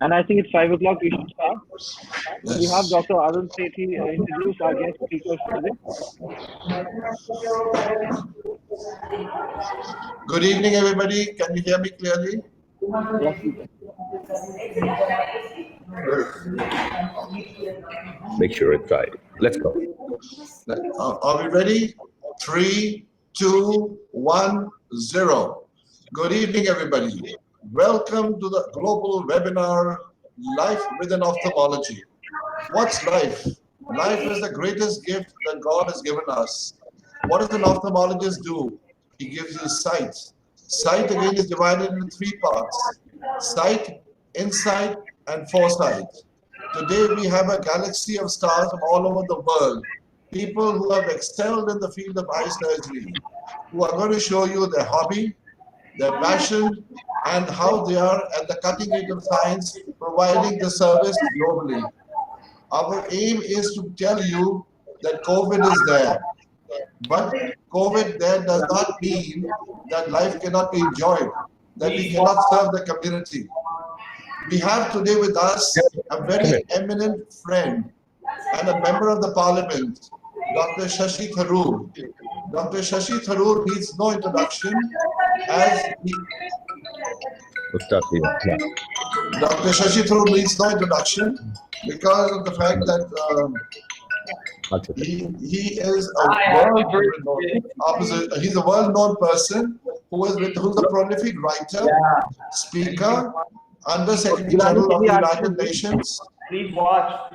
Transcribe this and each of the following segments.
And I think it's 5 o'clock. We should start. We have Dr. Arun Sethi introduce our guest speakers today. Good evening, everybody. Can you hear me clearly? Yes, we can. Make sure it's right. Let's go. Are we ready? 3, 2, 1, 0. Good evening, everybody. Welcome to the global webinar, Life Within Ophthalmology. What's life? Life is the greatest gift that God has given us. What does an ophthalmologist do? He gives you sight. Sight again is divided into 3 parts: sight, insight, and foresight. Today we have a galaxy of stars from all over the world. People who have excelled in the field of eye surgery, who are going to show you their hobby, their passion, and how they are at the cutting edge of science, providing the service globally. Our aim is to tell you that COVID is there. But COVID there does not mean that life cannot be enjoyed, that we cannot serve the community. We have today with us a very eminent friend and a member of the parliament, Dr. Shashi Tharoor. Dr. Shashi Tharoor needs no introduction as he... Dr. Shashi Tharoor needs no introduction because of the fact that he is he's a world-known person who's a prolific writer, speaker, Under Secretary General of the United Nations. Please watch.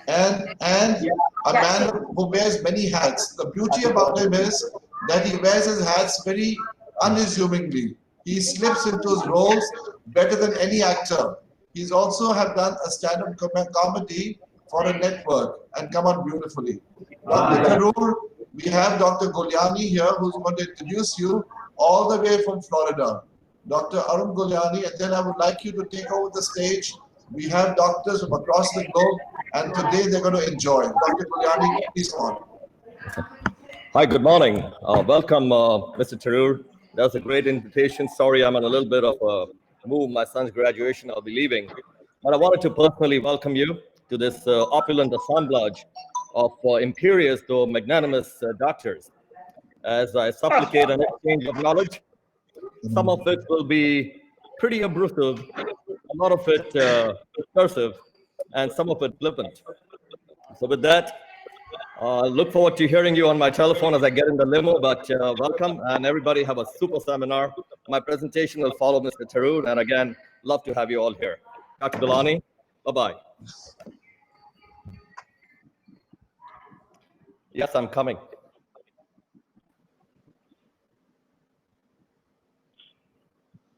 And a man who wears many hats. The beauty about him is that he wears his hats very unassumingly. He slips into his roles better than any actor. He's also have done a stand-up comedy for a network and come out beautifully. Dr. Tharoor, we have Dr. Gulani here who's going to introduce you all the way from Florida. Dr. Arun Gulani, and then I would like you to take over the stage. We have doctors from across the globe, and today they're going to enjoy. Dr. Gulani, please come on. Hi, good morning. Welcome, Mr. Tharoor. That was a great invitation. Sorry, I'm on a little bit of a move. My son's graduation, I'll be leaving. But I wanted to personally welcome you to this opulent assemblage of imperious though magnanimous doctors. As I supplicate an exchange of knowledge, some of it will be pretty abrasive, a lot of it discursive, and some of it flippant. So with that, look forward to hearing you on my telephone as I get in the limo, but welcome, and everybody have a super seminar. My presentation will follow Mr. Tharoor, and again, love to have you all here. Dr. Gulani, bye-bye. Yes, I'm coming.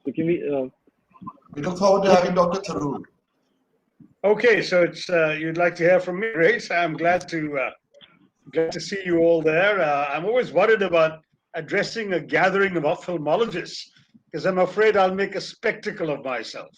So can we look forward to having Dr. Tharoor. Okay, so it's you'd like to hear from me, Grace. I'm glad to see you all there. I'm always worried about addressing a gathering of ophthalmologists because I'm afraid I'll make a spectacle of myself.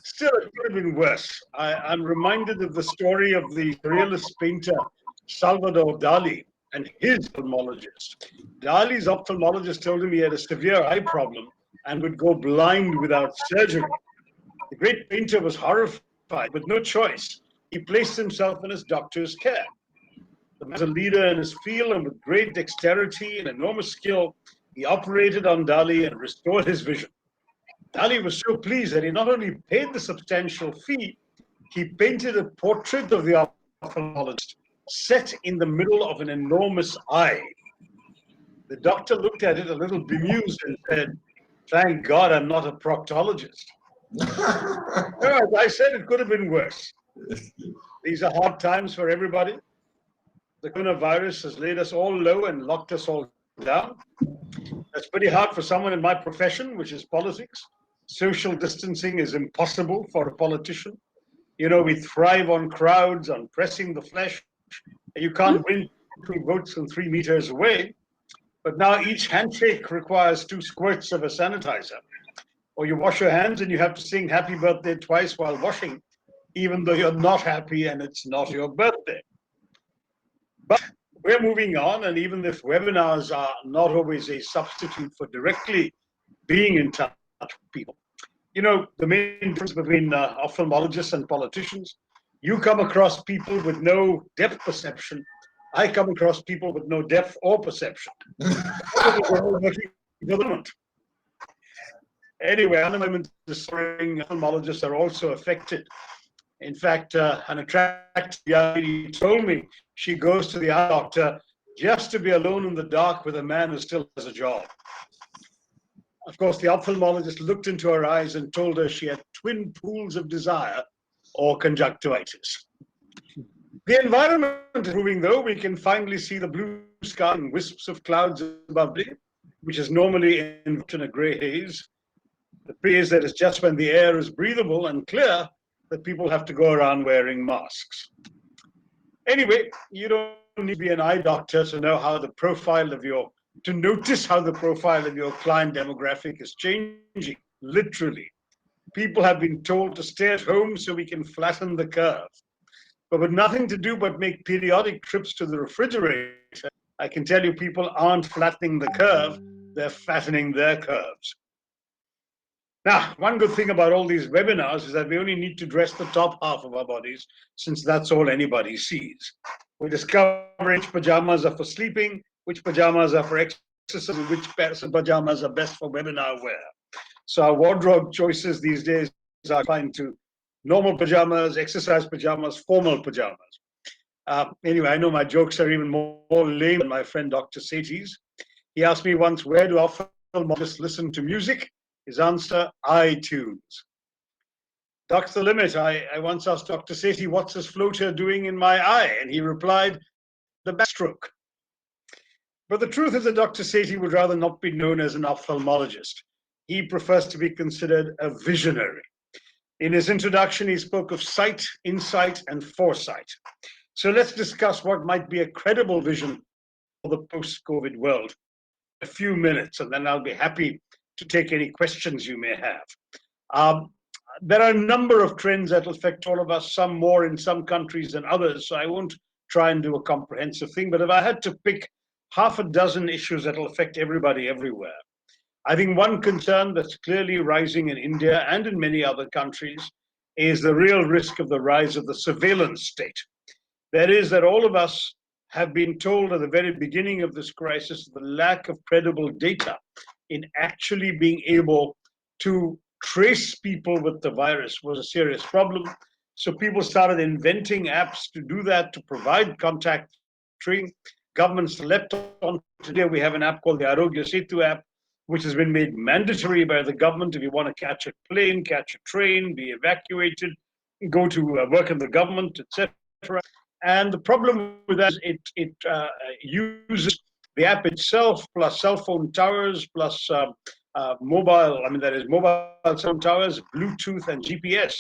Still, it could have been worse. I'm reminded of the story of the surrealist painter Salvador Dali and his ophthalmologist. Dali's ophthalmologist told him he had a severe eye problem and would go blind without surgery. The great painter was horrified, with no choice. He placed himself in his doctor's care. As a leader in his field and with great dexterity and enormous skill, he operated on Dali and restored his vision. Dali was so pleased that he not only paid the substantial fee, he painted a portrait of the ophthalmologist set in the middle of an enormous eye. The doctor looked at it a little bemused and said, "Thank God I'm not a proctologist." As I said, it could have been worse. These are hard times for everybody. The coronavirus has laid us all low and locked us all down. That's pretty hard for someone in my profession, which is politics. Social distancing is impossible for a politician. You know, we thrive on crowds, on pressing the flesh. You can't win 2 votes from 3 meters away. But now each handshake requires 2 squirts of a sanitizer. Or you wash your hands and you have to sing happy birthday twice while washing, even though you're not happy and it's not your birthday. But we're moving on, and even if webinars are not always a substitute for directly being in touch with people, You know, the main difference between ophthalmologists and politicians, you come across people with no depth perception. I come across people with no depth or perception. Anyway, unemployment is soaring. Ophthalmologists are also affected. In fact, an attractive young lady told me she goes to the eye doctor just to be alone in the dark with a man who still has a job. Of course, the ophthalmologist looked into her eyes and told her she had twin pools of desire or conjunctivitis. The environment is improving, though. We can finally see the blue sky and wisps of clouds above it, which is normally enveloped in a gray haze. The praise that is just when the air is breathable and clear that people have to go around wearing masks. Anyway, you don't need to be an eye doctor to know how the profile of your, to notice how the profile of your client demographic is changing, literally. People have been told to stay at home so we can flatten the curve. But with nothing to do but make periodic trips to the refrigerator, I can tell you people aren't flattening the curve, they're fattening their curves. Now, one good thing about all these webinars is that we only need to dress the top half of our bodies, since that's all anybody sees. We discover which pajamas are for sleeping, which pajamas are for exercise, and which pajamas are best for webinar wear. So our wardrobe choices these days are confined to normal pajamas, exercise pajamas, formal pajamas. Anyway, I know my jokes are even more lame than my friend Dr. Sethi's. He asked me once, where do ophthalmologists listen to music? His answer, iTunes. Dr. Limit, I once asked Dr. Sethi, what's this floater doing in my eye? And he replied, the backstroke. But the truth is that Dr. Sethi would rather not be known as an ophthalmologist. He prefers to be considered a visionary. In his introduction, he spoke of sight, insight, and foresight. So let's discuss what might be a credible vision for the post-COVID world. A few minutes, and then I'll be happy to take any questions you may have. There are a number of trends that will affect all of us, some more in some countries than others, so I won't try and do a comprehensive thing, but if I had to pick half a dozen issues that will affect everybody everywhere, I think one concern that's clearly rising in India and in many other countries is the real risk of the rise of the surveillance state. That is, that all of us have been told at the very beginning of this crisis the lack of credible data in actually being able to trace people with the virus was a serious problem. So people started inventing apps to do that, to provide contact tracing. Governments leapt on. Today we have an app called the Arogya Setu app, which has been made mandatory by the government. If you want to catch a plane, catch a train, be evacuated, go to work in the government, etc. And the problem with that is it uses the app itself, plus cell phone towers, plus mobile, that is mobile cell phone towers, Bluetooth and GPS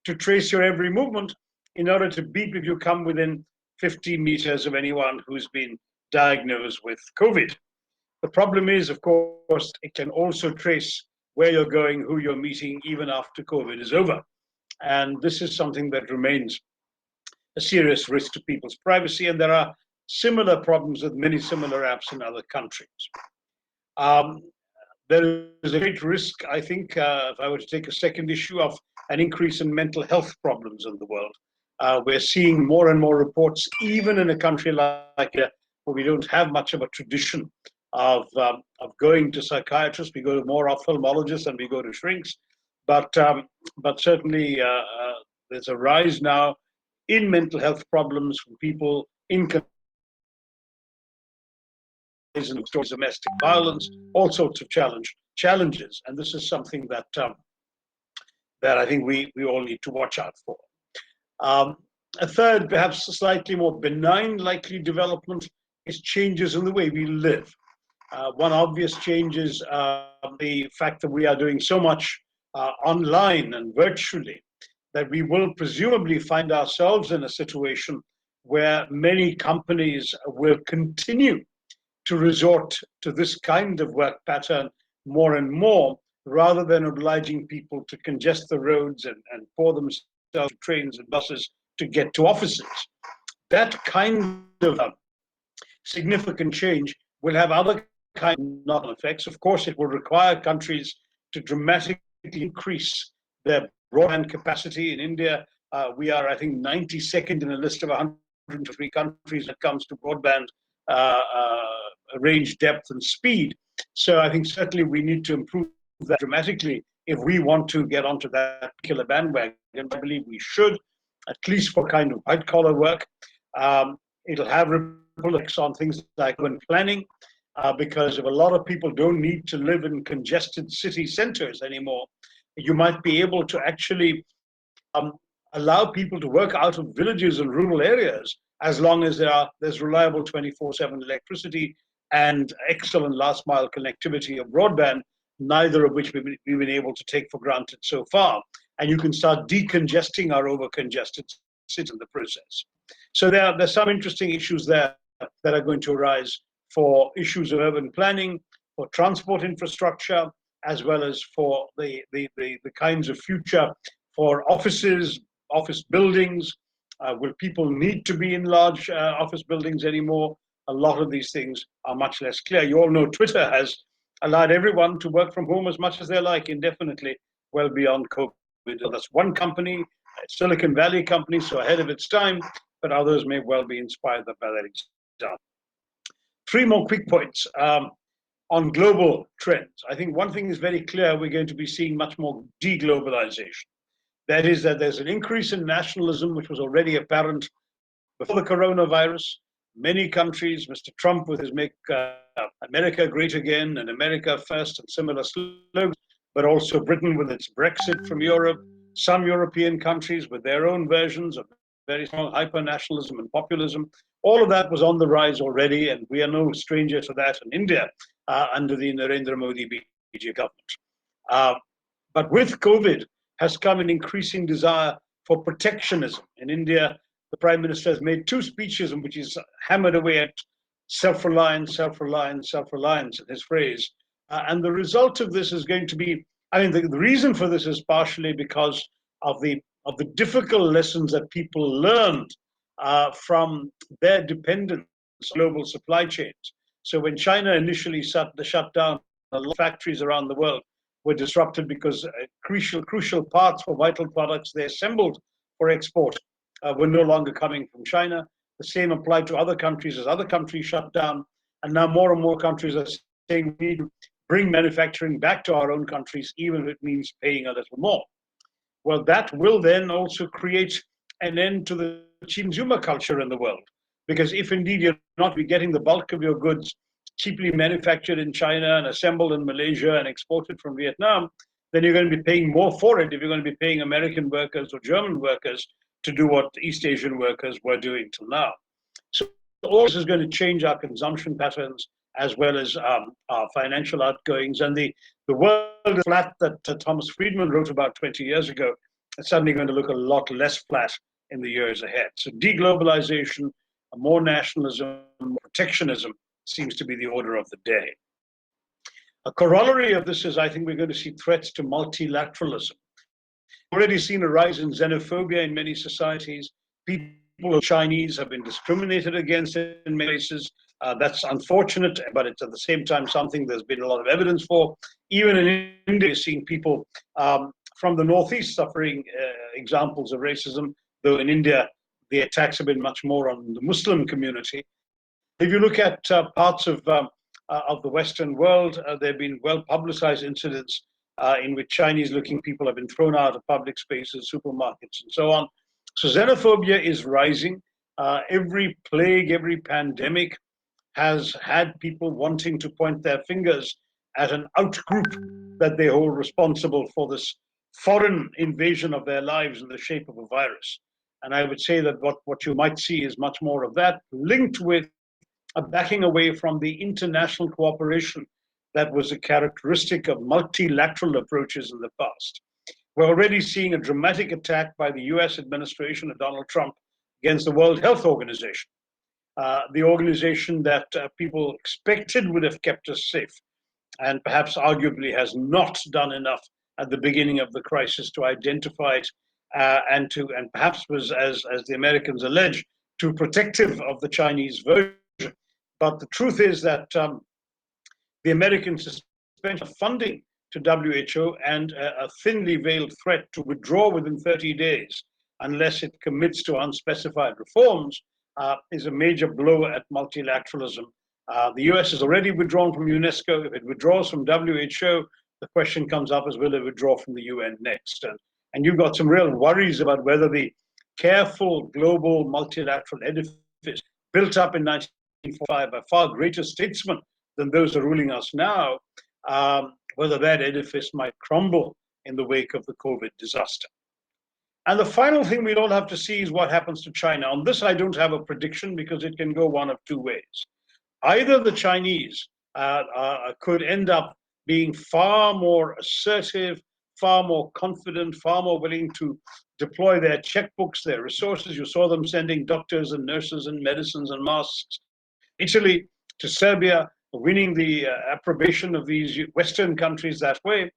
to trace your every movement in order to beep if you come within 50 meters of anyone who's been diagnosed with COVID. The problem is, of course, it can also trace where you're going, who you're meeting, even after COVID is over. And this is something that remains a serious risk to people's privacy, and there are similar problems with many similar apps in other countries. There is a great risk, I think, if I were to take a second issue, of an increase in mental health problems in the world. We're seeing more and more reports, even in a country like where we don't have much of a tradition of going to psychiatrists. We go to more ophthalmologists and we go to shrinks. But certainly there's a rise now in mental health problems from people in stories of domestic violence, all sorts of challenges, and this is something that I think we all need to watch out for. A third, perhaps slightly more benign likely development is changes in the way we live. One obvious change is the fact that we are doing so much online and virtually that we will presumably find ourselves in a situation where many companies will continue to resort to this kind of work pattern more and more, rather than obliging people to congest the roads and pour themselves trains and buses to get to offices. That kind of significant change will have other kind of knock-on effects. Of course, it will require countries to dramatically increase their broadband capacity. In India, we are, I think, 92nd in a list of 103 countries when it comes to broadband range, depth, and speed. So I think certainly we need to improve that dramatically if we want to get onto that particular bandwagon. I believe we should, at least for kind of white-collar work. It'll have ripple effects on things like urban planning, because if a lot of people don't need to live in congested city centers anymore, you might be able to actually allow people to work out of villages and rural areas as long as there's reliable 24/7 electricity and excellent last mile connectivity of broadband, neither of which we've been able to take for granted so far. And you can start decongesting our over-congested cities in the process. So there's some interesting issues there that are going to arise for issues of urban planning, for transport infrastructure, as well as for the kinds of future for offices, office buildings. Will people need to be in large office buildings anymore? A lot of these things are much less clear. You all know Twitter has allowed everyone to work from home as much as they like indefinitely, well beyond COVID. That's one company, Silicon Valley company, so ahead of its time, but others may well be inspired by that example. 3 more quick points on global trends. I think one thing is very clear: we're going to be seeing much more deglobalization. That is, that there's an increase in nationalism, which was already apparent before the coronavirus. Many countries, Mr. Trump with his Make America Great Again and America First and similar slogans, but also Britain with its Brexit from Europe, some European countries with their own versions of very strong hyper-nationalism and populism. All of that was on the rise already, and we are no stranger to that in India under the Narendra Modi BJP government. But with COVID has come an increasing desire for protectionism. In India, the Prime Minister has made 2 speeches in which he's hammered away at self-reliance, self-reliance, self-reliance, in his phrase. And the result of this is going to be, I mean, the reason for this is partially because of the difficult lessons that people learned from their dependence on global supply chains. So when China initially shut down, a lot of factories around the world were disrupted because crucial parts for vital products they assembled for export were no longer coming from China. The same applied to other countries as other countries shut down. And now more and more countries are saying we need to bring manufacturing back to our own countries, even if it means paying a little more. Well, that will then also create an end to the consumer culture in the world. Because if indeed you're not getting the bulk of your goods cheaply manufactured in China and assembled in Malaysia and exported from Vietnam, then you're going to be paying more for it if you're going to be paying American workers or German workers to do what East Asian workers were doing till now. So all this is going to change our consumption patterns as well as our financial outgoings. And the world is flat that Thomas Friedman wrote about 20 years ago is suddenly going to look a lot less flat in the years ahead. So deglobalization, more nationalism, more protectionism seems to be the order of the day. A corollary of this is I think we're going to see threats to multilateralism. We've already seen a rise in xenophobia in many societies. People who are Chinese have been discriminated against in many places. That's unfortunate, but it's at the same time something there's been a lot of evidence for. Even in India, seeing people from the Northeast suffering examples of racism, though in India, the attacks have been much more on the Muslim community. If you look at parts of the Western world, there have been well-publicized incidents in which Chinese-looking people have been thrown out of public spaces, supermarkets, and so on. So xenophobia is rising. Every plague, every pandemic has had people wanting to point their fingers at an outgroup that they hold responsible for this foreign invasion of their lives in the shape of a virus. And I would say that what you might see is much more of that, linked with a backing away from the international cooperation that was a characteristic of multilateral approaches in the past. We're already seeing a dramatic attack by the US administration of Donald Trump against the World Health Organization, the organization that people expected would have kept us safe, and perhaps arguably has not done enough at the beginning of the crisis to identify it and perhaps was, as the Americans allege, too protective of the Chinese version. But the truth is that the American suspension of funding to WHO and a thinly veiled threat to withdraw within 30 days unless it commits to unspecified reforms is a major blow at multilateralism. The US has already withdrawn from UNESCO. If it withdraws from WHO, the question comes up as will it withdraw from the UN next? And you've got some real worries about whether the careful global multilateral edifice built up in 1945 by far greater statesmen than those who are ruling us now, whether that edifice might crumble in the wake of the COVID disaster. And the final thing we'd all have to see is what happens to China. On this, I don't have a prediction because it can go one of two ways. Either the Chinese could end up being far more assertive, far more confident, far more willing to deploy their checkbooks, their resources. You saw them sending doctors and nurses and medicines and masks. Italy to Serbia, winning the approbation of these Western countries that way.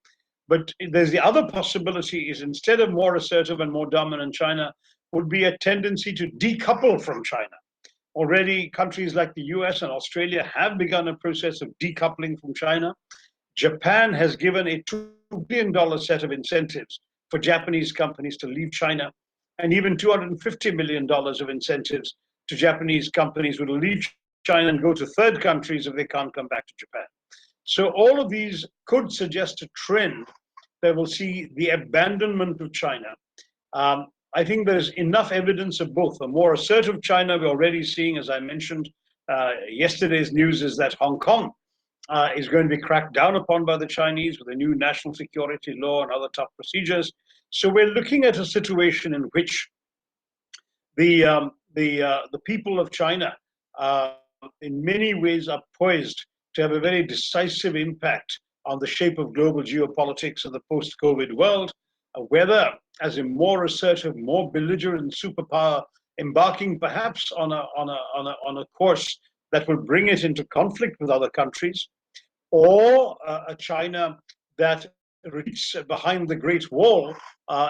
But there's the other possibility is instead of more assertive and more dominant China, would be a tendency to decouple from China. Already countries like the US and Australia have begun a process of decoupling from China. Japan has given a $2 billion set of incentives for Japanese companies to leave China, and even $250 million of incentives to Japanese companies who will leave China and go to third countries if they can't come back to Japan. So all of these could suggest a trend that will see the abandonment of China. I think there's enough evidence of both. A more assertive China we're already seeing, as I mentioned, yesterday's news is that Hong Kong is going to be cracked down upon by the Chinese with a new national security law and other tough procedures. So we're looking at a situation in which the people of China in many ways are poised to have a very decisive impact on the shape of global geopolitics of the post-COVID world, whether as a more assertive, more belligerent superpower, embarking perhaps on a course that will bring it into conflict with other countries, or a China that retreats behind the Great Wall,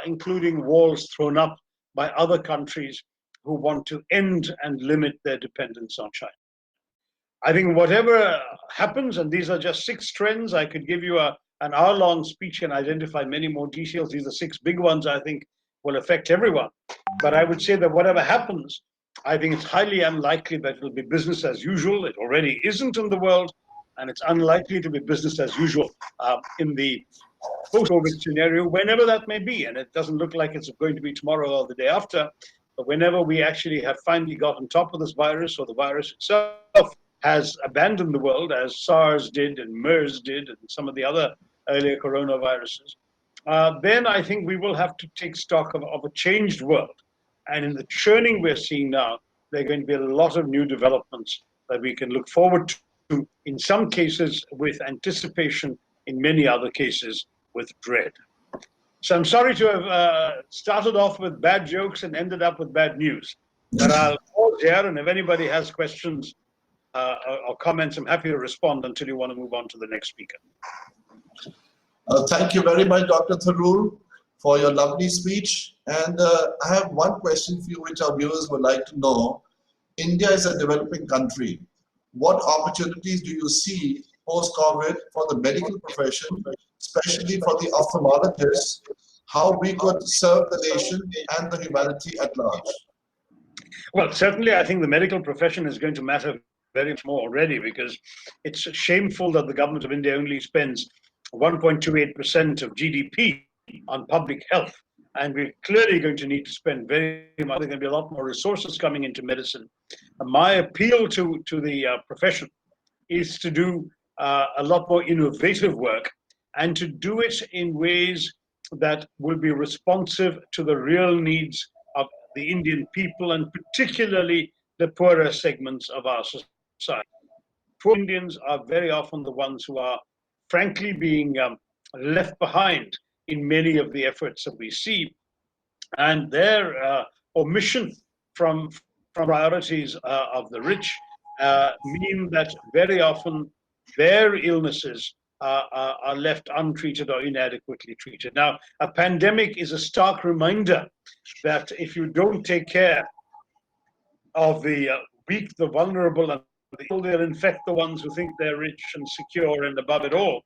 including walls thrown up by other countries who want to end and limit their dependence on China. I think whatever happens, and these are just 6 trends, I could give you an hour-long speech and identify many more details. These are 6 big ones I think will affect everyone. But I would say that whatever happens, I think it's highly unlikely that it'll be business as usual. It already isn't in the world, and it's unlikely to be business as usual in the post-COVID scenario, whenever that may be. And it doesn't look like it's going to be tomorrow or the day after, but whenever we actually have finally got on top of this virus, or the virus itself has abandoned the world, as SARS did and MERS did and some of the other earlier coronaviruses, then I think we will have to take stock of a changed world. And in the churning we're seeing now, there are going to be a lot of new developments that we can look forward to, in some cases with anticipation, in many other cases with dread. So I'm sorry to have started off with bad jokes and ended up with bad news. But I'll pause here, and if anybody has questions or comments, I'm happy to respond until you want to move on to the next speaker. Thank you very much, Dr. Tharoor, for your lovely speech. And I have one question for you, which our viewers would like to know. India is a developing country. What opportunities do you see post-COVID for the medical profession, especially for the ophthalmologists, how we could serve the nation and the humanity at large? Well, certainly I think the medical profession is going to matter very much more already, because it's shameful that the government of India only spends 1.28% of GDP on public health. And we're clearly going to need to spend very much. There's going to be a lot more resources coming into medicine. My appeal to the profession is to do a lot more innovative work, and to do it in ways that will be responsive to the real needs of the Indian people, and particularly the poorer segments of our society. Poor Indians are very often the ones who are frankly being left behind in many of the efforts that we see, and their omission from priorities of the rich mean that very often their illnesses are left untreated or inadequately treated. Now, a pandemic is a stark reminder that if you don't take care of the weak, the vulnerable, and the ill, they'll infect the ones who think they're rich and secure and above it all.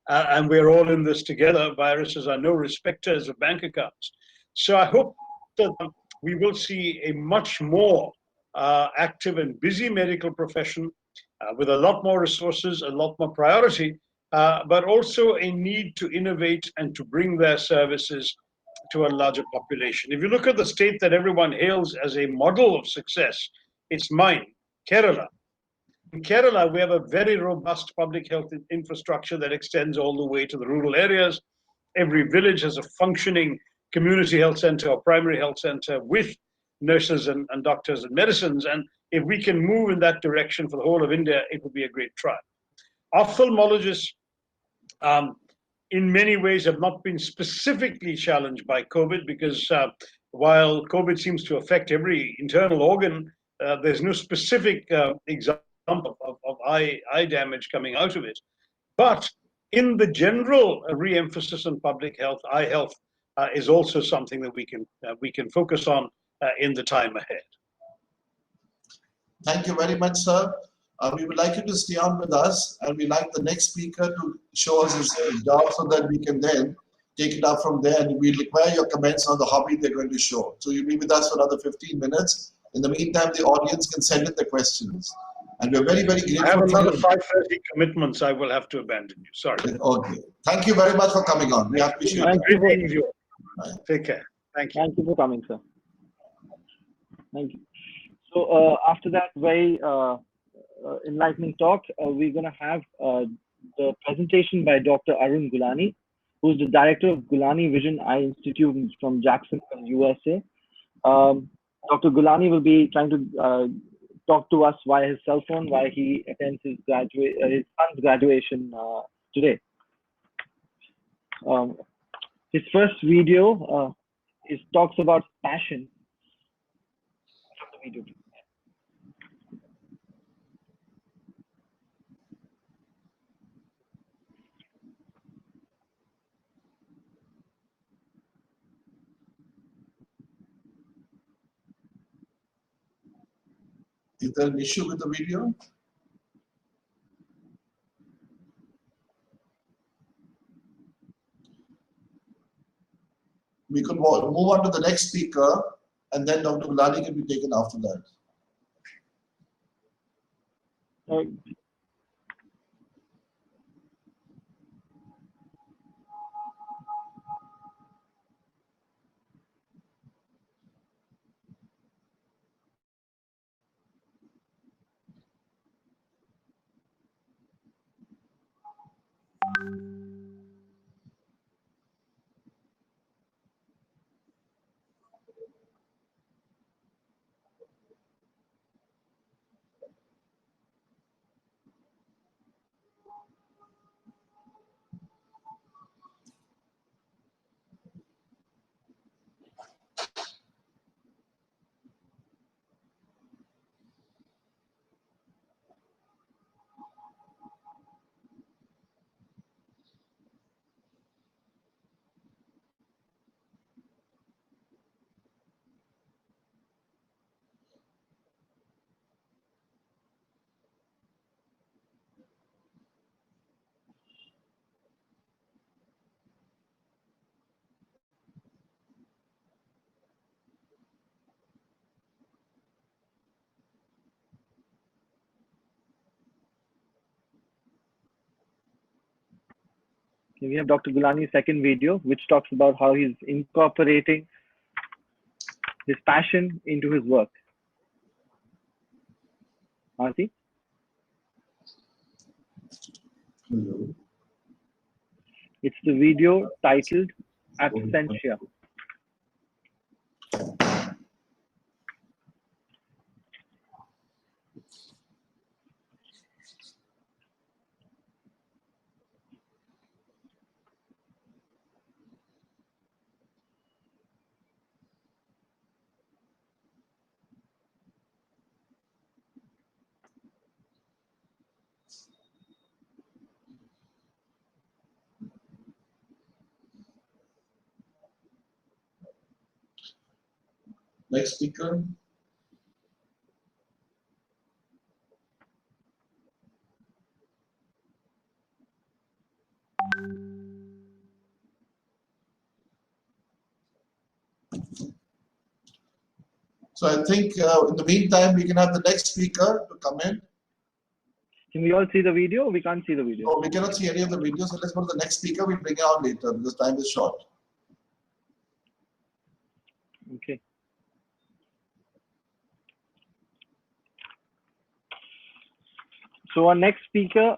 and we're all in this together. Viruses are no respecters of bank accounts. So I hope that we will see a much more active and busy medical profession with a lot more resources, a lot more priority, but also a need to innovate and to bring their services to a larger population. If you look at the state that everyone hails as a model of success, it's mine, Kerala. In Kerala, we have a very robust public health infrastructure that extends all the way to the rural areas. Every village has a functioning community health center or primary health center with nurses and doctors and medicines. And if we can move in that direction for the whole of India, it would be a great try. Ophthalmologists, in many ways, have not been specifically challenged by COVID because while COVID seems to affect every internal organ, there's no specific example of eye damage coming out of it. But in the general re-emphasis on public health, eye health is also something that we can focus on in the time ahead. Thank you very much, sir. We would like you to stay on with us, and we'd like the next speaker to show us his job so that we can then take it up from there, and we require your comments on the hobby they're going to show. So you'll be with us for another 15 minutes. In the meantime, the audience can send in their questions. And we're very, very grateful. I have another 5:30 commitments I will have to abandon you. Sorry. Okay. Thank you very much for coming on. We appreciate it. Thank you. Take care. Thank you. Thank you for coming, sir. Thank you. So after that very enlightening talk, we're going to have the presentation by Dr. Arun Gulani, who's the director of Gulani Vision Eye Institute from Jacksonville, USA. Dr. Gulani will be trying to talk to us via his cell phone while he attends his son's graduation today. His first video talks about passion. Is there an issue with the video? We could move on to the next speaker, and then Dr. Gulani can be taken after that. We have Dr. Gulani's second video, which talks about how he's incorporating his passion into his work. Aarti? Hello. It's the video titled Absentia. Next speaker. So I think in the meantime, we can have the next speaker to come in. Can we all see the video? We can't see the video. No, we cannot see any of the videos. So let's go to the next speaker. We'll bring it on later because time is short. Okay. So our next speaker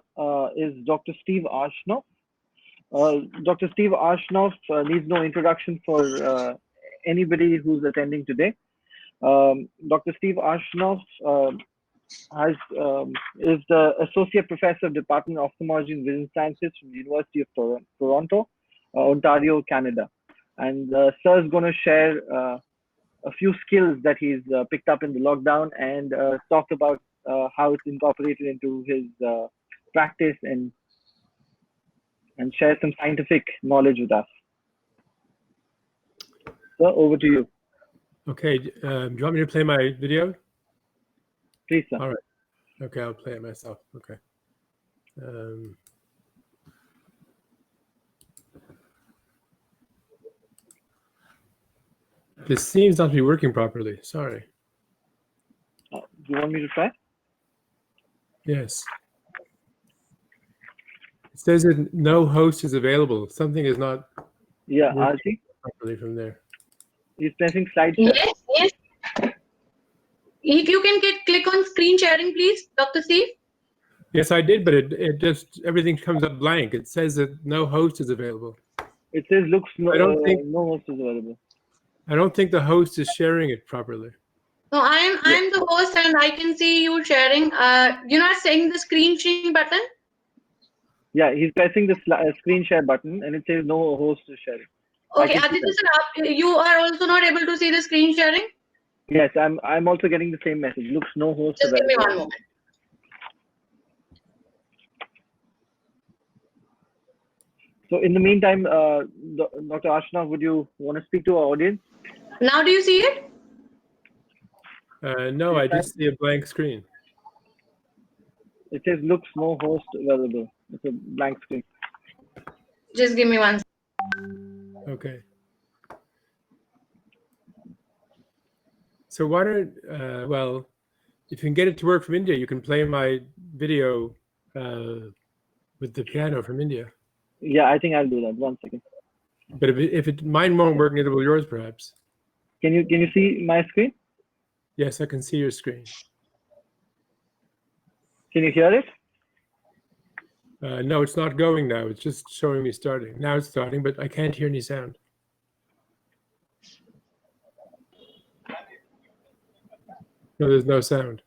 is Dr. Steve Ashnoff. Dr. Steve Ashnoff needs no introduction for anybody who's attending today. Dr. Steve Ashnoff is the Associate Professor of Department of Ophthalmology and Vision Sciences from the University of Toronto, Ontario, Canada. And Sir is going to share a few skills that he's picked up in the lockdown and talk about how it's incorporated into his practice and share some scientific knowledge with us. So over to you. Okay, do you want me to play my video? Please, sir. All right. Okay, I'll play it myself. Okay. This seems not to be working properly. Sorry. Do you want me to try? Yes. It says that no host is available. Something is not Yeah, working Archie. properly from there. He's pressing slide share. Yes, yes. If you can click on screen sharing, please, Dr. Steve. Yes, I did, but it just, everything comes up blank. It says that no host is available. It says looks no, I don't think- no host is available. I don't think the host is sharing it properly. So I'm the host and I can see you sharing. You're not saying the screen sharing button? Yeah, he's pressing the screen share button and it says no host is sharing. Okay, I can see Aditya sir, you are also not able to see the screen sharing? Yes, I'm also getting the same message. Looks no host Just give available. me one moment. So in the meantime, Dr. Ashna, would you want to speak to our audience? Now do you see it? No, I just see a blank screen. It says looks no host available. It's a blank screen. Just give me one. Okay. So why don't, well, if you can get it to work from India, you can play my video with the piano from India. Yeah, I think I'll do that. 1 second. But if mine won't work, neither will yours, perhaps. Can you see my screen? Yes, I can see your screen. Can you hear it? No, it's not going now. It's just showing me starting. Now it's starting, but I can't hear any sound. No, there's no sound.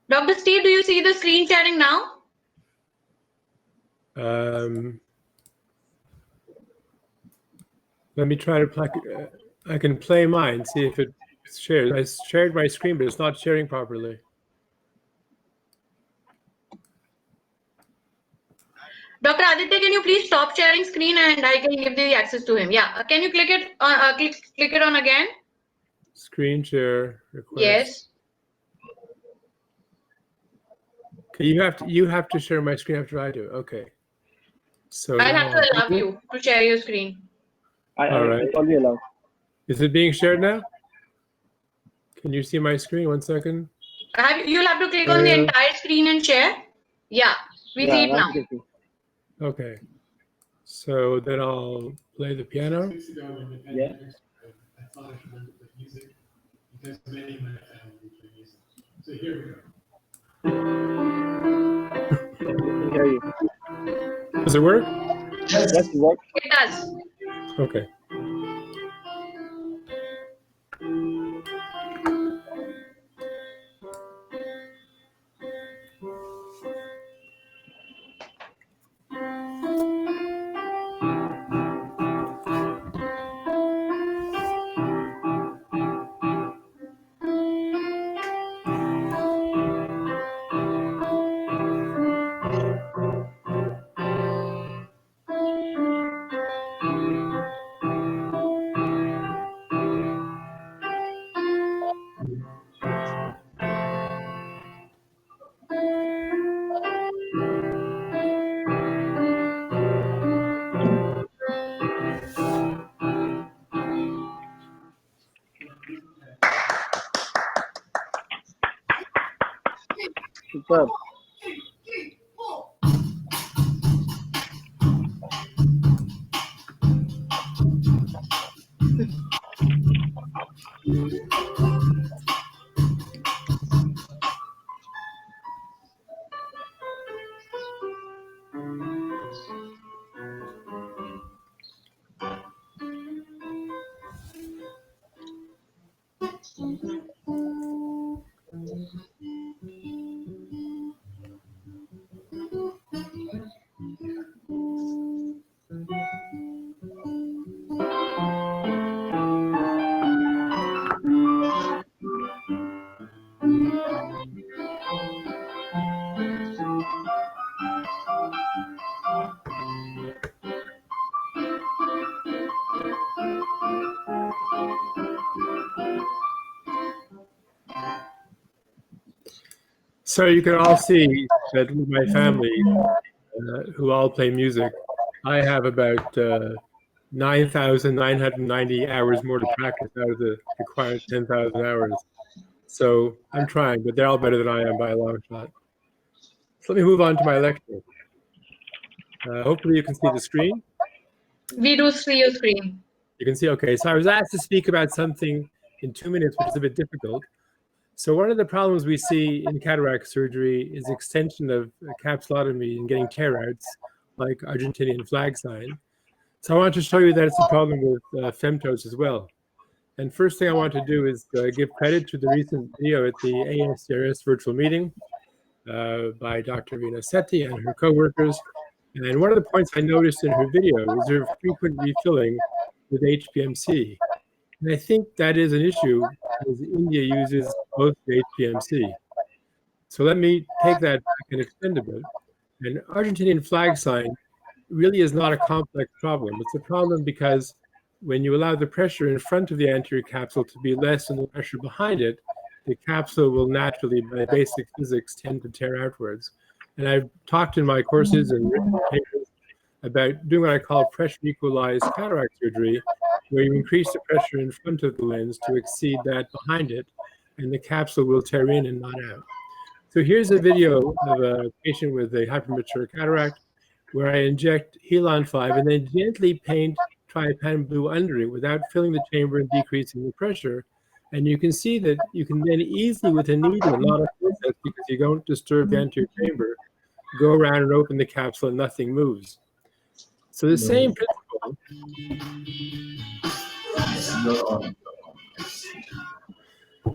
Dr. Steve, do you see the screen sharing now? Let me try to play. I can play mine, see if it shares. I shared my screen, but it's not sharing properly. Dr. Aditya, can you please stop sharing screen and I can give the access to him? Yeah. Can you click it on click it on again? Screen share request. Yes. Okay, you have to share my screen after I do. Okay. So I'll now have to allow you to share your screen. All right. It's already allowed. Is it being shared now? Can you see my screen? 1 second. You'll have to click on the entire screen and share. Yeah, we see it now. Okay. So then I'll play the piano. Yeah. So here we go. I can hear you. Does it work? Yes, it works. It does. Okay. Superb. So you can all see that with my family, who all play music, I have about 9,990 hours more to practice out of the required 10,000 hours. So I'm trying, but they're all better than I am by a long shot. So let me move on to my lecture. Hopefully you can see the screen. We do see your screen. You can see, okay. So I was asked to speak about something in 2 minutes, which is a bit difficult. So one of the problems we see in cataract surgery is extension of capsulotomy and getting tear-outs, like Argentinian flag sign. So I want to show you that it's a problem with femtos as well. And first thing I want to do is give credit to the recent video at the ASCRS virtual meeting by Dr. Vina Sethi and her co-workers. And one of the points I noticed in her video is her frequent refilling with HPMC. And I think that is an issue because India uses both the HPMC. So let me take that back and extend a bit. An Argentinian flag sign really is not a complex problem. It's a problem because when you allow the pressure in front of the anterior capsule to be less than the pressure behind it, the capsule will naturally, by basic physics, tend to tear outwards. And I've talked in my courses and written papers about doing what I call pressure equalized cataract surgery, where you increase the pressure in front of the lens to exceed that behind it, and the capsule will tear in and not out. So here's a video of a patient with a hypermature cataract where I inject Helon 5 and then gently paint trypan blue under it without filling the chamber and decreasing the pressure. And you can see that you can then easily, with a needle, not a forceps, because you don't disturb the anterior chamber, go around and open the capsule and nothing moves. So the same principle.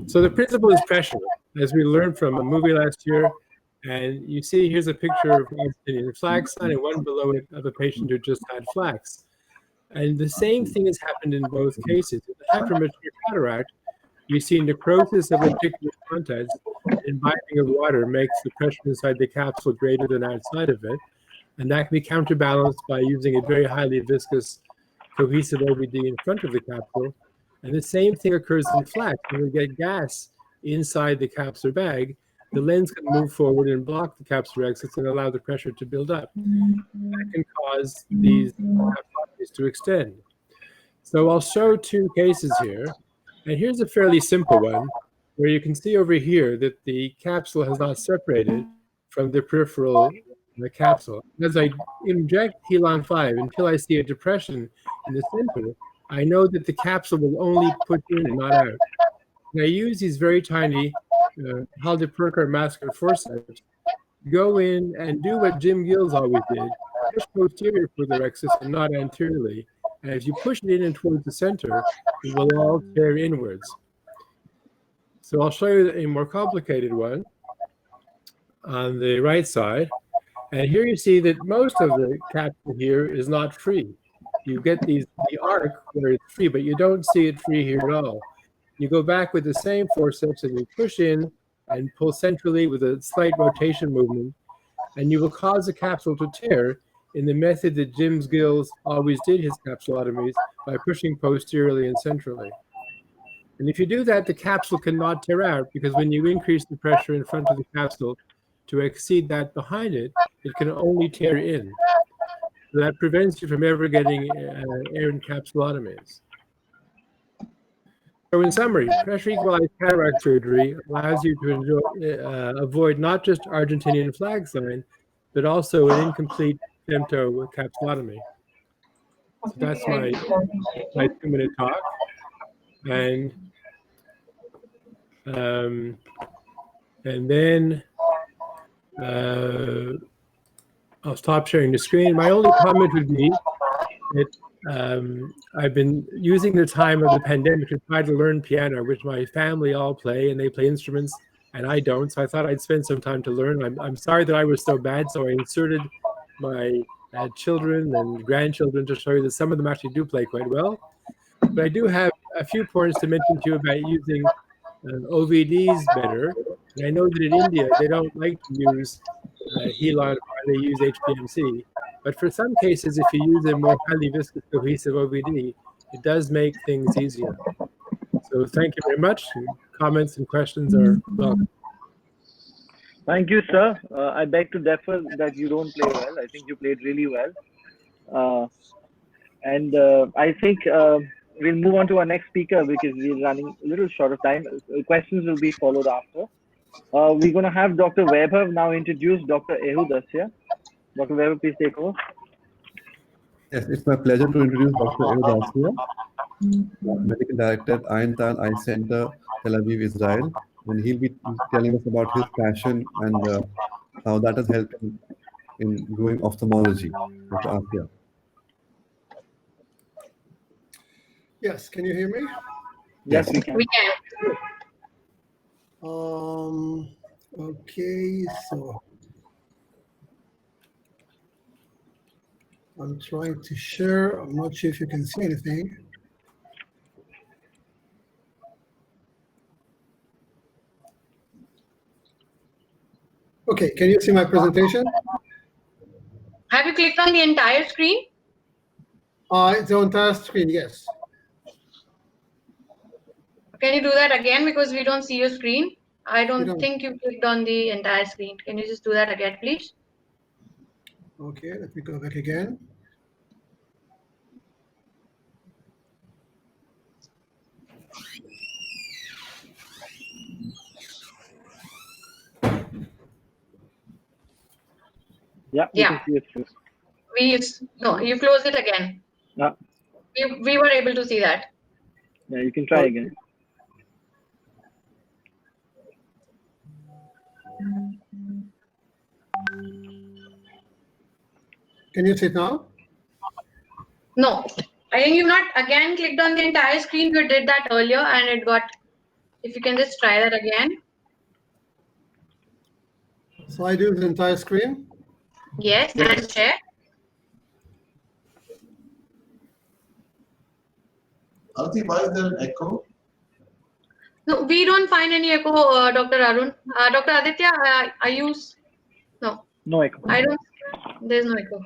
So the principle is pressure, as we learned from a movie last year. And you see, here's a picture of a flag sign and one below it of a patient who just had flax. And the same thing has happened in both cases. In the hypermature cataract, you see necrosis of lenticular contents, and imbibing of water makes the pressure inside the capsule greater than outside of it. And that can be counterbalanced by using a very highly viscous cohesive OVD in front of the capsule. And the same thing occurs in flax. When we get gas inside the capsular bag, the lens can move forward and block the capsular exits and allow the pressure to build up. That can cause these capsules to extend. So I'll show two cases here. And here's a fairly simple one, where you can see over here that the capsule has not separated from the peripheral the capsule. As I inject Helon 5 until I see a depression in the center, I know that the capsule will only push in and not out. And I use these very tiny Hypermature Cataract masculine forceps, go in and do what Jim Gills always did, push posterior for the rexus and not anteriorly. And as you push it in and towards the center, it will all tear inwards. So I'll show you a more complicated one on the right side. And here you see that most of the capsule here is not free. You get the arc where it's free, but you don't see it free here at all. You go back with the same forceps and you push in and pull centrally with a slight rotation movement, and you will cause the capsule to tear in the method that Jim Gills always did his capsulotomies, by pushing posteriorly and centrally. And if you do that, the capsule cannot tear out, because when you increase the pressure in front of the capsule to exceed that behind it, it can only tear in. So that prevents you from ever getting air in capsulotomies. So in summary, pressure equalized cataract surgery allows you to avoid not just Argentinian flag sign, but also an incomplete femto capsulotomy. So that's my 2-minute talk. And then I'll stop sharing the screen. My only comment would be that I've been using the time of the pandemic to try to learn piano, which my family all play, and they play instruments, and I don't. So I thought I'd spend some time to learn. I'm sorry that I was so bad, so I inserted my children and grandchildren to show you that some of them actually do play quite well. But I do have a few points to mention to you about using OVDs better. And I know that in India, they don't like to use Helon, they use HPMC. But for some cases, if you use a more highly viscous cohesive OVD, it does make things easier. So thank you very much. Comments and questions are welcome. Thank you, sir. I beg to differ that you don't play well. I think you played really well. I think we'll move on to our next speaker because we're running a little short of time. Questions will be followed after. We're going to have Dr. Vaibhav now introduce Dr. Ehud Asya. Dr. Vaibhav, please take over. Yes, it's my pleasure to introduce Dr. Ehud Asya, Medical Director at Untitled Eye Center, Tel Aviv, Israel. And he'll be telling us about his passion and how that has helped him in growing ophthalmology. Dr. Asya. Yes, can you hear me? Yes, we can. We can. Okay, so I'm trying to share. I'm not sure if you can see anything. Okay, can you see my presentation? Have you clicked on the entire screen? It's the entire screen, yes. Can you do that again because we don't see your screen? I You don't don't. think you clicked on the entire screen. Can you just do that again, please? Okay, let me go back again. Yeah, we can see it too. No, you close it again. Yeah. We were able to see that. Yeah, you can try again. Can you see it now? No, I think you've not again clicked on the entire screen. You did that earlier and it got, if you can just try that again. So I do the entire screen. Yes, and share. Arti, why is there an echo? No, we don't find any echo, Dr. Arun. Dr. Aditya, are you? No. No echo. I don't. There's no echo.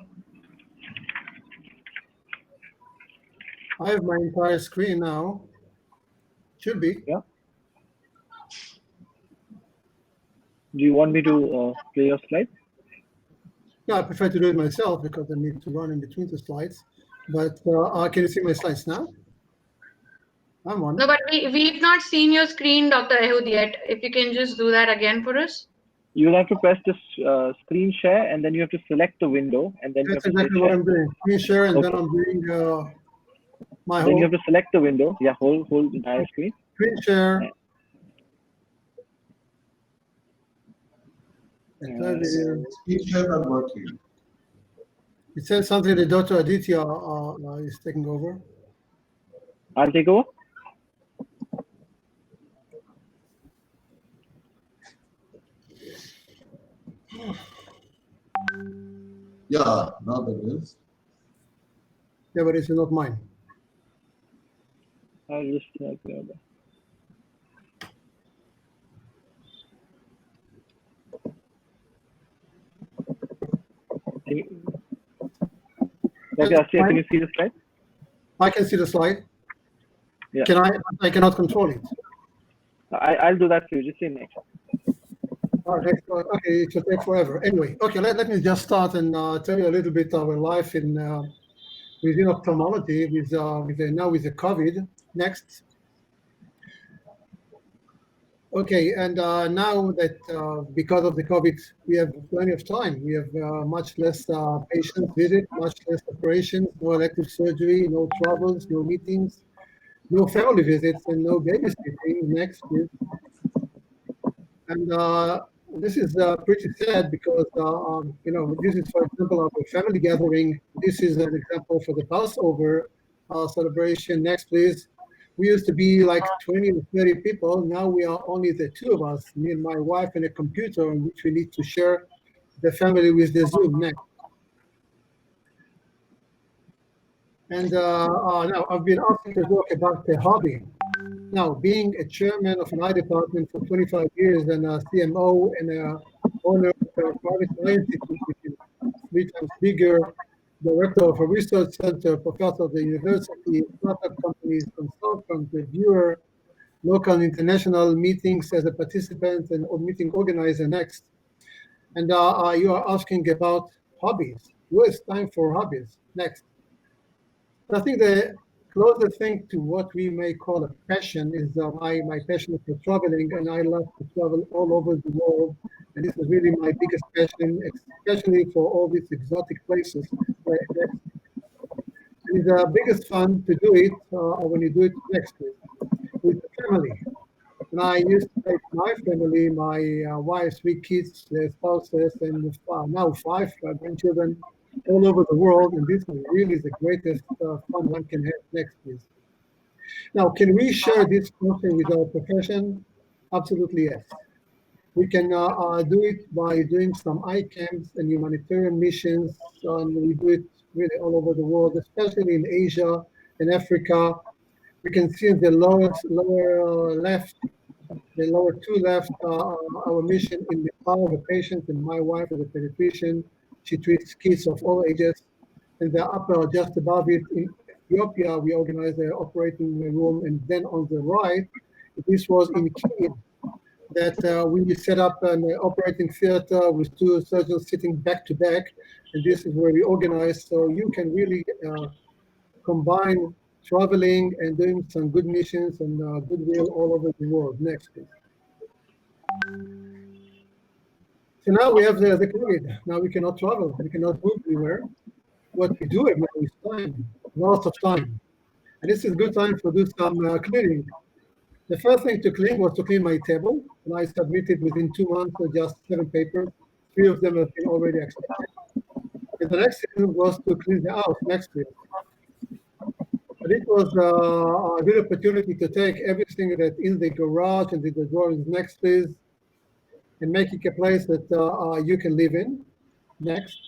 I have my entire screen now. Should be. Yeah. Do you want me to play your slide? No, I prefer to do it myself because I need to run in between the slides. But can you see my slides now? I'm on. No, but we've not seen your screen, Dr. Ehud, yet. If you can just do that again for us. You'll have to press this screen share, and then you have to select the window, and then That's you have to exactly what I'm doing. Screen share, and then I'm doing my Then whole you have to select the window. Yeah, hold the entire screen. screen share. Entire video. Screen share not working. It says something that Dr. Aditya is taking over. I'll take over. Yeah, now that is. Yeah, but it's not mine. I'll just grab that. Dr. Asya, can you see the slide? I can see the slide. Yeah. I cannot control it. I'll do that for you. Just say next. Okay, it will take forever. Anyway, okay, let me just start and tell you a little bit of our life in within ophthalmology with the COVID. Next. Okay, and now that because of the COVID, we have plenty of time. We have much less patients visit, much less operations, no elective surgery, no travels, no meetings, no family visits, and no babysitting. Next, please. And this is pretty sad because, this is, for example, of a family gathering. This is an example for the Passover celebration. Next, please. We used to be like 20 or 30 people. Now we are only the two of us, me and my wife, and a computer in which we need to share the family with the Zoom. Next. And now I've been asked to talk about the hobby. Now, being a chairman of an eye department for 25 years and a CMO and a owner of a private eye institute, which is 3 times bigger, director of a research center, professor of the university, startup companies, consultant, reviewer, local and international meetings as a participant and meeting organizer. Next. And you are asking about hobbies. Who has time for hobbies? Next. I think the closest thing to what we may call a passion is my passion for traveling, and I love to travel all over the world. And this is really my biggest passion, especially for all these exotic places. It's the biggest fun to do it when you do it next with the family. And I used to take my family, my wife, 3 kids, their spouses, and now 5 grandchildren all over the world, and this is really the greatest fun one can have. Next, please. Now, can we share this passion with our profession? Absolutely, yes. We can do it by doing some eye camps and humanitarian missions, and we do it really all over the world, especially in Asia and Africa. We can see in the lower left, the lower 2 left, our mission in Nepal, the patient, and my wife is a pediatrician. She treats kids of all ages. And the upper, just above it, in Ethiopia, we organized an operating room. And then on the right, this was in Kenya, that we set up an operating theater with 2 surgeons sitting back to back. And this is where we organize. So you can really combine traveling and doing some good missions and goodwill all over the world. Next, please. So now we have the COVID. Now we cannot travel. We cannot move anywhere. What we do now is time, lots of time. And this is a good time to do some cleaning. The first thing to clean was to clean my table. And I submitted within 2 months just 7 papers. 3 of them have been already accepted. And the next thing was to clean the house. Next, please. But it was a good opportunity to take everything that in the garage and in the drawings. Next, please. And make it a place that you can live in. Next.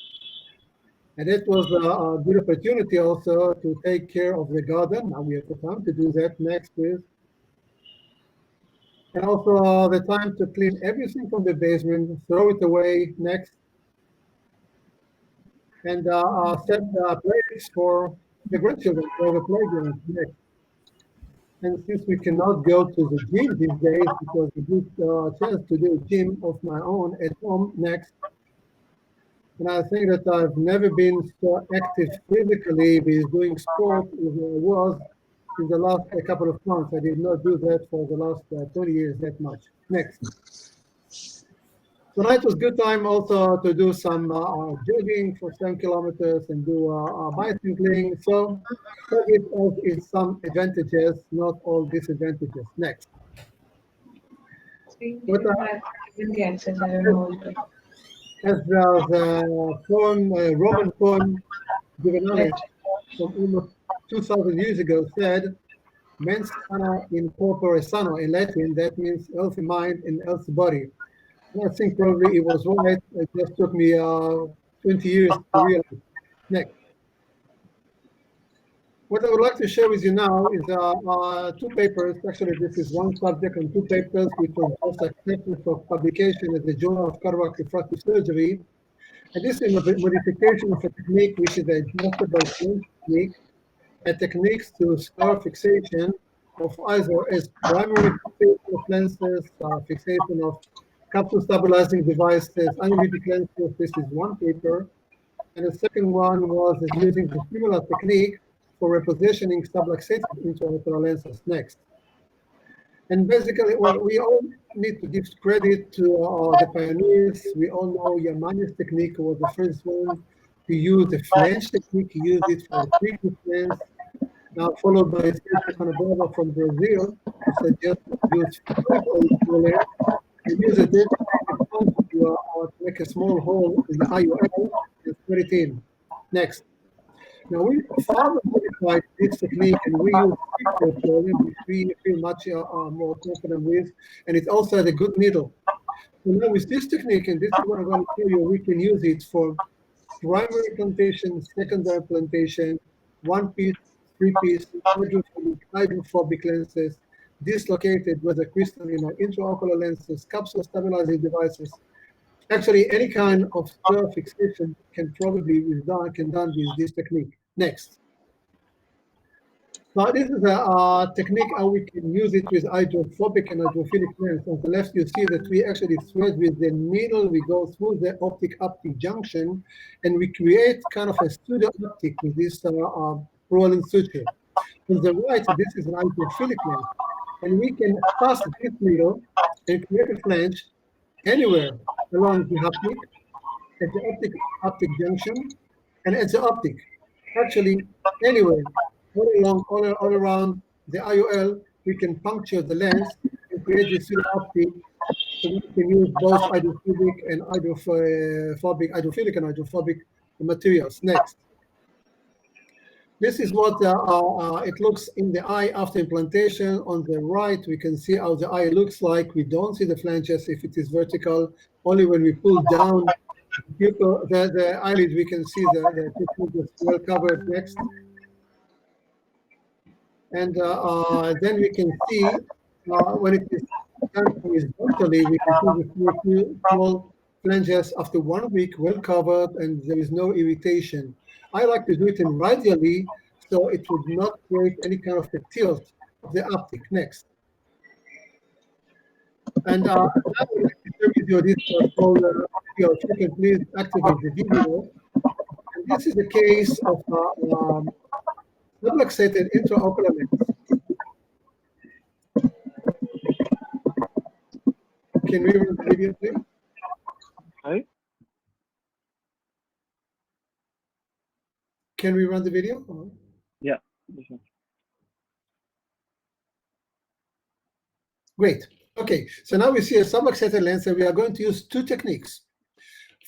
And it was a good opportunity also to take care of the garden. Now we have the time to do that. Next, please. And also the time to clean everything from the basement, throw it away. Next. And set places for the grandchildren for the playground. Next. And since we cannot go to the gym these days because we get chance to do a gym of my own at home. Next. And I think that I've never been so active physically with doing sport as I was in the last couple of months. I did not do that for the last 20 years that much. Next. Tonight was a good time also to do some jogging for 7 kilometers and do bicycling. So it has some advantages, not all disadvantages. Next. What as the poem, Roman poem, Juvenalis, from almost 2,000 years ago said, mens sana in corpore sano, in Latin, that means healthy mind and healthy body. And I think probably it was right. It just took me 20 years to realize. Next. What I would like to share with you now is 2 papers. Actually, this is 1 subject and 2 papers, which were also accepted for publication at the Journal of Cataract Refractive Surgery. And this is a modification of a technique, which is the adjustable technique, a technique to scar fixation of either as primary fixation of lenses, fixation of capsule stabilizing devices, analytic lenses. This is 1 paper. And the second one was using the similar technique for repositioning subluxated intraocular lenses. Next. And basically, well, we all need to give credit to the pioneers. We all know Yamani's technique was the first one to use the flange technique. He used it for the 3P flange. Now followed by Sergio Canabrava from Brazil, who suggests use and use a dead to make a small hole in the IOL and put it in. Next. Now we further modified this technique and we use petroleum, which we feel much more confident with, and it also has a good needle. So now with this technique, and this is what I'm going to show you, we can use it for primary implantation, secondary implantation, 1-piece, 3-piece, hydrophobic lenses, dislocated weather crystalline or intraocular lenses, capsule stabilizing devices. Actually, any kind of spur fixation can probably be done with this technique. Next. Now, this is a technique how we can use it with hydrophobic and hydrophilic lens. On the left, you see that we actually thread with the needle. We go through the optic junction, and we create kind of a pseudo optic with this rolling suture. On the right, this is an hydrophilic lens, and we can pass this needle and create a flange anywhere along the optic, at the optic junction, and at the optic. Actually, anywhere, all around the IOL, we can puncture the lens and create this optic. So we can use both hydrophilic and hydrophobic materials. Next. This is what it looks in the eye after implantation. On the right, we can see how the eye looks like. We don't see the flanges if it is vertical. Only when we pull down the eyelid, we can see the pupil is well covered. Next. And then we can see when it is done horizontally, we can see the small flanges after 1 week, well covered, and there is no irritation. I like to do it in radially, so it would not create any kind of a tilt of the optic. Next. And now I would like to share with you this whole video. If you can please activate the video. And this is the case of subluxated intraocular lens. Can we run the video, please? Hi. Can we run the video? Yeah. Great. Okay, so now we see a subluxated lens, and we are going to use two techniques.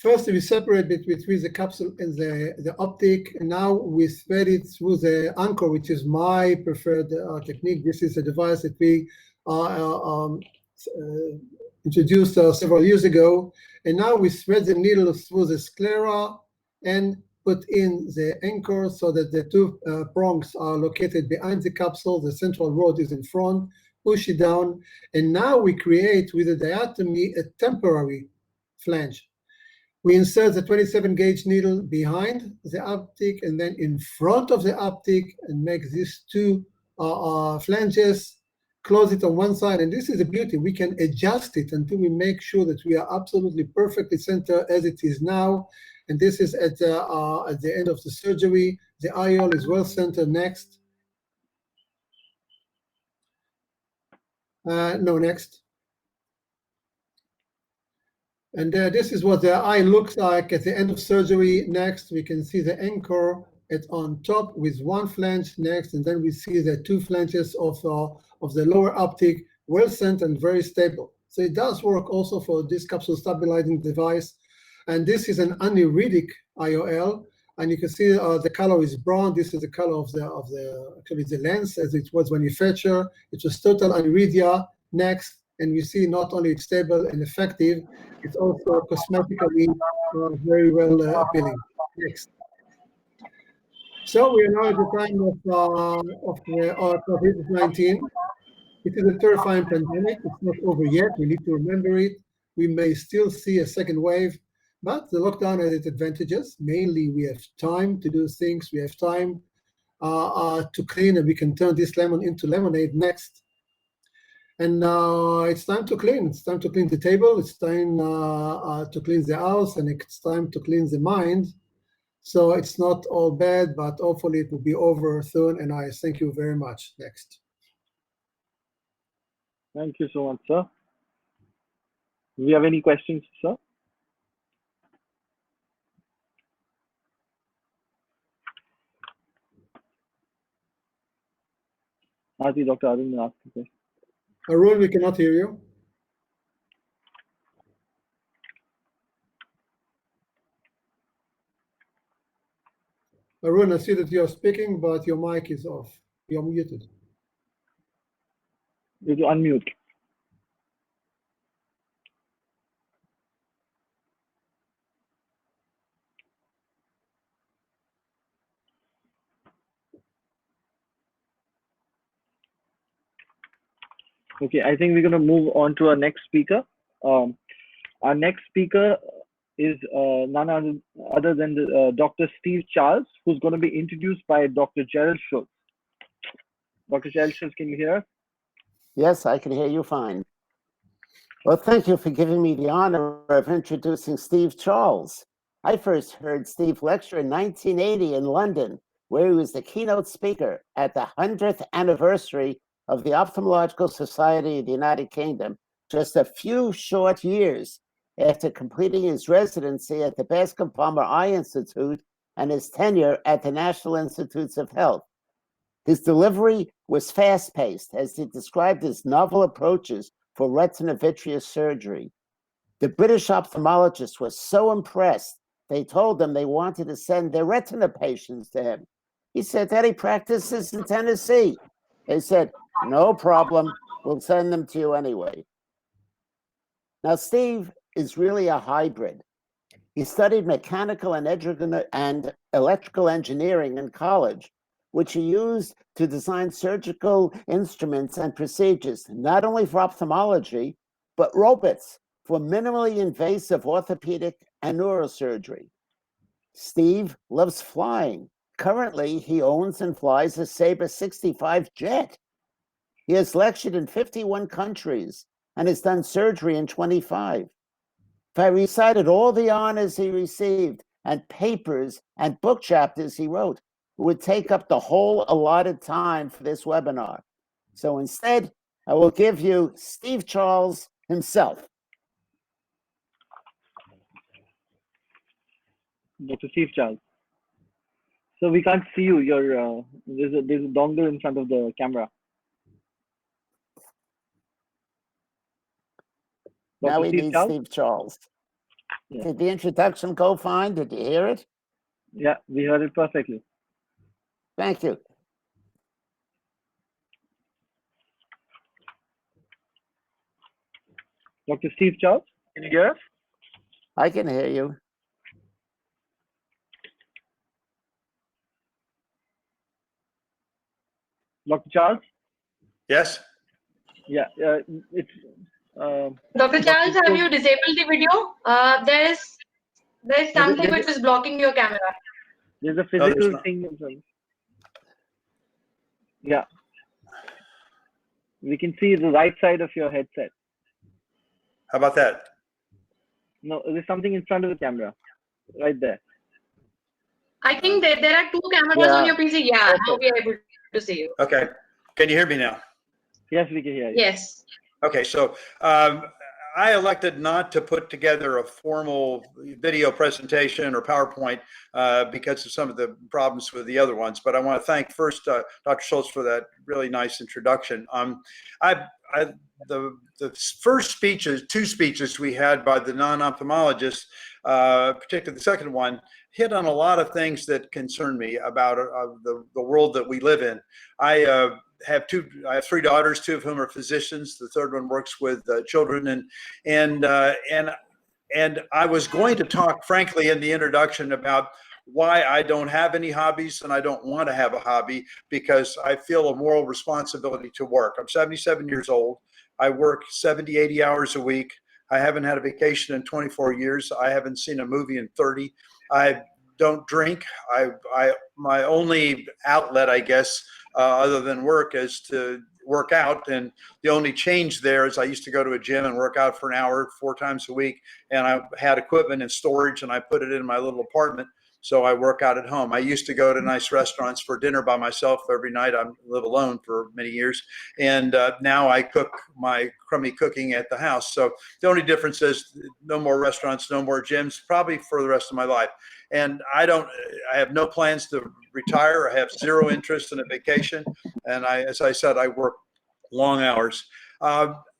First, we separate it between the capsule and the optic, and now we thread it through the anchor, which is my preferred technique. This is a device that we introduced several years ago, and now we thread the needle through the sclera and put in the anchor so that the two prongs are located behind the capsule. The central rod is in front. Push it down, and now we create with a diatomy a temporary flange. We insert the 27 gauge needle behind the optic and then in front of the optic and make these two flanges, close it on one side, and this is the beauty. We can adjust it until we make sure that we are absolutely perfectly centered as it is now, and this is at the end of the surgery. The IOL is well centered. Next. No, next. And this is what the eye looks like at the end of surgery. Next, we can see the anchor on top with one flange. Next, and then we see the two flanges of the lower optic, well centered and very stable. So it does work also for this capsule stabilizing device. And this is an aniridic IOL. And you can see the color is brown. This is the color of actually the lens as it was manufactured. It was total aniridia. Next, and you see not only it's stable and effective, it's also cosmetically very well appealing. Next. So we are now at the time of COVID-19. It is a terrifying pandemic. It's not over yet. We need to remember it. We may still see a second wave. But the lockdown has its advantages. Mainly, we have time to do things. We have time to clean, and we can turn this lemon into lemonade. Next. And it's time to clean. It's time to clean the table. It's time to clean the house, and it's time to clean the mind. So it's not all bad, but hopefully it will be over soon. And I thank you very much. Next. Thank you so much, sir. Do you have any questions, sir? I see Dr. Arun asked a question. Arun, we cannot hear you. Arun, I see that you're speaking, but your mic is off. You're muted. You have to unmute. Okay, I think we're going to move on to our next speaker. Our next speaker is none other than Dr. Steve Charles, who's going to be introduced by Dr. Gerald Schultz. Dr. Gerald Schultz, can you hear us? Yes, I can hear you fine. Well, thank you for giving me the honor of introducing Steve Charles. I first heard Steve lecture in 1980 in London, where he was the keynote speaker at the 100th anniversary of the Ophthalmological Society of the United Kingdom, just a few short years after completing his residency at the Bascom Palmer Eye Institute and his tenure at the National Institutes of Health. His delivery was fast-paced as he described his novel approaches for retina vitreous surgery. The British ophthalmologist was so impressed, they told him they wanted to send their retina patients to him. He said that he practices in Tennessee. They said, no problem, we'll send them to you anyway. Now, Steve is really a hybrid. He studied mechanical and electrical engineering in college, which he used to design surgical instruments and procedures, not only for ophthalmology, but robots for minimally invasive orthopedic and neurosurgery. Steve loves flying. Currently, he owns and flies a Sabre 65 jet. He has lectured in 51 countries and has done surgery in 25. If I recited all the honors he received and papers and book chapters he wrote, it would take up the whole allotted time for this webinar. So instead, I will give you Steve Charles himself. Dr. Steve Charles. So we can't see you. There's a dongle in front of the camera. Now Dr. we Steve need Charles? Steve Charles. Yeah. Did the introduction go fine? Did you hear it? Yeah, we heard it perfectly. Thank you. Dr. Steve Charles, can you hear us? I can hear you. Dr. Charles? Yes. Yeah, it's. Dr. Charles, have you disabled the video? There is something which is blocking your camera. There's a physical thing. Yeah. We can see the right side of your headset. How about that? No, there's something in front of the camera. Right there. I think there are two cameras on your PC. Yeah, now we are able to see you. Okay. Can you hear me now? Yes, we can hear you. Yes. Okay, so I elected not to put together a formal video presentation or PowerPoint because of some of the problems with the other ones. But I want to thank first Dr. Schultz for that really nice introduction. The first speeches, two speeches we had by the non-ophthalmologists, particularly the second one, hit on a lot of things that concern me about the world that we live in. I have three daughters, two of whom are physicians. The third one works with children, and I was going to talk frankly in the introduction about why I don't have any hobbies and I don't want to have a hobby, because I feel a moral responsibility to work. I'm 77 years old. I work 70, 80 hours a week. I haven't had a vacation in 24 years. I haven't seen a movie in 30. I don't drink. My only outlet, I guess, other than work, is to work out. And the only change there is I used to go to a gym and work out for an hour 4 times a week. And I had equipment and storage and I put it in my little apartment. So I work out at home. I used to go to nice restaurants for dinner by myself every night. I live alone for many years. And now I cook my crummy cooking at the house. So the only difference is no more restaurants, no more gyms, probably for the rest of my life. And I have no plans to retire. I have zero interest in a vacation. And as I said, I work long hours.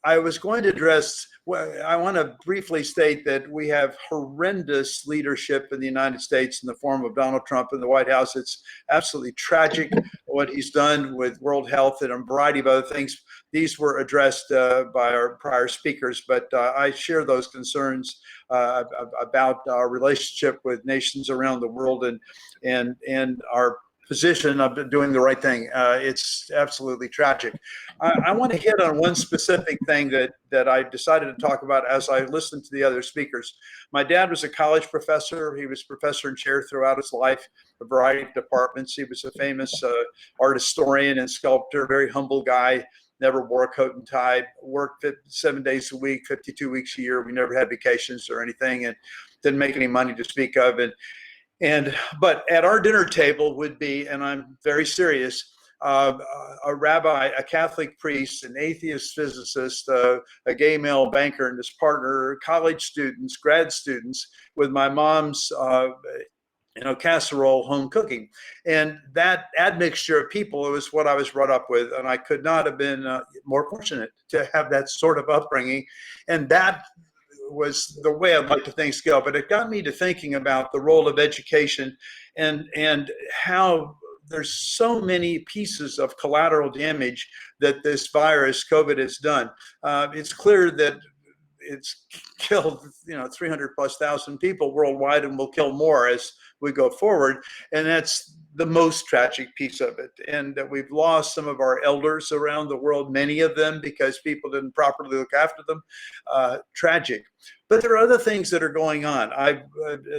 I was going to address, I want to briefly state that we have horrendous leadership in the United States in the form of Donald Trump in the White House. It's absolutely tragic what he's done with World Health and a variety of other things. These were addressed by our prior speakers, but I share those concerns about our relationship with nations around the world and our position of doing the right thing. It's absolutely tragic. I want to hit on one specific thing that I decided to talk about as I listened to the other speakers. My dad was a college professor. He was professor and chair throughout his life, a variety of departments. He was a famous art historian and sculptor, very humble guy, never wore a coat and tie, worked 7 days a week, 52 weeks a year. We never had vacations or anything, and didn't make any money to speak of. But at our dinner table would be, and I'm very serious, a rabbi, a Catholic priest, an atheist physicist, a gay male banker and his partner, college students, grad students, with my mom's casserole home cooking. And that admixture of people was what I was brought up with, and I could not have been more fortunate to have that sort of upbringing. And that was the way I'd like to things go. But it got me to thinking about the role of education and how there's so many pieces of collateral damage that this virus, COVID, has done. It's clear that it's killed 300,000+ people worldwide and will kill more as we go forward. And that's the most tragic piece of it. And that we've lost some of our elders around the world, many of them because people didn't properly look after them. Tragic. But there are other things that are going on. I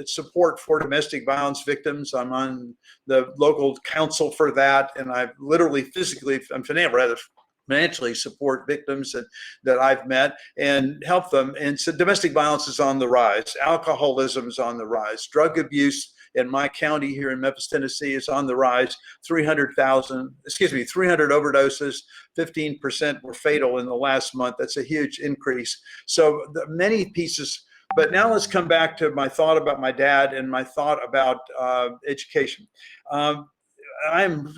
support for domestic violence victims. I'm on the local council for that. And I literally, physically, financially support victims that I've met and help them. And so domestic violence is on the rise. Alcoholism is on the rise. Drug abuse in my county here in Memphis, Tennessee is on the rise. 300 overdoses, 15% were fatal in the last month. That's a huge increase. So many pieces. But now let's come back to my thought about my dad and my thought about education. I'm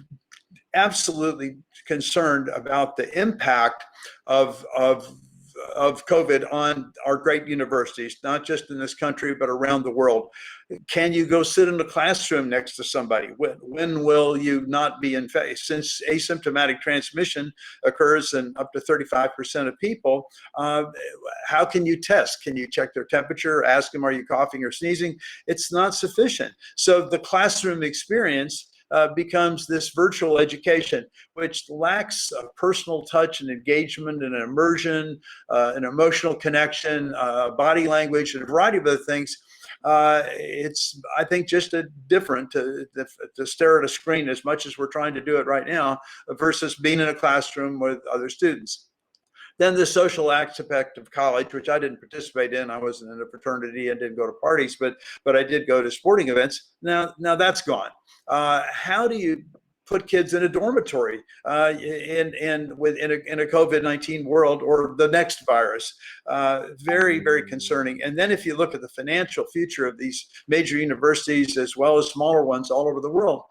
absolutely concerned about the impact of COVID on our great universities, not just in this country, but around the world. Can you go sit in the classroom next to somebody? When will you not be infected? Since asymptomatic transmission occurs in up to 35% of people, how can you test? Can you check their temperature, ask them, are you coughing or sneezing? It's not sufficient. So the classroom experience becomes this virtual education, which lacks a personal touch and engagement and immersion, an emotional connection, body language, and a variety of other things. It's, I think, just different to stare at a screen as much as we're trying to do it right now versus being in a classroom with other students. Then the social aspect of college, which I didn't participate in. I wasn't in a fraternity and didn't go to parties, but I did go to sporting events. Now that's gone. How do you put kids in a dormitory in a COVID-19 world or the next virus? Very, very concerning. And then if you look at the financial future of these major universities as well as smaller ones all over the world,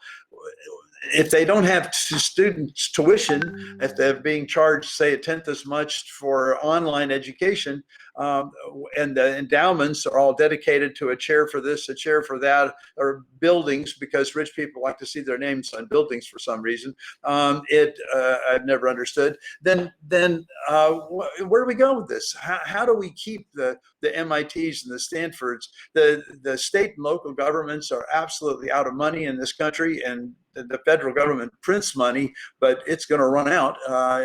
if they don't have students' tuition, if they're being charged, say, 1/10 as much for online education, and the endowments are all dedicated to a chair for this, a chair for that, or buildings, because rich people like to see their names on buildings for some reason, I've never understood, then where do we go with this? How do we keep the MITs and the Stanfords? The state and local governments are absolutely out of money in this country, and the federal government prints money, but it's going to run out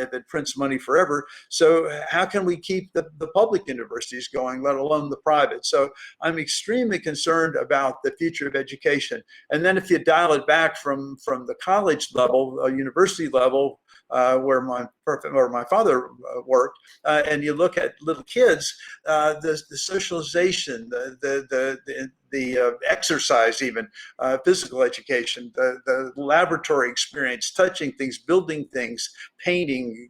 if it prints money forever. So how can we keep the public universities going, let alone the private? So I'm extremely concerned about the future of education. And then if you dial it back from the college level, university level, where my where my father worked, and you look at little kids, the socialization, the exercise, even physical education, the laboratory experience, touching things, building things, painting,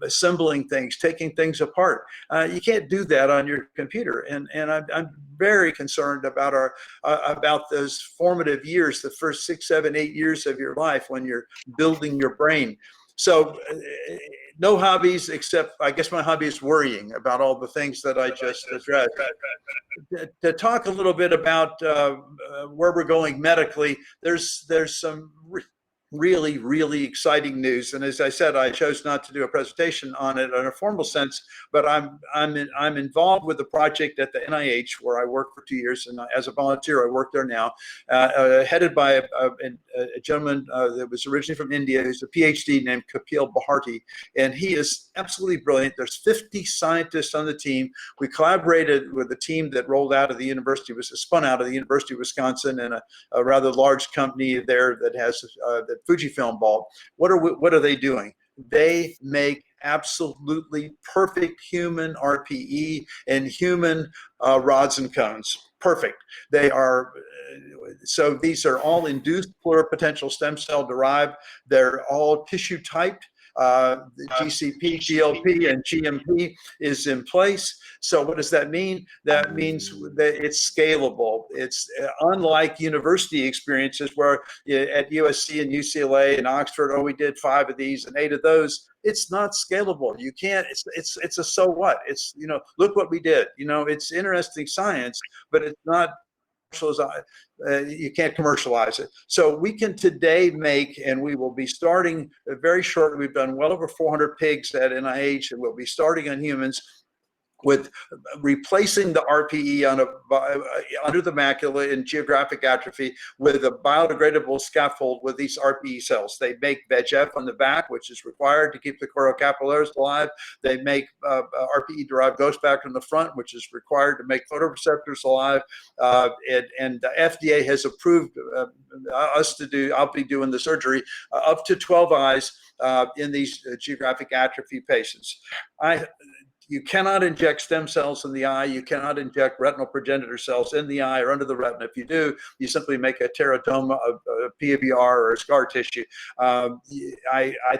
assembling things, taking things apart. You can't do that on your computer, and I'm very concerned about about those formative years, the first 6, 7, 8 years of your life when you're building your brain. So no hobbies, except I guess my hobby is worrying about all the things that I just addressed. To talk a little bit about where we're going medically, there's some really, really exciting news. And as I said, I chose not to do a presentation on it in a formal sense, but I'm involved with the project at the NIH where I worked for 2 years, and as a volunteer, I work there now, headed by a gentleman that was originally from India, who's a PhD named Kapil Bharti, and he is absolutely brilliant. There's 50 scientists on the team. We collaborated with a team that rolled out of the university, spun out of the University of Wisconsin, and a rather large company there that has that Fujifilm bulb. What are they doing? They make absolutely perfect human RPE and human rods and cones. Perfect. They are, so these are all induced pluripotential stem cell derived. They're all tissue typed. The GCP, GLP, and GMP is in place. So what does that mean? That means that it's scalable. It's unlike university experiences where at USC and UCLA and Oxford, we did 5 of these and 8 of those. It's not scalable. You can't, it's a so what? It's, look what we did. It's interesting science, but it's not, you can't commercialize it. So we can today make, and we will be starting very shortly. We've done well over 400 pigs at NIH, and we'll be starting on humans with replacing the RPE under the macula in geographic atrophy with a biodegradable scaffold with these RPE cells. They make VEGF on the back, which is required to keep the choriocapillaries alive. They make RPE-derived ghost factor in the front, which is required to make photoreceptors alive. And the FDA has approved us to do, I'll be doing the surgery, up to 12 eyes in these geographic atrophy patients. You cannot inject stem cells in the eye. You cannot inject retinal progenitor cells in the eye or under the retina. If you do, you simply make a teratoma, a PBR, or a scar tissue. I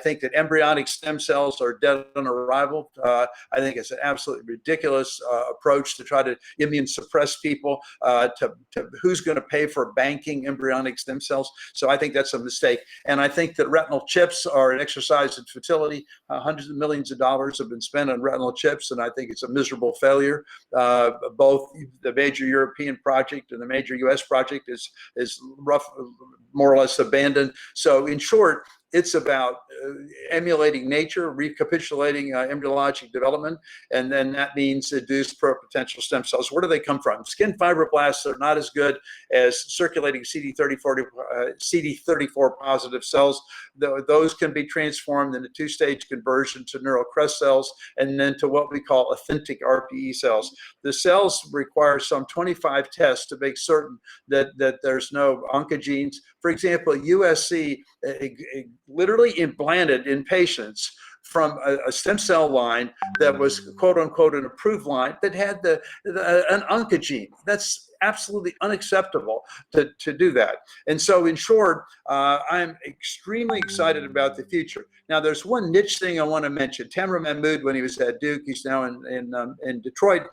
think that embryonic stem cells are dead on arrival. I think it's an absolutely ridiculous approach to try to immune suppress people, to who's going to pay for banking embryonic stem cells. So I think that's a mistake. And I think that retinal chips are an exercise in futility. Hundreds of millions of dollars have been spent on retinal chips, and I think it's a miserable failure. Both the major European project and the major US project is more or less abandoned. So in short, it's about emulating nature, recapitulating embryologic development, and then that means induced pluripotential stem cells. Where do they come from? Skin fibroblasts are not as good as circulating CD34 positive cells. Those can be transformed in a 2-stage conversion to neural crest cells and then to what we call authentic RPE cells. The cells require some 25 tests to make certain that there's no oncogenes. For example, USC literally implanted in patients from a stem cell line that was quote unquote an approved line that had an oncogene. That's absolutely unacceptable to do that. And so in short, I'm extremely excited about the future. Now there's one niche thing I want to mention. Tamra Mahmood, when he was at Duke, he's now in Detroit,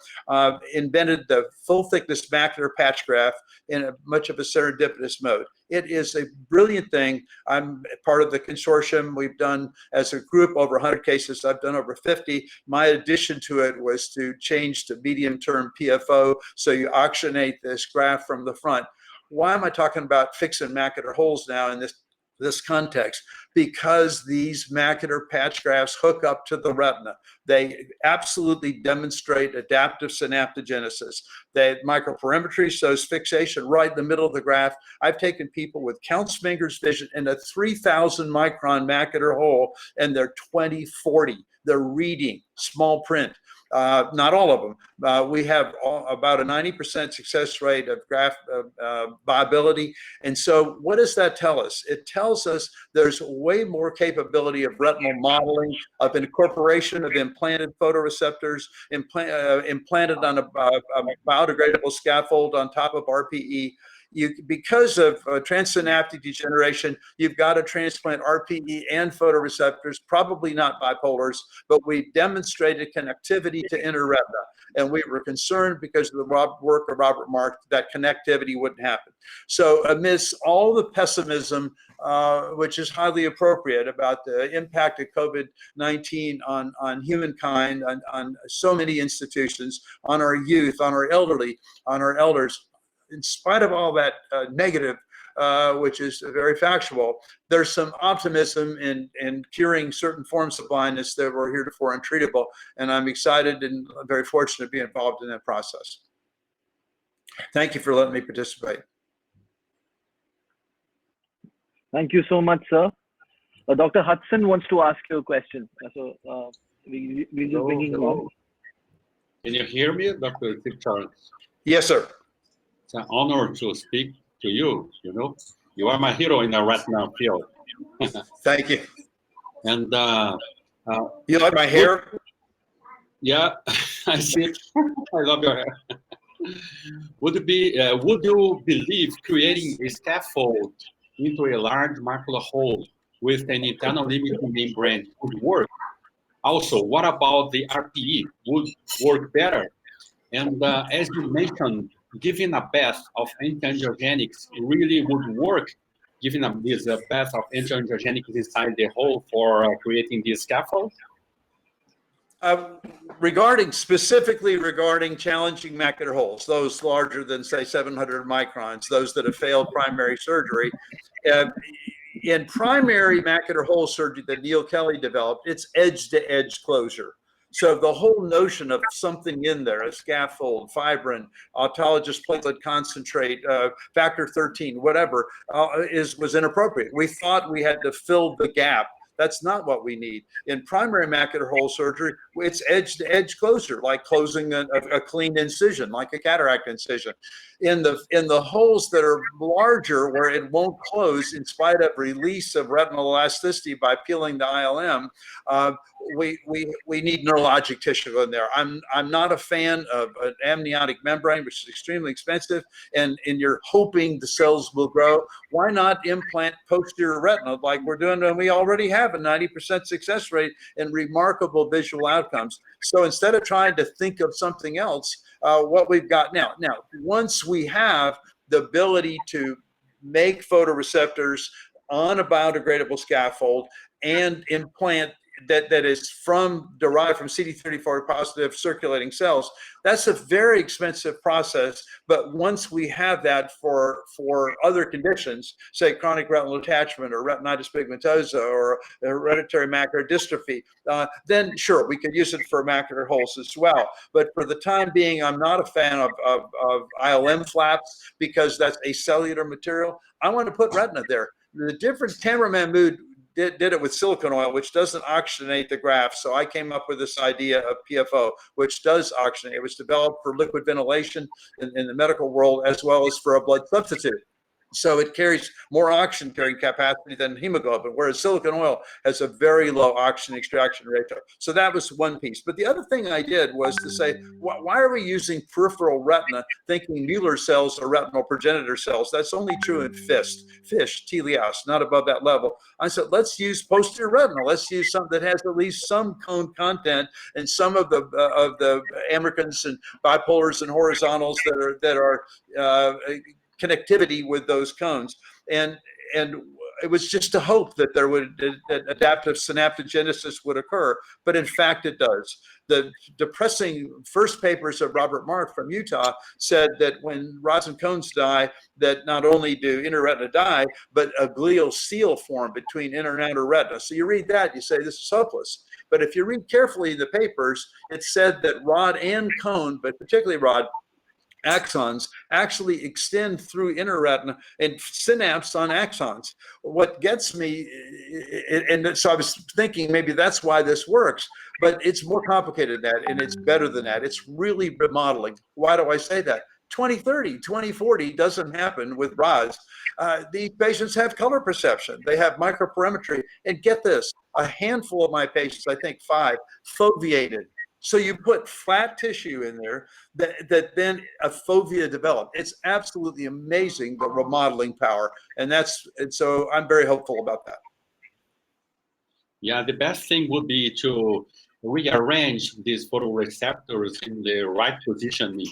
invented the full thickness macular patch graft in much of a serendipitous mode. It is a brilliant thing. I'm part of the consortium. We've done, as a group, over 100 cases. I've done over 50. My addition to it was to change to medium-term PFO, so you oxygenate this graft from the front. Why am I talking about fixing macular holes now in this context? Because these macular patch grafts hook up to the retina. They absolutely demonstrate adaptive synaptogenesis. They microperimetry shows fixation right in the middle of the graft. I've taken people with Count-Sminger's vision in a 3,000 micron macular hole, and they're 20/40. They're reading small print. Not all of them. We have about a 90% success rate of graft viability. And so what does that tell us? It tells us there's way more capability of retinal modeling, of incorporation of implanted photoreceptors, implanted on a biodegradable scaffold on top of RPE. Because of transsynaptic degeneration, you've got to transplant RPE and photoreceptors, probably not bipolars, but we demonstrated connectivity to inner retina. And we were concerned because of the work of Robert Mark that connectivity wouldn't happen. So amidst all the pessimism, which is highly appropriate about the impact of COVID-19 on humankind, on so many institutions, on our youth, on our elderly, on our elders, in spite of all that negative, which is very factual, there's some optimism in curing certain forms of blindness that were heretofore untreatable. And I'm excited and very fortunate to be involved in that process. Thank you for letting me participate. Thank you so much, sir. Dr. Hudson wants to ask you a question. So we're just bringing him up. Can you hear me, Dr. Piccard? Yes, sir. It's an honor to speak to you. You know, you are my hero in the retinal field. Thank you. And you like my hair? Yeah, I see. I love your hair. Would you believe creating a scaffold into a large macular hole with an internal limiting membrane would work? Also, what about the RPE? Would work better? And as you mentioned, giving a bath of anti-angiogenics really would work, giving this bath of anti-angiogenics inside the hole for creating this scaffold? Specifically regarding challenging macular holes, those larger than, say, 700 microns, those that have failed primary surgery, in primary macular hole surgery that Neil Kelly developed, it's edge-to-edge closure. So the whole notion of something in there, a scaffold, fibrin, autologous platelet concentrate, factor 13, whatever, was inappropriate. We thought we had to fill the gap. That's not what we need. In primary macular hole surgery, it's edge-to-edge closure, like closing a clean incision, like a cataract incision. In the holes that are larger, where it won't close in spite of release of retinal elasticity by peeling the ILM, we need neurologic tissue in there. I'm not a fan of an amniotic membrane, which is extremely expensive, and you're hoping the cells will grow. Why not implant posterior retina like we're doing, and we already have a 90% success rate and remarkable visual outcomes. So instead of trying to think of something else, what we've got now, once we have the ability to make photoreceptors on a biodegradable scaffold and implant that is derived from CD34 positive circulating cells, that's a very expensive process. But once we have that for other conditions, say chronic retinal detachment or retinitis pigmentosa or hereditary macular dystrophy, then sure, we could use it for macular holes as well. But for the time being, I'm not a fan of ILM flaps because that's a cellular material. I want to put retina there. The difference, Tamara Mahmood did it with silicone oil, which doesn't oxygenate the graft. So I came up with this idea of PFO, which does oxygenate. It was developed for liquid ventilation in the medical world, as well as for a blood substitute. So it carries more oxygen carrying capacity than hemoglobin, whereas silicone oil has a very low oxygen extraction ratio. So that was one piece. But the other thing I did was to say, why are we using peripheral retina thinking Mueller cells are retinal progenitor cells? That's only true in fish, teleos, not above that level. I said, let's use posterior retina. Let's use something that has at least some cone content and some of the Americans and bipolars and horizontals that are connectivity with those cones, and it was just a hope that that adaptive synaptogenesis would occur, but in fact it does. The depressing first papers of Robert Mark from Utah said that when rods and cones die, that not only do inner retina die, but a glial seal form between inner and outer retina. So you read that, you say this is hopeless. But if you read carefully the papers, it said that rod and cone, but particularly rod, axons actually extend through inner retina and synapse on axons. What gets me, and so I was thinking maybe that's why this works, but it's more complicated than that, and it's better than that. It's really remodeling. Why do I say that? 2030, 2040 doesn't happen with ROS. These patients have color perception. They have microperimetry. And get this, a handful of my patients, I think 5, foveated. So you put flat tissue in there that then a fovea developed. It's absolutely amazing, the remodeling power. And so I'm very hopeful about that. Yeah, the best thing would be to rearrange these photoreceptors in the right position,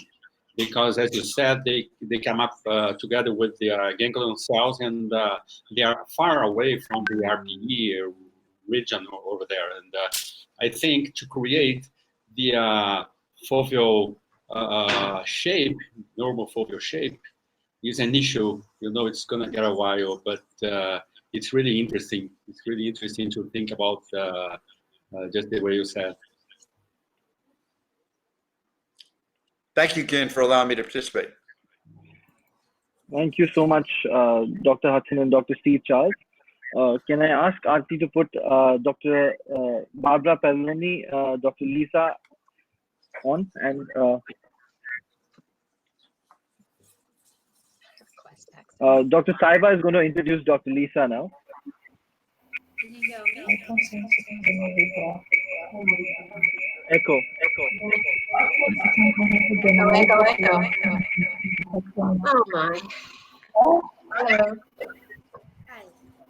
because as you said, they come up together with the ganglion cells, and they are far away from the RPE region over there. And I think to create the foveal shape, normal foveal shape, is an issue. You know, it's gonna get a while, but it's really interesting. It's really interesting to think about just the way you said. Thank you, Ken, for allowing me to participate. Thank you so much, Dr. Hudson and Dr. Steve Charles. Can I ask Aarti to put Dr. Barbara Paroni, Dr. Lisa on, and Dr. Saiba is going to introduce Dr. Lisa now. Can you hear me? Echo. Oh my. Hello. Hi.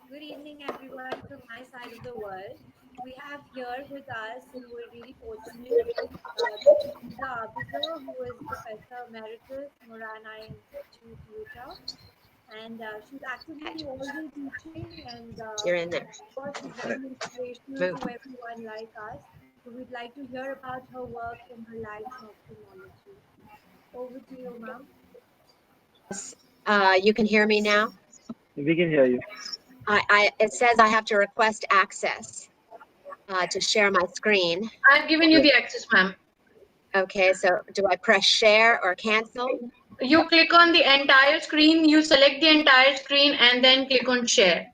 Good evening, everyone from my side of the world. We have here with us, and we're really fortunate, the officer who is Professor Emeritus, Moran Institute, Utah. And she's actively always teaching, and You're in there. of course, she's very inspirational to everyone like us. So we'd like to hear about her work and her life in ophthalmology. Over to you, ma'am. You can hear me now? We can hear you. It says I have to request access to share my screen. I've given you the access, ma'am. Okay, so do I press share or cancel? You click on the entire screen, you select the entire screen, and then click on share.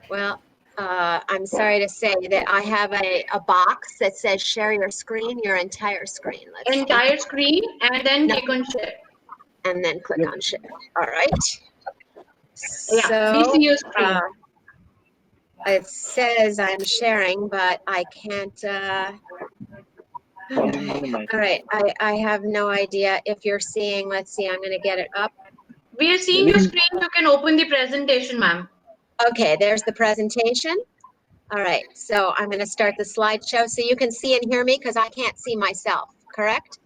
Well, I'm sorry to say that I have a box that says share your screen, your entire screen. Entire screen, and then click on share. And then click on share. All right. Yeah, So, we see your screen. It says I'm sharing, but I can't. All right, I have no idea if you're seeing. Let's see, I'm going to get it up. We are seeing your screen. You can open the presentation, ma'am. Okay, there's the presentation. All right, so I'm going to start the slideshow so you can see and hear me because I can't see myself, correct?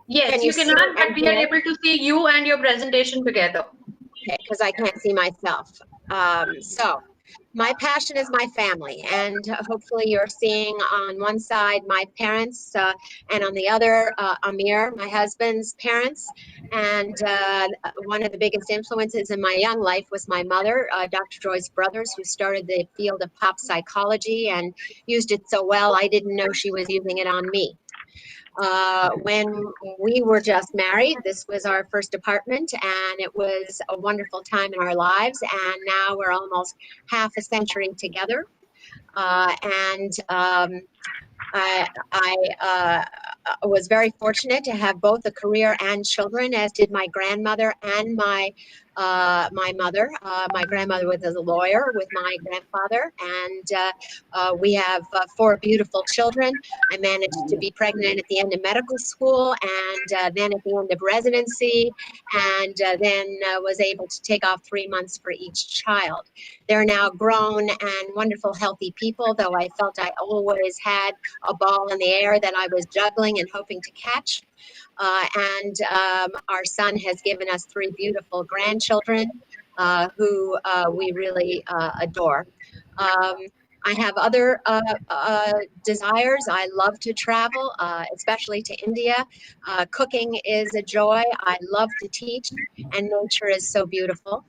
Yes, you cannot, but we are able to see you and your presentation together. Okay, because I can't see myself. So my passion is my family, and hopefully you're seeing on one side my parents, and on the other Amir, my husband's parents. And one of the biggest influences in my young life was my mother, Dr. Joyce Brothers, who started the field of pop psychology and used it so well I didn't know she was using it on me. When we were just married, this was our first apartment, and it was a wonderful time in our lives. And now we're almost half a century together. I was very fortunate to have both a career and children, as did my grandmother and my mother. My grandmother was a lawyer with my grandfather, and we have 4 beautiful children. I managed to be pregnant at the end of medical school, and then at the end of residency, and then was able to take off 3 months for each child. They're now grown and wonderful, healthy people, though I felt I always had a ball in the air that I was juggling and hoping to catch. Our son has given us 3 beautiful grandchildren who we really adore. I have other desires. I love to travel, especially to India. Cooking is a joy. I love to teach, and nature is so beautiful.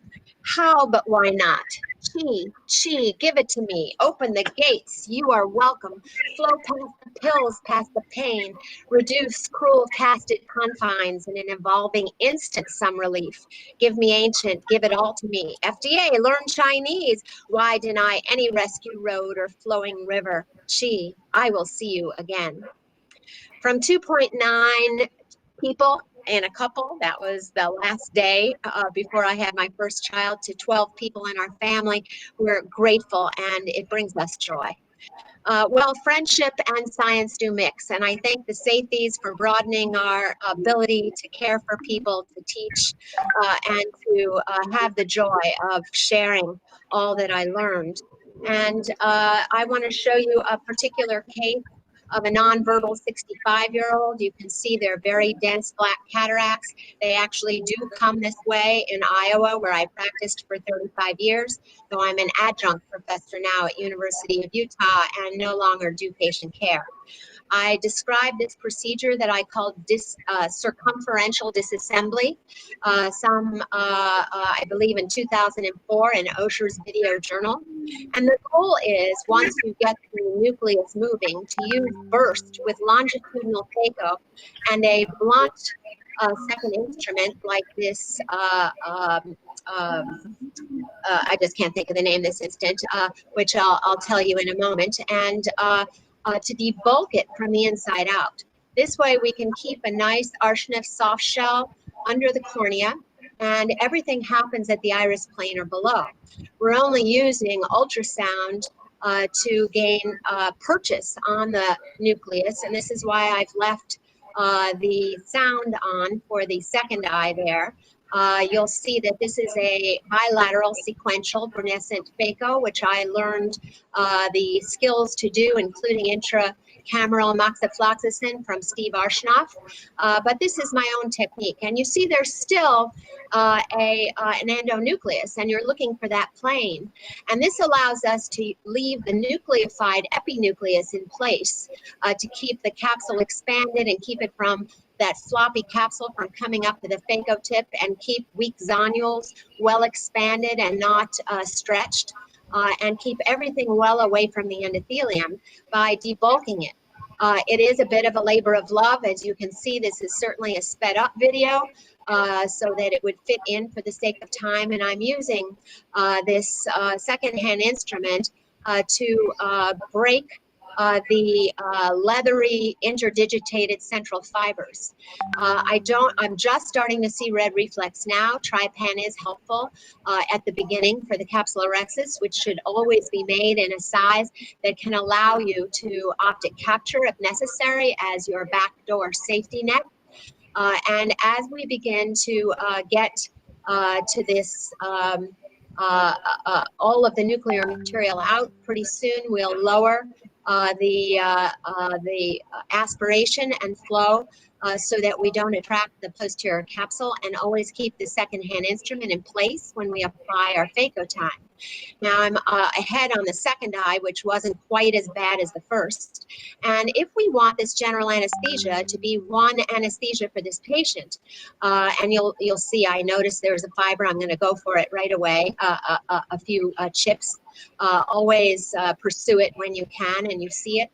How, but why not? Chi, Chi, give it to me. Open the gates. You are welcome. Flow past the pills, past the pain. Reduce cruel casted confines in an evolving instant some relief. Give me ancient, give it all to me. FDA, learn Chinese. Why deny any rescue road or flowing river? Chi, I will see you again. From 2.9 people in a couple, that was the last day before I had my first child, to 12 people in our family. We're grateful and it brings us joy. Well, friendship and science do mix, and I thank the Sathis for broadening our ability to care for people, to teach, and to have the joy of sharing all that I learned. And I want to show you a particular case of a nonverbal 65-year-old. You can see they're very dense black cataracts. They actually do come this way in Iowa, where I practiced for 35 years. So I'm an adjunct professor now at University of Utah and no longer do patient care. I described this procedure that I called circumferential disassembly, I believe in 2004 in Osher's Video Journal. And the goal is, once you get the nucleus moving, to use burst with longitudinal phaco and a blunt second instrument like this, I just can't think of the name this instant, which I'll tell you in a moment, and to debulk it from the inside out. This way we can keep a nice arsenic soft shell under the cornea, and everything happens at the iris plane or below. We're only using ultrasound to gain purchase on the nucleus, and this is why I've left the sound on for the second eye there. You'll see that this is a bilateral sequential brunescent phaco, which I learned the skills to do, including intracameral moxifloxacin from Steve Arshnoff. But this is my own technique. And you see there's still an endonucleus, and you're looking for that plane. And this allows us to leave the nucleofied epinucleus in place to keep the capsule expanded and keep it from that floppy capsule from coming up to the phaco tip, and keep weak zonules well expanded and not stretched, and keep everything well away from the endothelium by debulking it. It is a bit of a labor of love. As you can see, this is certainly a sped up video so that it would fit in for the sake of time. And I'm using this secondhand instrument to break the leathery interdigitated central fibers. I'm just starting to see red reflex now. Trypan is helpful at the beginning for the capsulorhexis, which should always be made in a size that can allow you to optic capture if necessary as your backdoor safety net. And as we begin to get to this all of the nuclear material out, pretty soon we'll lower the aspiration and flow so that we don't attract the posterior capsule, and always keep the second-hand instrument in place when we apply our phaco time. Now I'm ahead on the second eye, which wasn't quite as bad as the first. And if we want this general anesthesia to be one anesthesia for this patient, and you'll see, I noticed there's a fiber, I'm gonna go for it right away, a few chips. Always pursue it when you can and you see it.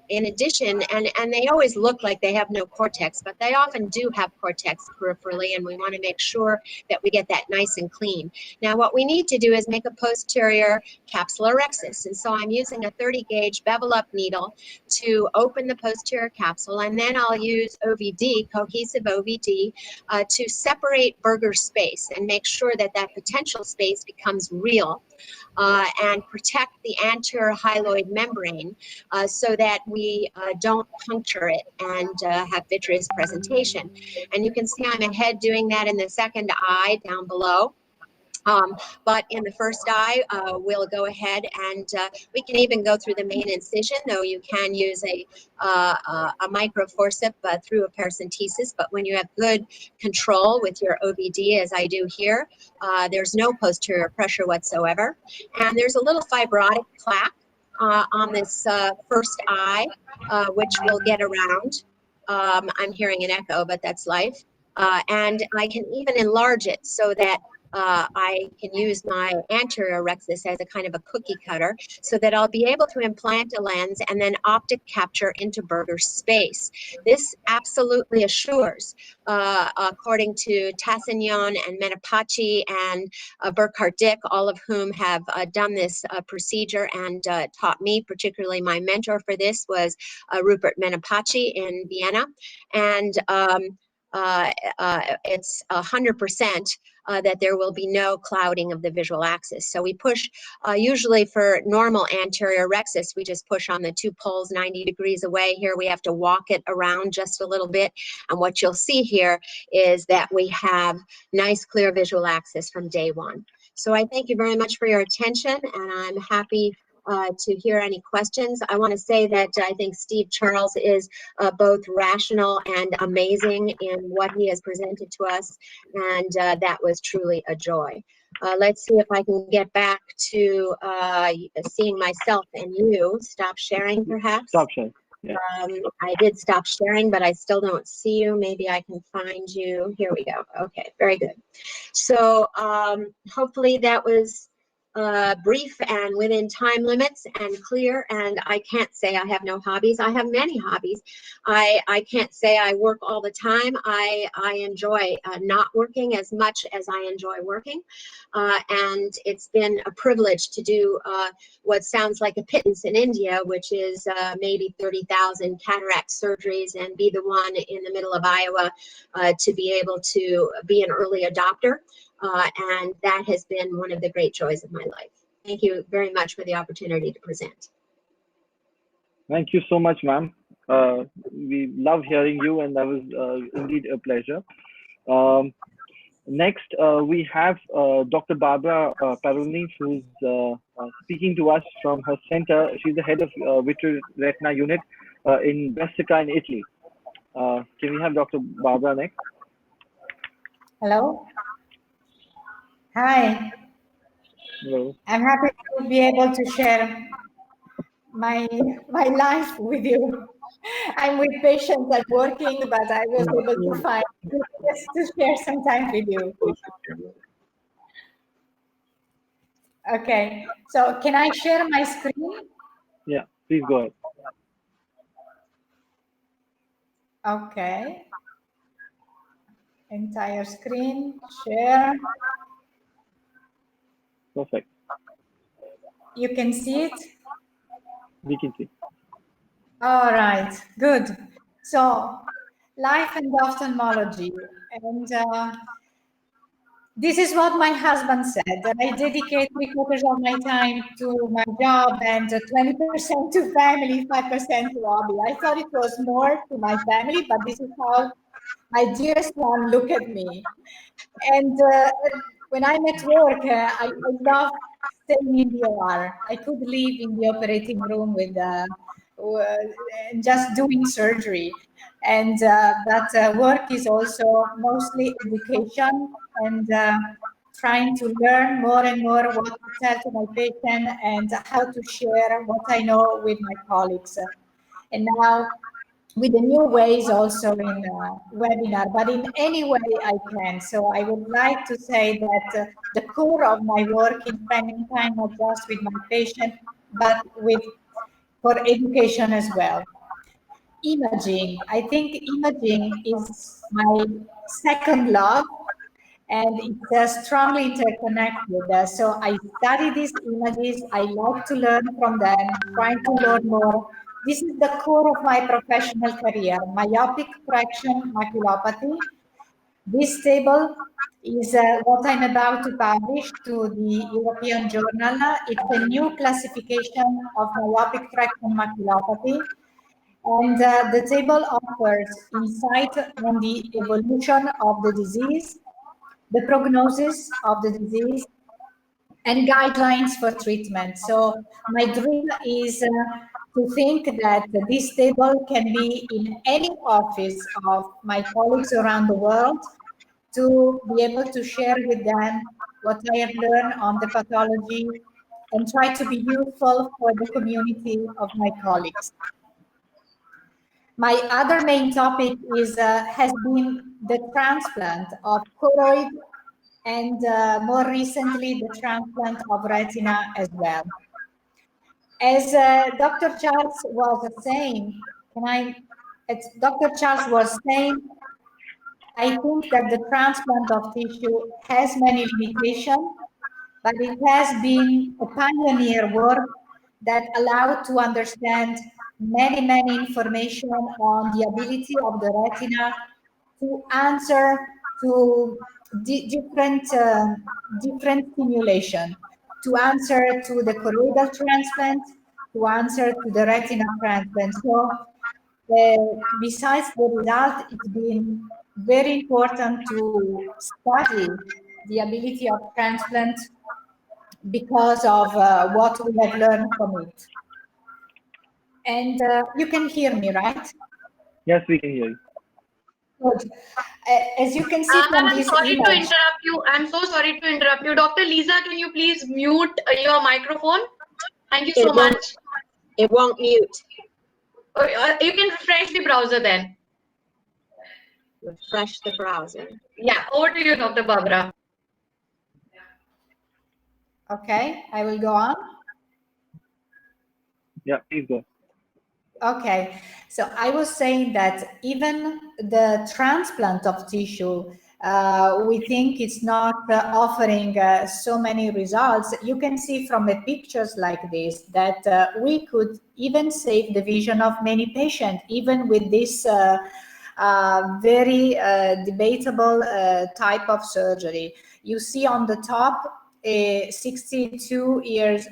In addition, and they always look like they have no cortex, but they often do have cortex peripherally, and we want to make sure that we get that nice and clean. Now, what we need to do is make a posterior capsulorhexis, and so I'm using a 30 gauge bevel up needle to open the posterior capsule, and then I'll use OVD, cohesive OVD, to separate Berger space and make sure that that potential space becomes real. And protect the anterior hyaloid membrane so that we don't puncture it and have vitreous presentation. And you can see I'm ahead doing that in the second eye down below. But in the first eye, we'll go ahead and we can even go through the main incision, though you can use a microforcep through a paracentesis. But when you have good control with your OVD, as I do here, there's no posterior pressure whatsoever. And there's a little fibrotic plaque on this first eye, which we'll get around. I'm hearing an echo, but that's life. And I can even enlarge it so that I can use my anterior rexus as a kind of a cookie cutter so that I'll be able to implant a lens and then optic capture into Berger's space. This absolutely assures, according to Tassignon and Menapace and Burkhard Dick, all of whom have done this procedure and taught me, particularly my mentor for this was Rupert Menapace in Vienna. And it's 100% that there will be no clouding of the visual axis. So we push, usually for normal anterior rexus, we just push on the two poles 90 degrees away. Here we have to walk it around just a little bit. And what you'll see here is that we have nice clear visual axis from day one. So I thank you very much for your attention, and I'm happy to hear any questions. I want to say that I think Steve Charles is both rational and amazing in what he has presented to us, and that was truly a joy. Let's see if I can get back to seeing myself and you. Stop sharing, perhaps? Stop sharing. Yeah. I did stop sharing, but I still don't see you. Maybe I can find you. Here we go. Okay, very good. So hopefully that was brief and within time limits and clear. And I can't say I have no hobbies. I have many hobbies. I can't say I work all the time. I enjoy not working as much as I enjoy working. And it's been a privilege to do what sounds like a pittance in India, which is maybe 30,000 cataract surgeries, and be the one in the middle of Iowa to be able to be an early adopter. And that has been one of the great joys of my life. Thank you very much for the opportunity to present. Thank you so much, ma'am. We love hearing you, and that was indeed a pleasure. Next, we have Dr. Barbara Paroni, who's speaking to us from her center. She's the head of Vitreoretina unit in Brescia in Italy. Can we have Dr. Barbara next? Hello. Hi. Hello. I'm happy to be able to share my life with you. I'm with patients and working, but I was able to find just to share some time with you. Okay, so can I share my screen? Yeah, please go ahead. Okay. Entire screen, share. Perfect. You can see it? We can see. All right, good. So, life and ophthalmology. And this is what my husband said, that I dedicate 3/4 of my time to my job and 20% to family, 5% to hobby. I thought it was more to my family, but this is how my dearest one look at me. And when I'm at work, I love staying in the OR. I could live in the operating room with just doing surgery. And but work is also mostly education and trying to learn more and more what to tell to my patient and how to share what I know with my colleagues. And now with the new ways also in webinar, but in any way I can. So I would like to say that the core of my work in spending time not just with my patient, but for education as well. Imaging. I think imaging is my second love, and it's strongly interconnected. So I study these images. I like to learn from them, trying to learn more. This is the core of my professional career, myopic correction maculopathy. This table is what I'm about to publish to the European Journal. It's a new classification of myopic correction maculopathy. And the table offers insight on the evolution of the disease, the prognosis of the disease, and guidelines for treatment. So my dream is to think that this table can be in any office of my colleagues around the world, to be able to share with them what I have learned on the pathology and try to be useful for the community of my colleagues. My other main topic is has been the transplant of choroid and more recently, the transplant of retina as well. As Dr. Charles was saying, Dr. Charles was saying, I think that the transplant of tissue has many limitations, but it has been a pioneer work that allowed to understand many information on the ability of the retina to answer to different stimulation, to answer to the choroidal transplant, to answer to the retina transplant. So besides the result, it's been very important to study the ability of transplant because of what we have learned from it. And you can hear me, right? Yes, we can hear you. Good. As you can see from this sorry image. to interrupt you. I'm so sorry to interrupt you. Dr. Lisa, can you please mute your microphone? Thank you so much. It won't mute. You can refresh the browser then. Refresh the browser. Yeah, over to you, Dr. Barbara. Okay, I will go on. Yeah, please go. Okay, so I was saying that even the transplant of tissue, we think it's not offering so many results. You can see from the pictures like this that we could even save the vision of many patients, even with this very debatable type of surgery. You see on the top a 62 years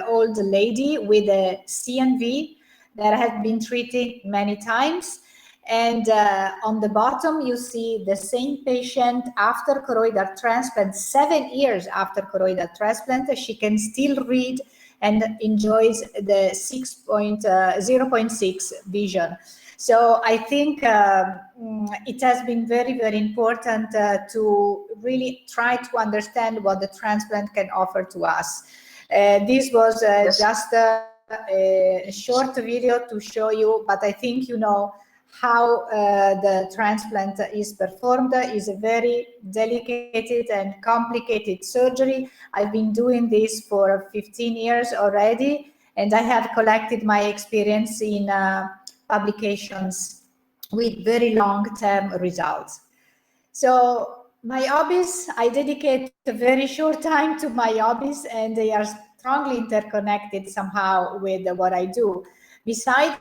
old lady with a CNV that has been treated many times. And on the bottom, you see the same patient after choroidal transplant, 7 years after choroidal transplant. She can still read and enjoys the 0.6 vision. So I think it has been very, very important to really try to understand what the transplant can offer to us. This was just a short video to show you, but I think you know how the transplant is performed. Is a very delicate and complicated surgery. I've been doing this for 15 years already, and I have collected my experience in publications with very long-term results. So my hobbies, I dedicate a very short time to my hobbies, and they are strongly interconnected somehow with what I do. Besides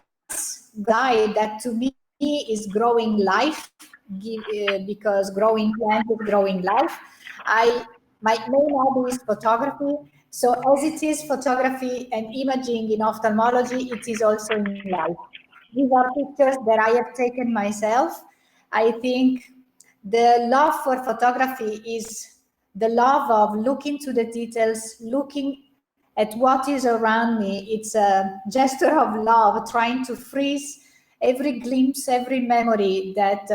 diet, that to me is growing life, because growing plant is growing life. My main hobby is photography. So as it is photography and imaging in ophthalmology, it is also in life. These are pictures that I have taken myself. I think the love for photography is the love of looking to the details, looking at what is around me. It's a gesture of love, trying to freeze every glimpse, every memory that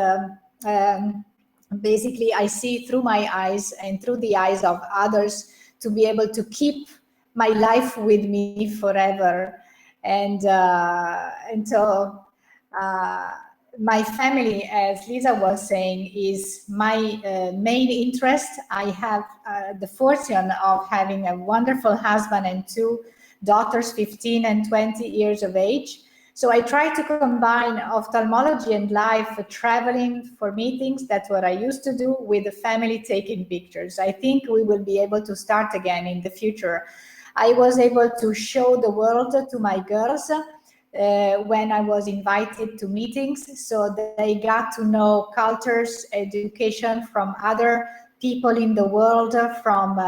basically I see through my eyes and through the eyes of others, to be able to keep my life with me forever. And so my family, as Lisa was saying, is my main interest. I have the fortune of having a wonderful husband and 2 daughters, 15 and 20 years of age. So I try to combine ophthalmology and life, traveling for meetings, that's what I used to do, with the family taking pictures. I think we will be able to start again in the future. I was able to show the world to my girls when I was invited to meetings, so they got to know cultures, education from other people in the world, from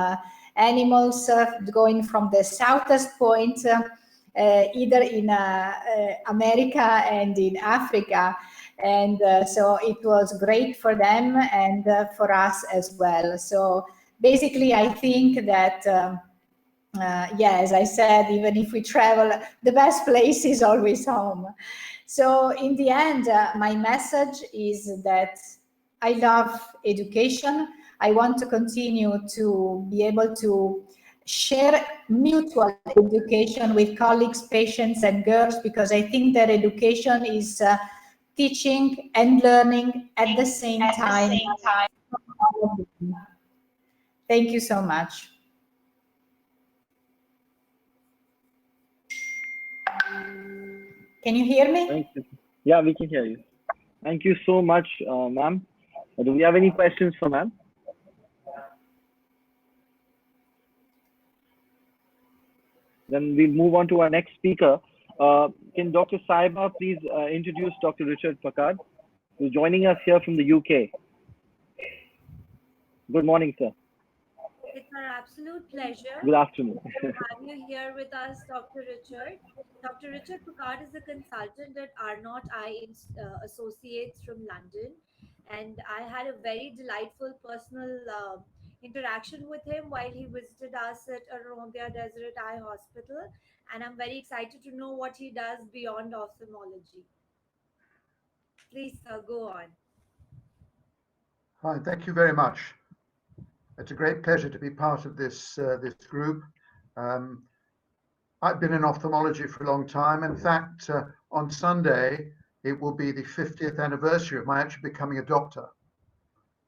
animals, going from the southest point, either in America and in Africa. And so it was great for them and for us as well. So basically, I think that yeah, as I said, even if we travel, the best place is always home. So in the end, my message is that I love education. I want to continue to be able to share mutual education with colleagues, patients, and girls, because I think that education is teaching and learning at the same time. Thank you so much. Can you hear me? Thank you. Yeah, we can hear you. Thank you so much, ma'am. Do we have any questions for ma'am? Then we'll move on to our next speaker. Can Dr. Saiba please introduce Dr. Richard Piccard, who's joining us here from the UK. Good morning, sir. It's our absolute pleasure Good afternoon. to have you here with us, Dr. Richard. Dr. Richard Piccard is a consultant at Arnott Eye Associates from London, and I had a very delightful personal interaction with him while he visited us at Arundhya Deseret Eye Hospital, and I'm very excited to know what he does beyond ophthalmology. Please, sir, go on. Hi, thank you very much. It's a great pleasure to be part of this group. I've been in ophthalmology for a long time. In fact, on Sunday, it will be the 50th anniversary of my actually becoming a doctor.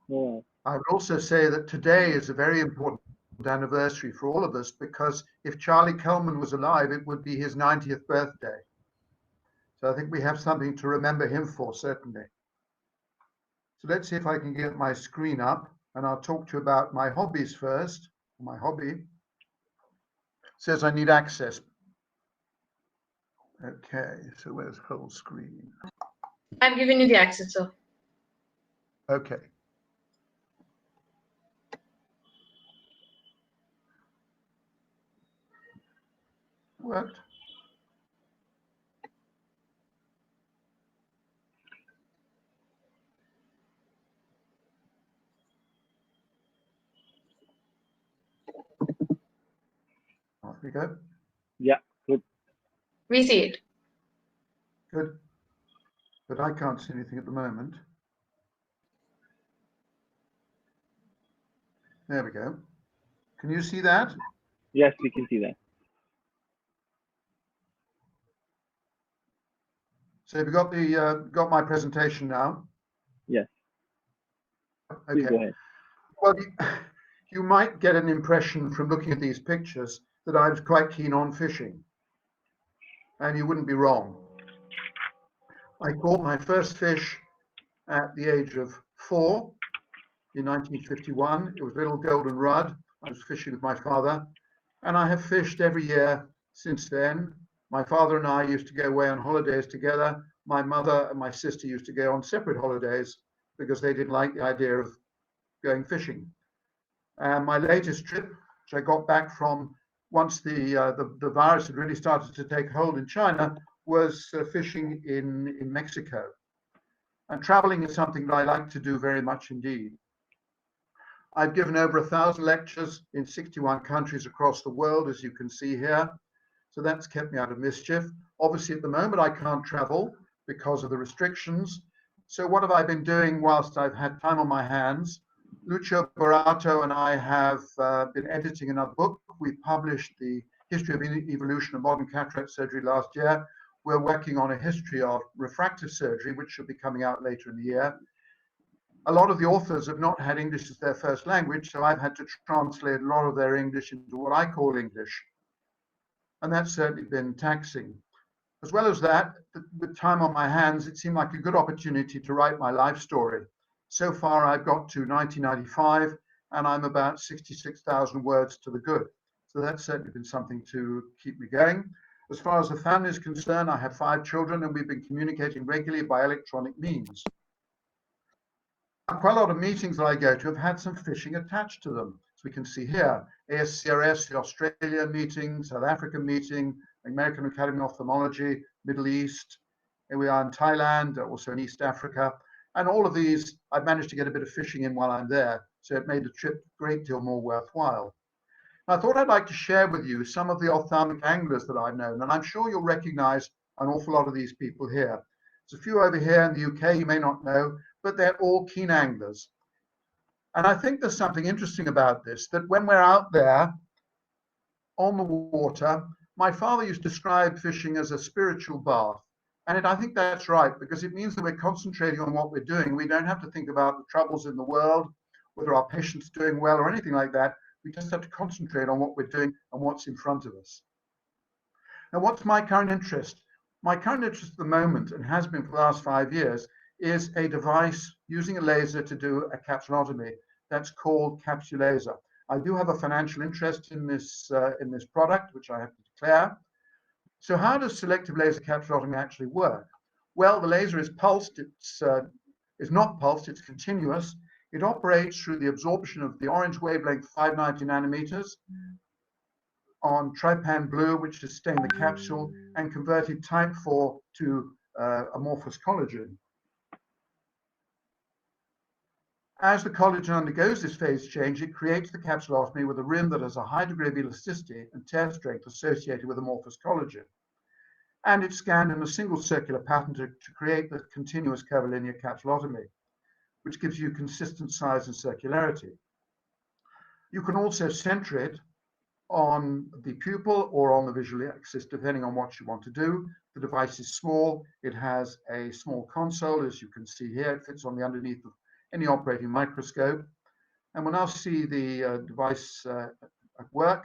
Yeah. I would also say that today is a very important anniversary for all of us, because if Charlie Kelman was alive, it would be his 90th birthday. So I think we have something to remember him for, certainly. So let's see if I can get my screen up, and I'll talk to you about my hobbies first. My hobby says I need access. Okay, so where's whole screen? I'm giving you the access, sir. Okay. What? Off we go. Yeah, good. We see it. Good. But I can't see anything at the moment. There we go. Can you see that? Yes, we can see that. So have you got the got my presentation now? Yes. Okay. Please go ahead. Well, you might get an impression from looking at these pictures that I was quite keen on fishing, and you wouldn't be wrong. I caught my first fish at the age of 4 in 1951. It was a little golden rudd. I was fishing with my father, and I have fished every year since then. My father and I used to go away on holidays together. My mother and my sister used to go on separate holidays because they didn't like the idea of going fishing. And my latest trip, which I got back from once the virus had really started to take hold in China, was fishing in Mexico. And traveling is something that I like to do very much indeed. I've given over 1,000 lectures in 61 countries across the world, as you can see here. So that's kept me out of mischief. Obviously, at the moment, I can't travel because of the restrictions. So what have I been doing whilst I've had time on my hands? Lucio Barato and I have been editing another book. We published the History of Evolution of Modern Cataract Surgery last year. We're working on a history of refractive surgery, which should be coming out later in the year. A lot of the authors have not had English as their first language, so I've had to translate a lot of their English into what I call English. And that's certainly been taxing. As well as that, with time on my hands, it seemed like a good opportunity to write my life story. So far, I've got to 1995, and I'm about 66,000 words to the good. So that's certainly been something to keep me going. As far as the family is concerned, I have 5 children, and we've been communicating regularly by electronic means. Quite a lot of meetings that I go to have had some fishing attached to them. So we can see here, ASCRS, the Australia meeting, South Africa meeting, American Academy of Ophthalmology, Middle East. Here we are in Thailand, also in East Africa. And all of these, I've managed to get a bit of fishing in while I'm there. So it made the trip a great deal more worthwhile. I thought I'd like to share with you some of the ophthalmic anglers that I've known. And I'm sure you'll recognize an awful lot of these people here. There's a few over here in the UK you may not know, but they're all keen anglers. And I think there's something interesting about this, that when we're out there on the water, my father used to describe fishing as a spiritual bath. And I think that's right, because it means that we're concentrating on what we're doing. We don't have to think about the troubles in the world. whether our patient's doing well or anything like that. We just have to concentrate on what we're doing and what's in front of us. Now, what's my current interest? My current interest at the moment, and has been for the last 5 years, is a device using a laser to do a capsulotomy. That's called Capsule laser. I do have a financial interest in this product, which I have to declare. So how does selective laser capsulotomy actually work? Well, the laser is pulsed. It's not pulsed, it's continuous. It operates through the absorption of the orange wavelength 590 nanometers on trypan blue, which is staining the capsule and converted type 4 to amorphous collagen. As the collagen undergoes this phase change, it creates the capsulotomy with a rim that has a high degree of elasticity and tear strength associated with amorphous collagen. And it's scanned in a single circular pattern to create the continuous curvilinear capsulotomy, which gives you consistent size and circularity. You can also center it on the pupil or on the visual axis, depending on what you want to do. The device is small. It has a small console, as you can see here. It fits on the underneath of any operating microscope. And we'll now see the device at work.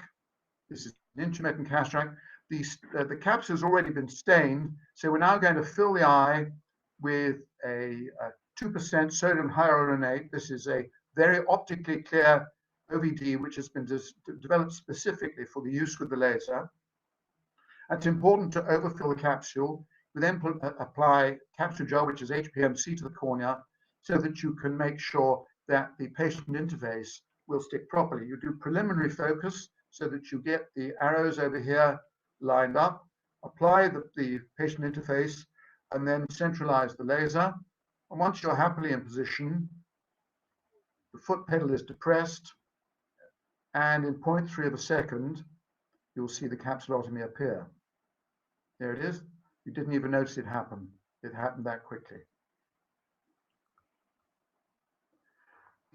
This is an intermittent cataract. The capsule has already been stained, so we're now going to fill the eye with a 2% sodium hyaluronate. This is a very optically clear OVD, which has been developed specifically for the use with the laser. It's important to overfill the capsule. We then apply capsule gel, which is HPMC, to the cornea, so that you can make sure that the patient interface will stick properly. You do preliminary focus so that you get the arrows over here lined up, apply the patient interface, and then centralize the laser. And once you're happily in position, the foot pedal is depressed, and in 0.3 of a second, you'll see the capsulotomy appear. There it is. You didn't even notice it happen. It happened that quickly.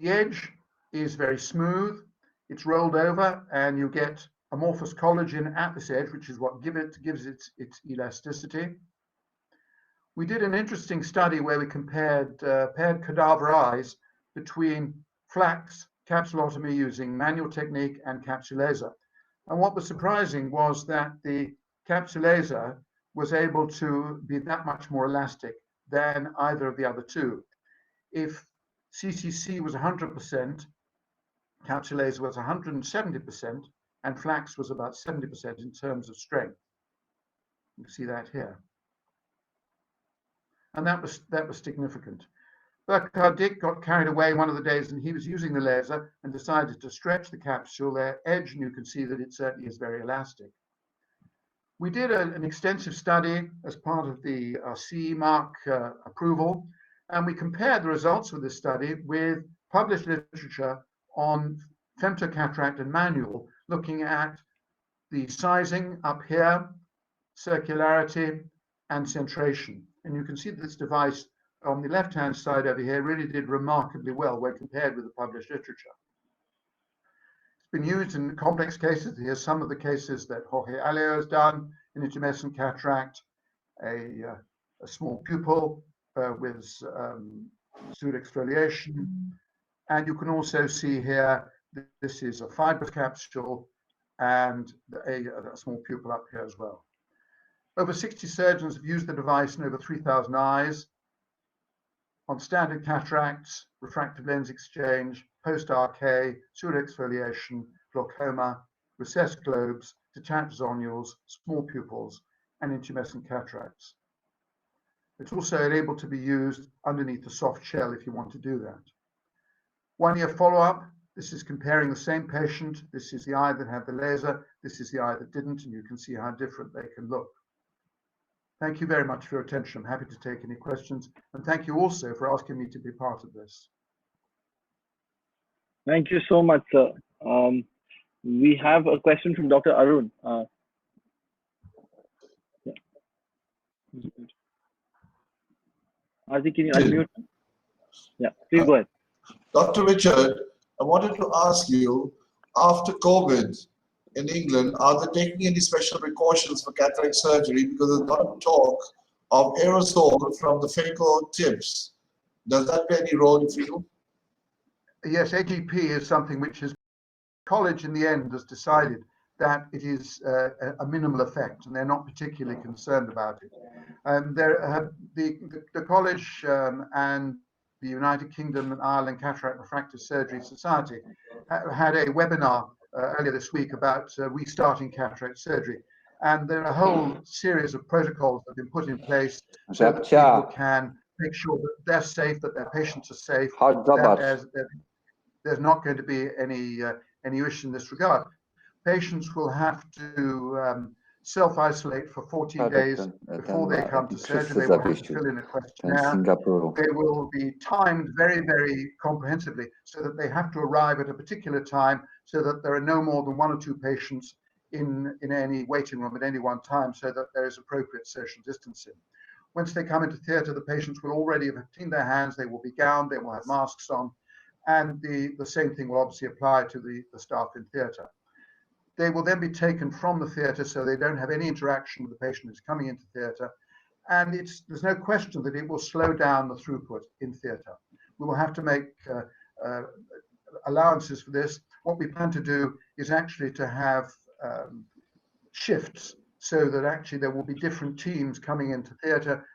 The edge is very smooth. It's rolled over, and you get amorphous collagen at this edge, which is what gives it its elasticity. We did an interesting study where we compared paired cadaver eyes between flax capsulotomy using manual technique and capsule laser. And what was surprising was that the capsule laser was able to be that much more elastic than either of the other two. If CCC was 100%, capsule laser was 170%, and flax was about 70% in terms of strength. You see that here. And that was significant. Piccard got carried away one of the days, and he was using the laser and decided to stretch the capsule edge, and you can see that it certainly is very elastic. We did an extensive study as part of the CE mark approval, and we compared the results of this study with published literature on femtocataract and manual, looking at the sizing up here, circularity, and centration. And you can see that this device on the left-hand side over here really did remarkably well when compared with the published literature. It's been used in complex cases. Here's some of the cases that Jorge Aleo has done in intumescent cataract, a small pupil with pseudoexfoliation. And you can also see here that this is a fibrous capsule and a small pupil up here as well. Over 60 surgeons have used the device in over 3,000 eyes on standard cataracts, refractive lens exchange, post-RK, pseudoexfoliation, glaucoma, recessed globes, detached zonules, small pupils, and intumescent cataracts. It's also able to be used underneath the soft shell if you want to do that. 1 year follow-up. This is comparing the same patient. This is the eye that had the laser. This is the eye that didn't, and you can see how different they can look. Thank you very much for your attention. I'm happy to take any questions. And thank you also for asking me to be part of this. Thank you so much, sir. We have a question from Dr. Arun. Azi, can you unmute? Yeah, please go ahead. Dr. Richard, I wanted to ask you, after COVID in England, are they taking any special precautions for cataract surgery? Because there's a lot of talk of aerosol from the phaco tips. Does that play any role, you feel? yes, AGP is something which his college in the end has decided that it is a minimal effect, and they're not particularly concerned about it. The college and the United Kingdom and Ireland Cataract Refractive Surgery Society had a webinar earlier this week about restarting cataract surgery. And there are a whole series of protocols that have been put in place so that people can make sure that they're safe, that their patients are safe, that there's not going to be any issue in this regard. Patients will have to self-isolate for 14 days before they come to surgery. They will have to fill in a questionnaire. They will be timed very, very comprehensively so that they have to arrive at a particular time so that there are no more than 1 or 2 patients in any waiting room at any one time, so that there is appropriate social distancing. Once they come into theatre, the patients will already have cleaned their hands, they will be gowned, they will have masks on, and the same thing will obviously apply to the staff in theatre. They will then be taken from the theatre so they don't have any interaction with the patient who's coming into theatre. And there's no question that it will slow down the throughput in theatre. We will have to make allowances for this. What we plan to do is actually to have shifts so that actually there will be different teams coming into theatre.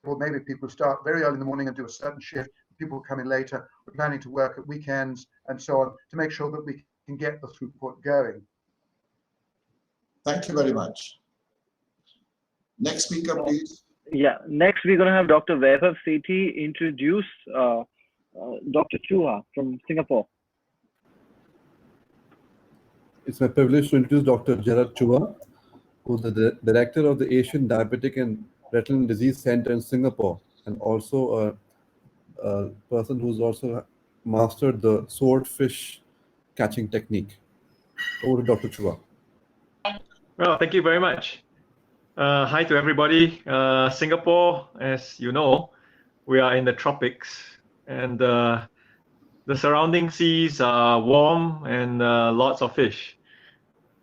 Maybe people start very early in the morning and do a certain shift. People will come in later. We're planning to work at weekends and so on to make sure that we can get the throughput going. Thank you very much. Next speaker, please. Yeah, next we're going to have Dr. Vaibhav Sethi introduce Dr. Chua from Singapore. It's my privilege to introduce Dr. Gerard Chua, who's the director of the Asian Diabetic and Retinal Disease Center in Singapore, and also a person who's also mastered the swordfish catching technique. Over to Dr. Chua. Well, thank you very much. Hi to everybody. Singapore, as you know, we are in the tropics, and the surrounding seas are warm and lots of fish.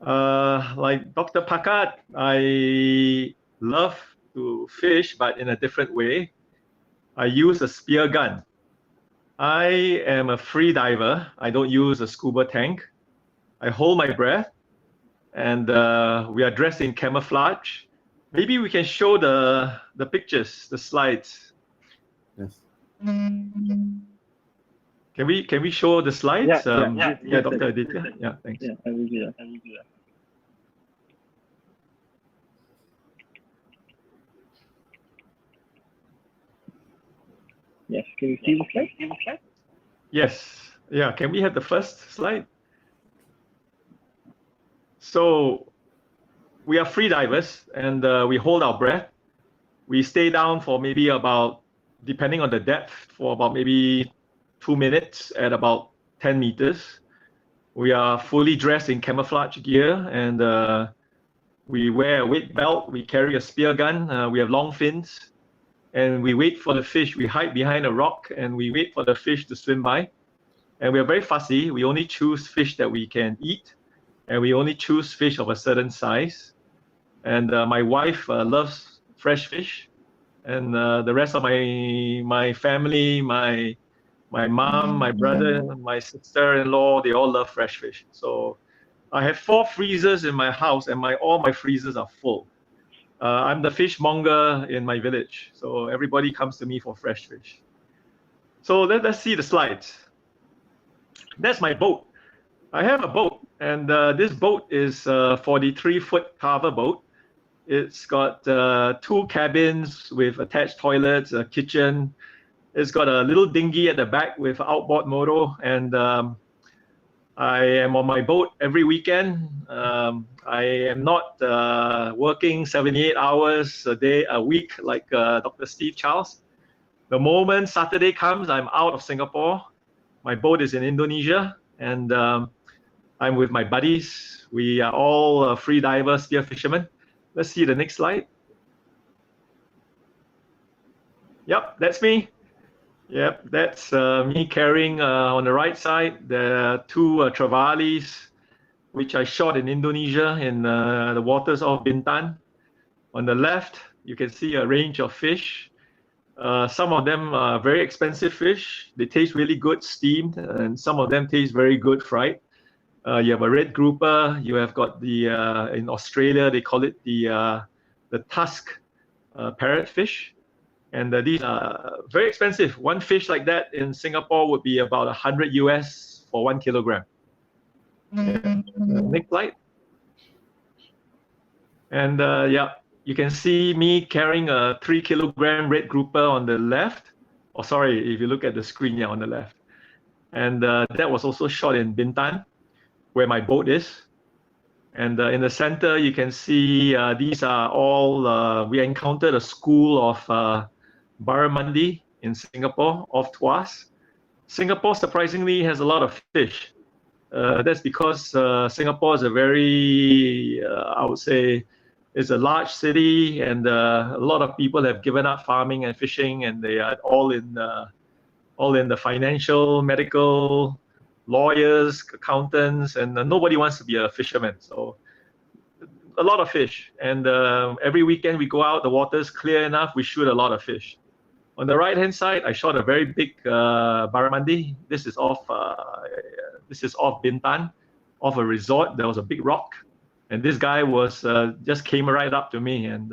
Like Dr. Piccard, I love to fish, but in a different way. I use a spear gun. I am a free diver. I don't use a scuba tank. I hold my breath, and we are dressed in camouflage. Maybe we can show the pictures, the slides. Yes. Can we show the slides? Yeah, Dr. Aditya. Yeah, thanks. Yeah, I will do that. Yes, can you see the slide? Yes. Yeah, can we have the first slide? So we are free divers, and we hold our breath. We stay down for maybe about, depending on the depth, for about maybe 2 minutes at about 10 meters. We are fully dressed in camouflage gear, and we wear a weight belt. We carry a spear gun. We have long fins, and we wait for the fish. We hide behind a rock, and we wait for the fish to swim by. And we are very fussy. We only choose fish that we can eat, and we only choose fish of a certain size. And my wife loves fresh fish, and the rest of my family, my mom, my brother, my sister-in-law, they all love fresh fish. So I have 4 freezers in my house, and all my freezers are full. I'm the fishmonger in my village, so everybody comes to me for fresh fish. So let's see the slides. That's my boat. I have a boat, and this boat is a 43-foot carver boat. It's got 2 cabins with attached toilets, a kitchen. It's got a little dinghy at the back with outboard motor, and I am on my boat every weekend. I am not working 78 hours a week like Dr. Steve Charles. The moment Saturday comes, I'm out of Singapore. My boat is in Indonesia, and I'm with my buddies. We are all free divers, spear fishermen. Let's see the next slide. Yep, that's me. Yep, that's me carrying on the right side the 2 trevallies, which I shot in Indonesia in the waters of Bintan. On the left, you can see a range of fish. Some of them are very expensive fish. They taste really good steamed, and some of them taste very good fried. You have a red grouper. You have got the in Australia they call it the tusk parrotfish, and these are very expensive. One fish like that in Singapore would be about 100 US for 1 kilogram. Next slide. And yeah, you can see me carrying a 3 kilogram red grouper on the left. Oh, sorry, if you look at the screen, yeah, on the left. And that was also shot in Bintan, where my boat is. And in the center, you can see these are all, we encountered a school of barramundi in Singapore, off Tuas. Singapore, surprisingly, has a lot of fish. That's because Singapore is a very, I would say, it's a large city, and a lot of people have given up farming and fishing, and they are all in the financial, medical, lawyers, accountants, and nobody wants to be a fisherman. So a lot of fish, and every weekend we go out, the water's clear enough, we shoot a lot of fish. On the right-hand side, I shot a very big barramundi. This is off Bintan, off a resort. There was a big rock, and this guy was just came right up to me, and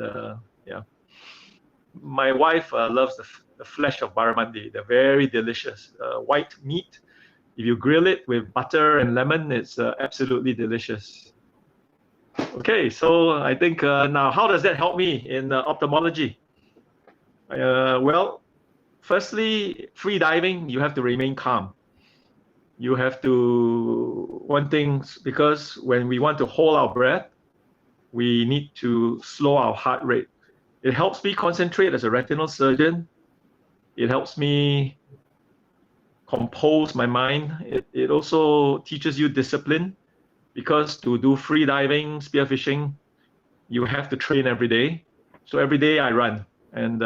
yeah. My wife loves the flesh of barramundi. They're very delicious. White meat. If you grill it with butter and lemon, it's absolutely delicious. Okay, so I think now, how does that help me in ophthalmology? Well, firstly, free diving, you have to remain calm. You have to, one thing, because when we want to hold our breath, we need to slow our heart rate. It helps me concentrate as a retinal surgeon. It helps me compose my mind. It also teaches you discipline, because to do free diving, spearfishing, you have to train every day. So every day I run, and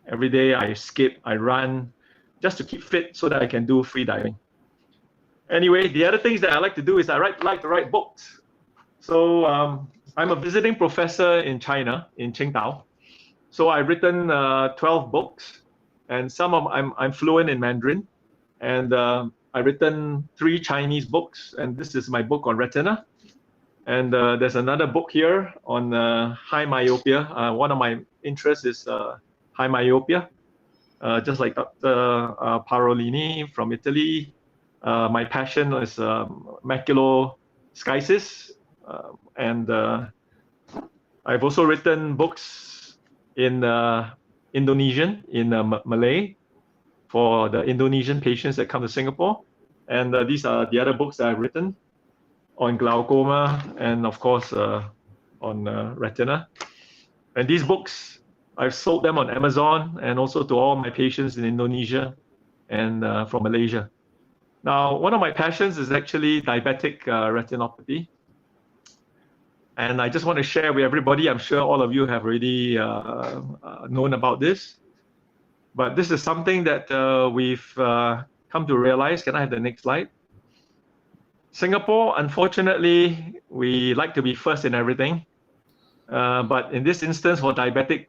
every day I skip, I run, just to keep fit so that I can do free diving. Anyway, the other things that I like to do is I like to write books. So I'm a visiting professor in China, in Qingdao. So I've written 12 books, and some of I'm fluent in Mandarin, and I've written 3 Chinese books, and this is my book on retina. And there's another book here on high myopia. One of my interests is high myopia, just like Dr. Parolini from Italy. My passion is macular schisis, and I've also written books in Indonesian, in Malay, for the Indonesian patients that come to Singapore. And these are the other books that I've written on glaucoma and, of course, on retina. And these books, I've sold them on Amazon and also to all my patients in Indonesia and from Malaysia. Now, one of my passions is actually diabetic retinopathy. And I just want to share with everybody, I'm sure all of you have already known about this. But this is something that we've come to realize. Can I have the next slide? Singapore, unfortunately, we like to be first in everything. But in this instance, for diabetic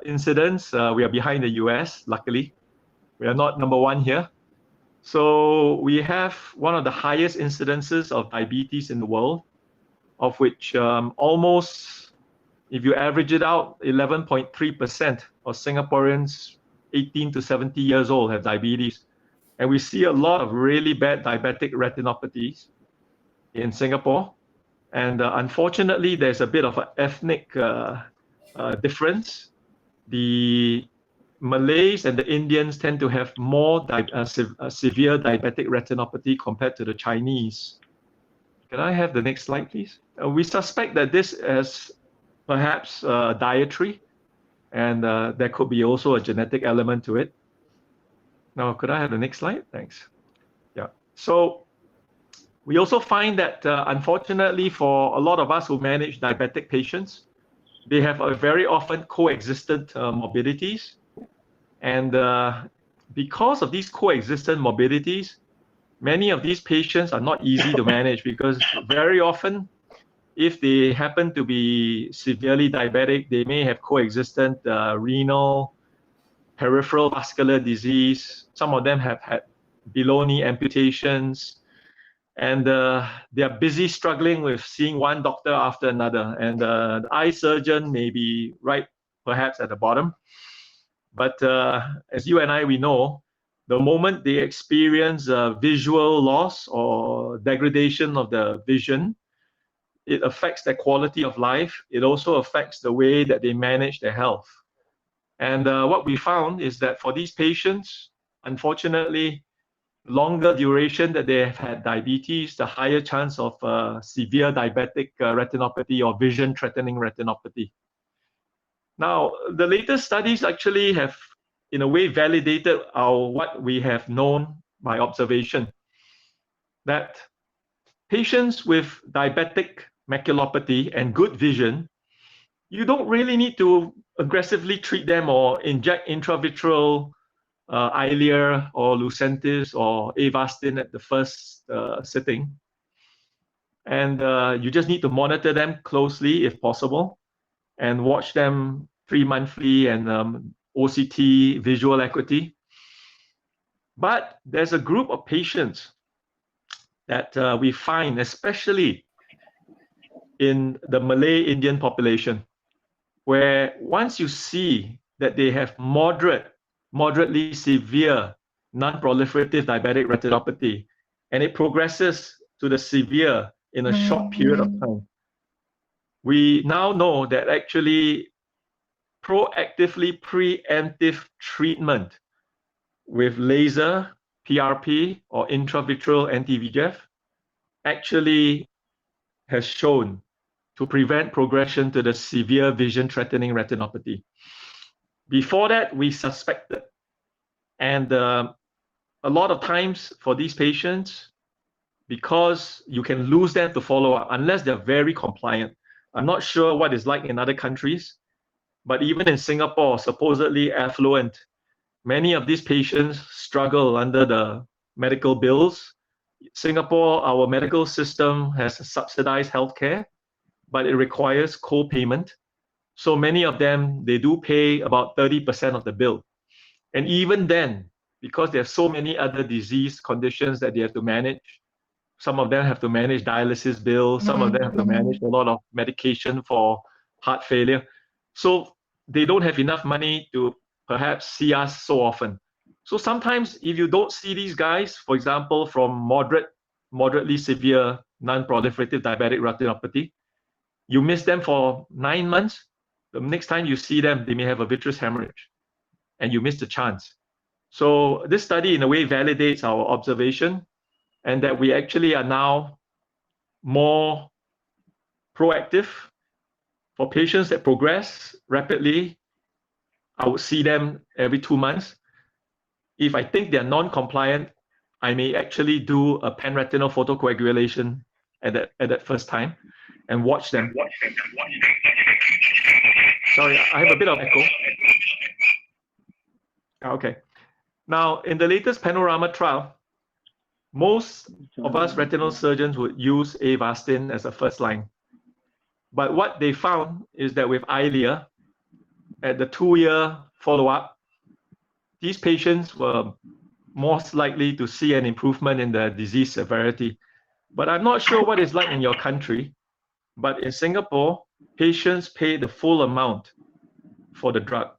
incidents, we are behind the US, luckily. We are not number 1 here. So we have one of the highest incidences of diabetes in the world, of which almost, if you average it out, 11.3% of Singaporeans 18 to 70 years old have diabetes. And we see a lot of really bad diabetic retinopathies in Singapore. And unfortunately, there's a bit of an ethnic difference. The Malays and the Indians tend to have more severe diabetic retinopathy compared to the Chinese. Can I have the next slide, please? We suspect that this is perhaps dietary, and there could be also a genetic element to it. Now, could I have the next slide? Thanks. Yeah. So we also find that, unfortunately, for a lot of us who manage diabetic patients, they have a very often coexistent morbidities. And because of these coexistent morbidities, many of these patients are not easy to manage, because very often, if they happen to be severely diabetic, they may have coexistent renal, peripheral vascular disease. Some of them have had below-knee amputations, and they are busy struggling with seeing one doctor after another. And the eye surgeon may be right perhaps at the bottom. But as you and I, we know, the moment they experience visual loss or degradation of the vision, it affects their quality of life. It also affects the way that they manage their health. And what we found is that for these patients, unfortunately, longer duration that they have had diabetes, the higher chance of severe diabetic retinopathy or vision-threatening retinopathy. Now, the latest studies actually have, in a way, validated what we have known by observation, that patients with diabetic maculopathy and good vision, you don't really need to aggressively treat them or inject intravitreal Eylea or Lucentis or Avastin at the first sitting. And you just need to monitor them closely if possible and watch them 3-monthly and OCT visual acuity. But there's a group of patients that we find, especially in the Malay Indian population, where once you see that they have moderately severe non-proliferative diabetic retinopathy, and it progresses to the severe in a short period of time, we now know that actually proactively preemptive treatment with laser, PRP, or intravitreal anti-VEGF actually has shown to prevent progression to the severe vision-threatening retinopathy. Before that, we suspected. And a lot of times for these patients, because you can lose them to follow-up unless they're very compliant. I'm not sure what it's like in other countries, but even in Singapore, supposedly affluent, many of these patients struggle under the medical bills. Singapore, our medical system has subsidized healthcare, but it requires co-payment. So many of them, they do pay about 30% of the bill. And even then, because there are so many other disease conditions that they have to manage, some of them have to manage dialysis bills, some of them have to manage a lot of medication for heart failure. So they don't have enough money to perhaps see us so often. So sometimes if you don't see these guys, for example, from moderately severe non-proliferative diabetic retinopathy, you miss them for 9 months, the next time you see them, they may have a vitreous hemorrhage, and you miss the chance. So this study, in a way, validates our observation, and that we actually are now more proactive. For patients that progress rapidly, I would see them every 2 months. If I think they're non-compliant, I may actually do a pan-retinal photocoagulation at that first time and watch them. Sorry, I have a bit of echo. Okay. Now, in the latest Panorama trial, most of us retinal surgeons would use Avastin as a first line. But what they found is that with Eylea, at the 2-year follow-up, these patients were most likely to see an improvement in their disease severity. But I'm not sure what it's like in your country. But in Singapore, patients pay the full amount for the drug,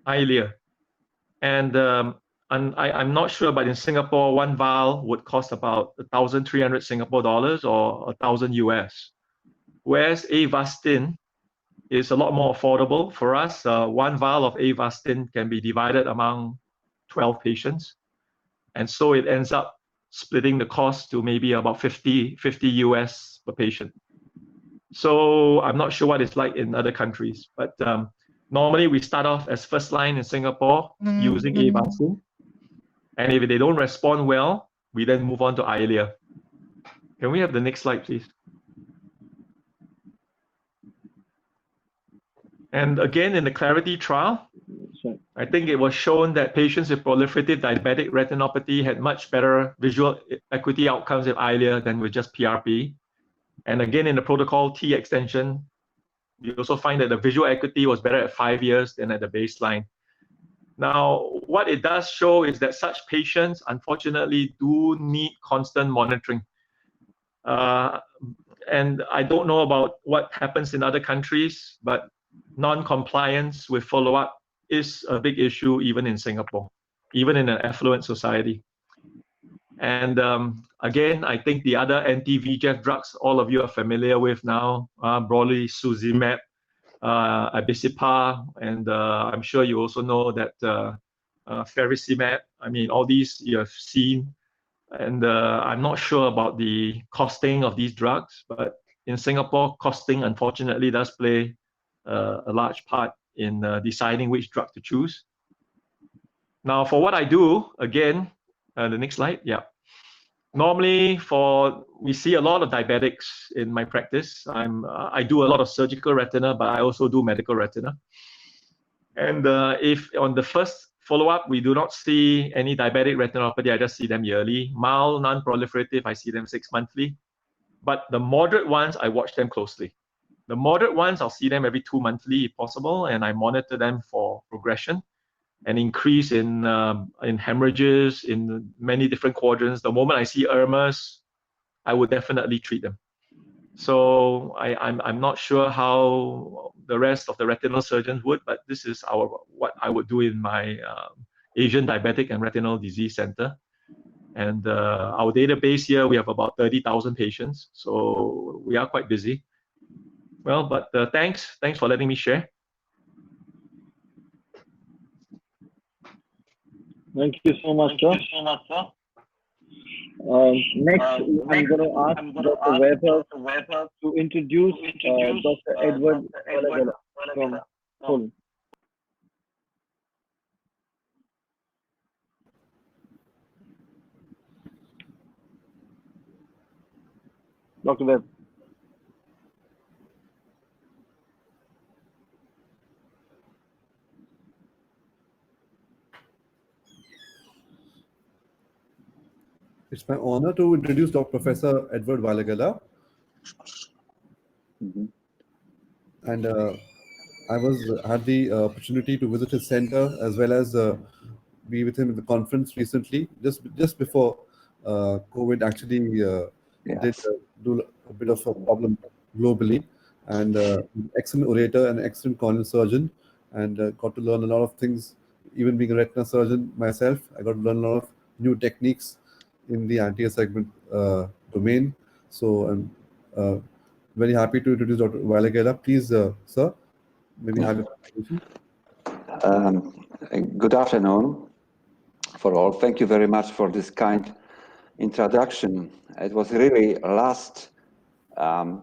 Eylea. And I'm not sure, but in Singapore, one vial would cost about 1,300 Singapore dollars or 1,000 US. Whereas Avastin is a lot more affordable for us. One vial of Avastin can be divided among 12 patients. And so it ends up splitting the cost to maybe about 50 US per patient. So I'm not sure what it's like in other countries, but normally we start off as first line in Singapore using Avastin. And if they don't respond well, we then move on to Eylea. Can we have the next slide, please? And again, in the Clarity trial, I think it was shown that patients with proliferative diabetic retinopathy had much better visual acuity outcomes with Eylea than with just PRP. And again, in the protocol T extension, you also find that the visual acuity was better at 5 years than at the baseline. Now, what it does show is that such patients, unfortunately, do need constant monitoring. And I don't know about what happens in other countries, but non-compliance with follow-up is a big issue even in Singapore, even in an affluent society. And again, I think the other anti-VEGF drugs all of you are familiar with now, broadly Suzimab, Abicipar, and I'm sure you also know that Faricimab. I mean, all these you have seen. And I'm not sure about the costing of these drugs, but in Singapore, costing unfortunately does play a large part in deciding which drug to choose. Now, for what I do, again, the next slide, yeah. Normally, we see a lot of diabetics in my practice. I do a lot of surgical retina, but I also do medical retina. And if on the first follow-up, we do not see any diabetic retinopathy, I just see them yearly. Mild, non-proliferative, I see them 6 monthly. But the moderate ones, I watch them closely. The moderate ones, I'll see them every 2 monthly if possible, and I monitor them for progression and increase in hemorrhages in many different quadrants. The moment I see errors, I would definitely treat them. So I'm not sure how the rest of the retinal surgeons would, but this is what I would do in my Asian Diabetic and Retinal Disease Center. And our database here, we have about 30,000 patients, so we are quite busy. Well, but thanks for letting me share. Thank you so much, sir. Next, I'm going to ask Dr. Weber to introduce Dr. Edward Valagalla from Poland. Dr. Webb. It's my honor to introduce Professor Edward Valagalla. And I had the opportunity to visit his center as well as be with him at the conference recently, just before COVID actually did do a bit of a problem globally. And excellent orator and excellent corneal surgeon, and got to learn a lot of things. Even being a retina surgeon myself, I got to learn a lot of new techniques in the anterior segment domain. So I'm very happy to introduce Dr. Valagalla. Please, sir, maybe have a presentation. Good afternoon for all. Thank you very much for this kind introduction. It was really last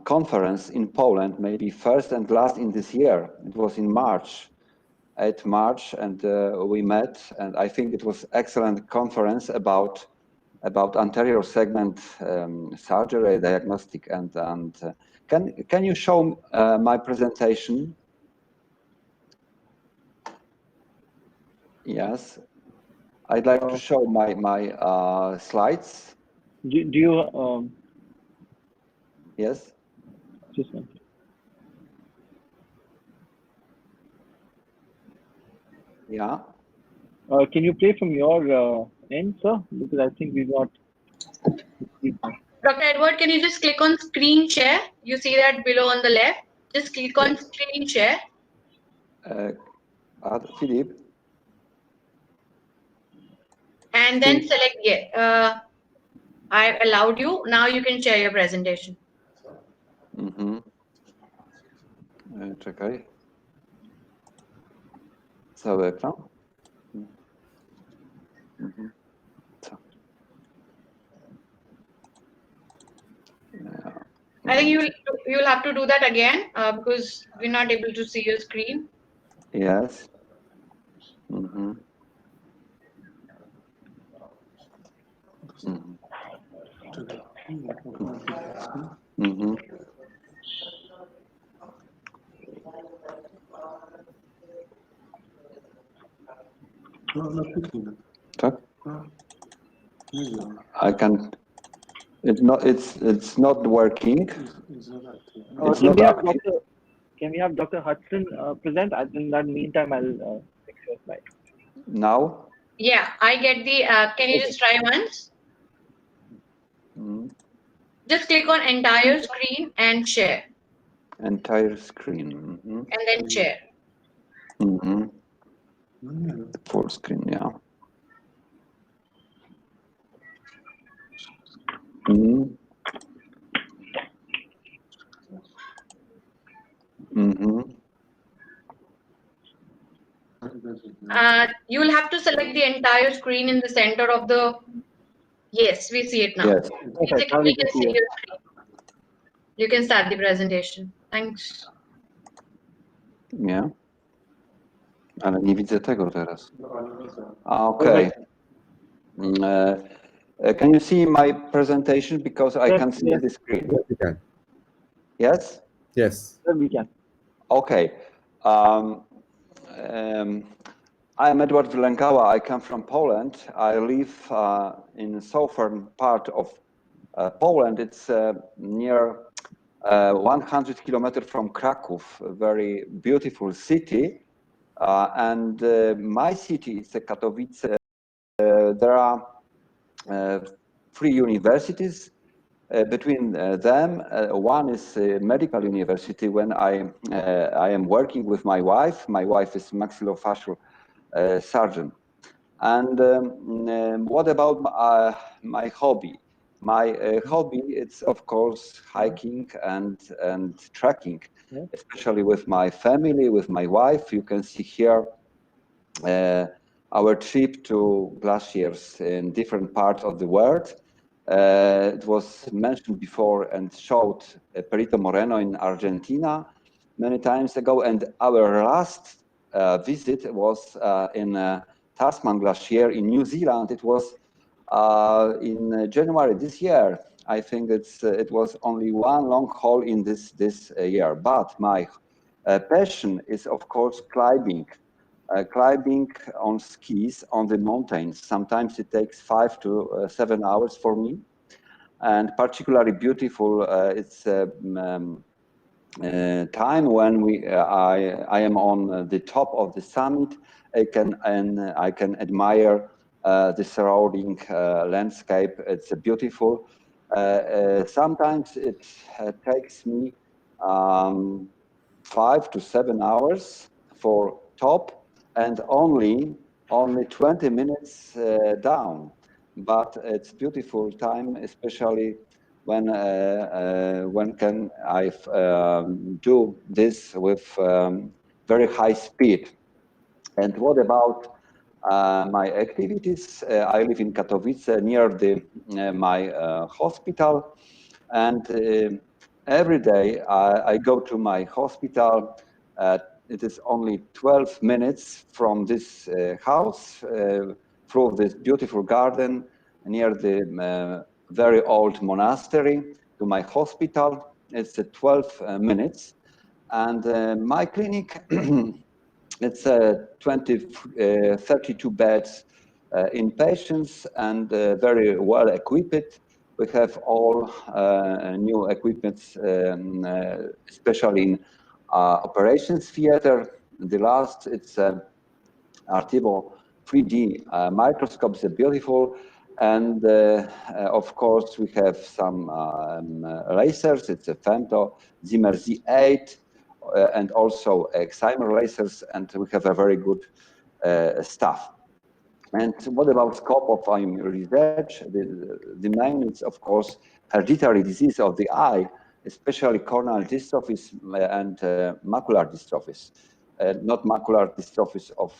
conference in Poland, maybe first and last in this year. It was in March, 8 March, and we met, and I think it was excellent conference about anterior segment surgery, diagnostic, and can you show my presentation? Yes, I'd like to show my slides. Do you? Yes. Just one. Yeah. Can you play from your end, sir? Because I think we got. Dr. Edward, can you just click on screen share? You see that below on the left? Just click on screen share. Philip. And then select yeah. I allowed you. Now you can share your presentation. Czekaj. Cały ekran. I think you'll have to do that again because we're not able to see your screen. Yes. I can. It's not working. Can we have Dr. Hudson present? In that meantime, I'll fix your slide. Now? Yeah, I get the, can you just try once? Just click on entire screen and share. Entire screen. And then share. Full screen, yeah. You will have to select the entire screen in the center of the. Yes, we see it now. Yes. Basically, we can see your screen. You can start the presentation. Thanks. Nie? Ale nie widzę tego teraz. Okay. Can you see my presentation? Because I can see the screen. Yes, we can. Yes? Yes. We can. Okay. I'm Edward Valagalla. I come from Poland. I live in the southern part of Poland. It's near 100 kilometers from Kraków, a very beautiful city. And my city is Katowice. There are 3 universities. Between them, one is a medical university. When I am working with my wife is maxillofacial surgeon. And what about my hobby? My hobby, it's of course hiking and trekking, especially with my family, with my wife. You can see here our trip to glaciers in different parts of the world. It was mentioned before and showed Perito Moreno in Argentina many times ago. And our last visit was in Tasman Glacier in New Zealand. It was in January this year. I think it was only one long haul in this year. But my passion is, of course, climbing. Climbing on skis on the mountains. Sometimes it takes 5 to 7 hours for me, and particularly beautiful. It's time when I am on the top of the summit. I can admire the surrounding landscape. It's beautiful. Sometimes it takes me 5 to 7 hours for top, and only 20 minutes down. But it's beautiful time, especially when can I do this with very high speed. And what about my activities? I live in Katowice near my hospital, and every day I go to my hospital. It is only 12 minutes from this house through this beautiful garden near the very old monastery to my hospital. It's 12 minutes. And my clinic, it's 32 beds in patients and very well equipped. We have all new equipment, especially in operations theater. The last, it's Artivo 3D microscope, is beautiful. And of course, we have some lasers. It's a Femto Zimmer Z8 and also excimer lasers, and we have a very good staff. And what about scope of research? The main is, of course, hereditary disease of the eye, especially corneal dystrophies and macular dystrophies. Not macular dystrophies of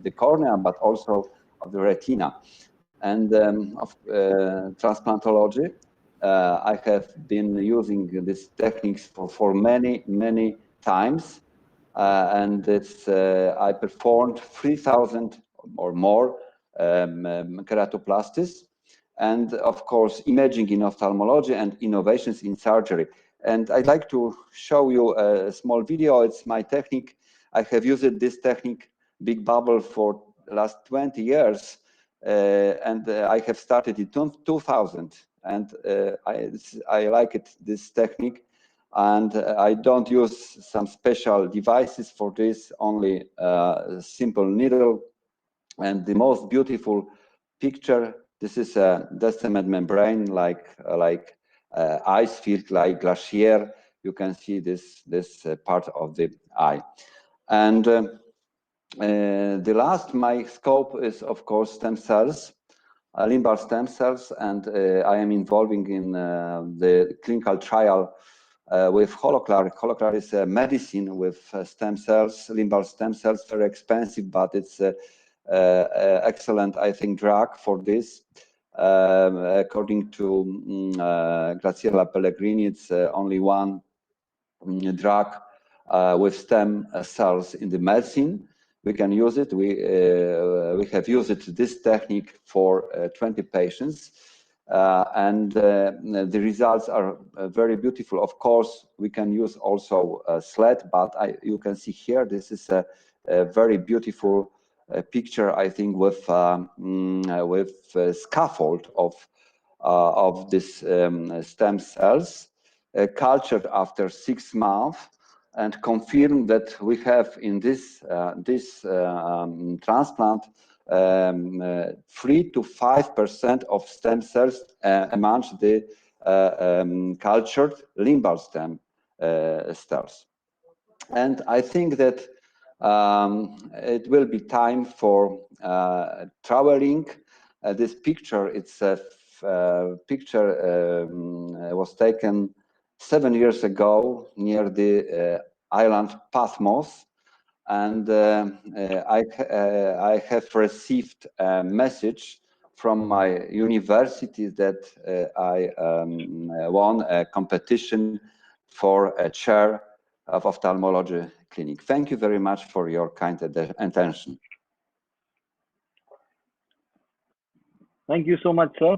the cornea, but also of the retina. And of transplantology, I have been using these techniques for many times. And it's I performed 3,000 or more keratoplasties, and of course imaging in ophthalmology and innovations in surgery. And I'd like to show you a small video. It's my technique. I have used this technique, big bubble, for the last 20 years, and I have started in 2000, and I like it, this technique. And I don't use some special devices for this, only a simple needle And the most beautiful picture, this is a cement membrane, like ice field, like glacier. You can see this part of the eye. And the last, my scope is, of course, stem cells, limbal stem cells, and I am involving in the clinical trial with Holoclar. Holoclar is a medicine with stem cells, limbal stem cells, very expensive, but it's excellent, I think, drug for this. According to Graziella Pellegrini, it's only one drug with stem cells in the medicine. We can use it. We have used it, this technique for 20 patients, and the results are very beautiful. Of course, we can use also SLED, but you can see here, this is a very beautiful picture, I think, with scaffold of this stem cells cultured after 6 months, and confirm that we have in this transplant 3 to 5% of stem cells amongst the cultured limbal stem cells. And I think that it will be time for traveling. This picture, it's a picture was taken 7 years ago near the island Patmos, and I have received a message from my university that I won a competition for a chair of ophthalmology clinic. Thank you very much for your kind attention. Thank you so much, sir.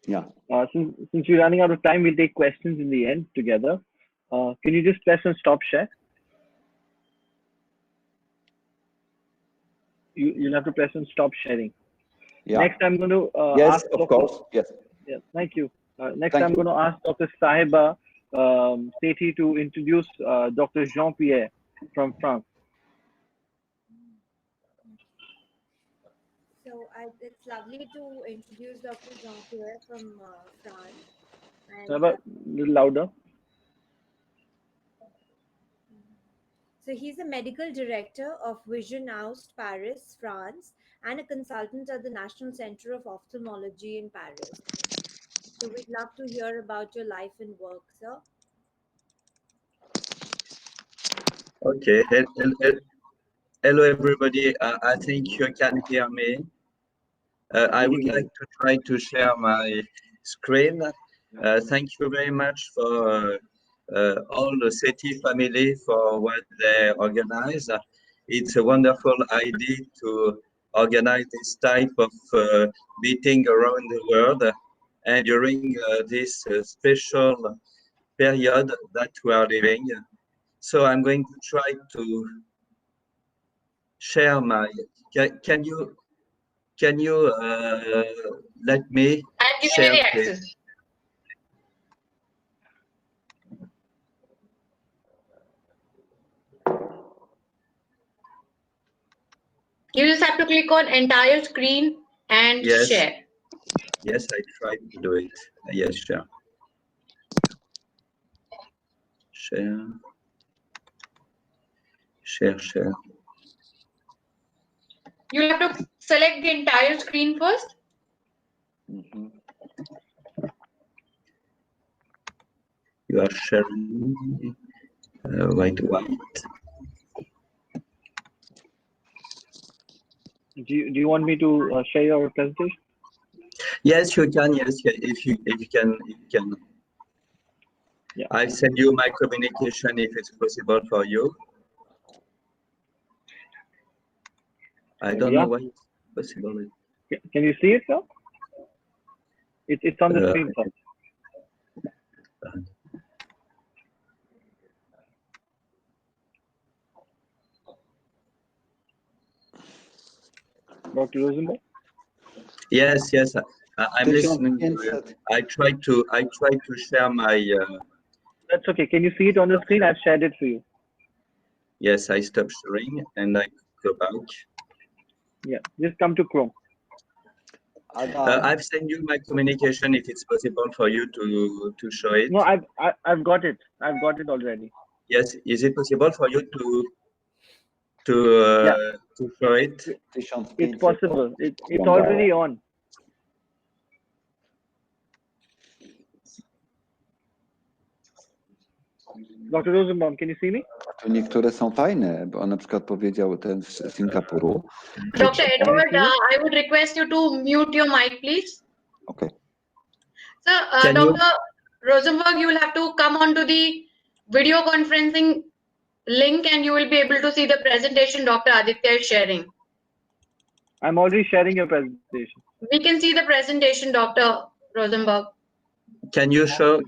Yeah. Since we're running out of time, we'll take questions in the end together. Can you just press on stop share? You'll have to press on stop sharing. Yeah. Next, I'm going to yes, ask of Dr. course. Yes. Yeah, thank you. Next, Thank I'm you. going to ask Dr. Sahiba Sethi to introduce Dr. Jean-Pierre from France. So it's lovely to introduce Dr. Jean-Pierre from France. And, Sahiba, a little louder. So he's a medical director of Vision Oust, Paris, France, and a consultant at the National Center of Ophthalmology in Paris. So we'd love to hear about your life and work, sir. Okay. Hello, everybody. I think you can hear me. I would like to try to share my screen. Thank you very much for all the Sethi family for what they organize. It's a wonderful idea to organize this type of meeting around the world, and during this special period that we are living. So I'm going to try to share my. Can you let me I'm giving share, you the please? access. You just have to click on entire screen and Yes. share. Yes, I tried to do it. Yes, share. Share. Share. You have to select the entire screen first. Mm-hmm. You are sharing white. Do you want me to share your presentation? Yes, you can. Yes, if you can, you can. Yeah. I'll send you my communication if it's possible for you. I don't know why it's possible. Can you see it, sir? It's on the screen, sir. Dr. Rosenberg? Yes. I'm listening to you. I try to share my. That's okay. Can you see it on the screen? I've shared it for you. Yes, I stop sharing and I go back. Yeah, just come to Chrome. I've sent you my communication if it's possible for you to show it. No, I've got it. I've got it already. Yes, is it possible for you to Yeah. show it? It's possible. It's already on. Dr. Rosenbaum, can you see me? To niektóre są fajne, bo on na przykład powiedział ten z Singapuru. Dr. Edward, I would request you to mute your mic, please. Okay. So, Dr. Rosenberg, you will have to come onto the video conferencing link and you will be able to see the presentation Dr. Aditya is sharing. I'm already sharing your presentation. We can see the presentation, Dr. Rosenberg. Can you show?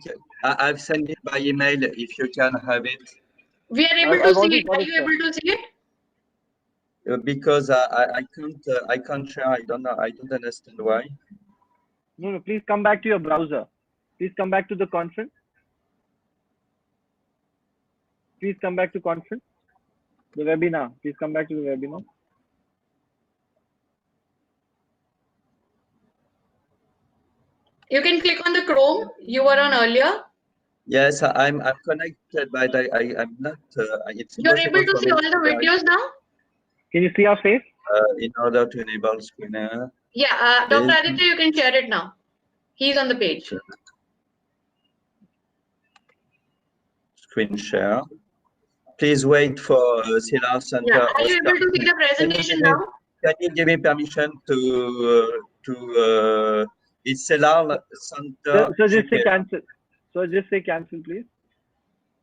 I've sent it by email if you can have it. We are able to see it. Are you able to see it? Because I can't share. I don't know. I don't understand why. No, please come back to your browser. Please come back to the conference. Please come back to conference. The webinar. Please come back to the webinar. You can click on the Chrome you were on earlier. Yes, I'm connected, but I'm not. It's You're able to see all the videos now? Can you see our face? In order to enable screener. Yeah, Dr. Aditya, you can share it now. He's on the page. Screen share. Please wait for Silar Center. Yeah, are you able to see the presentation now? Can you give me permission to it's Silar Center. So just say cancel. So just say cancel, please.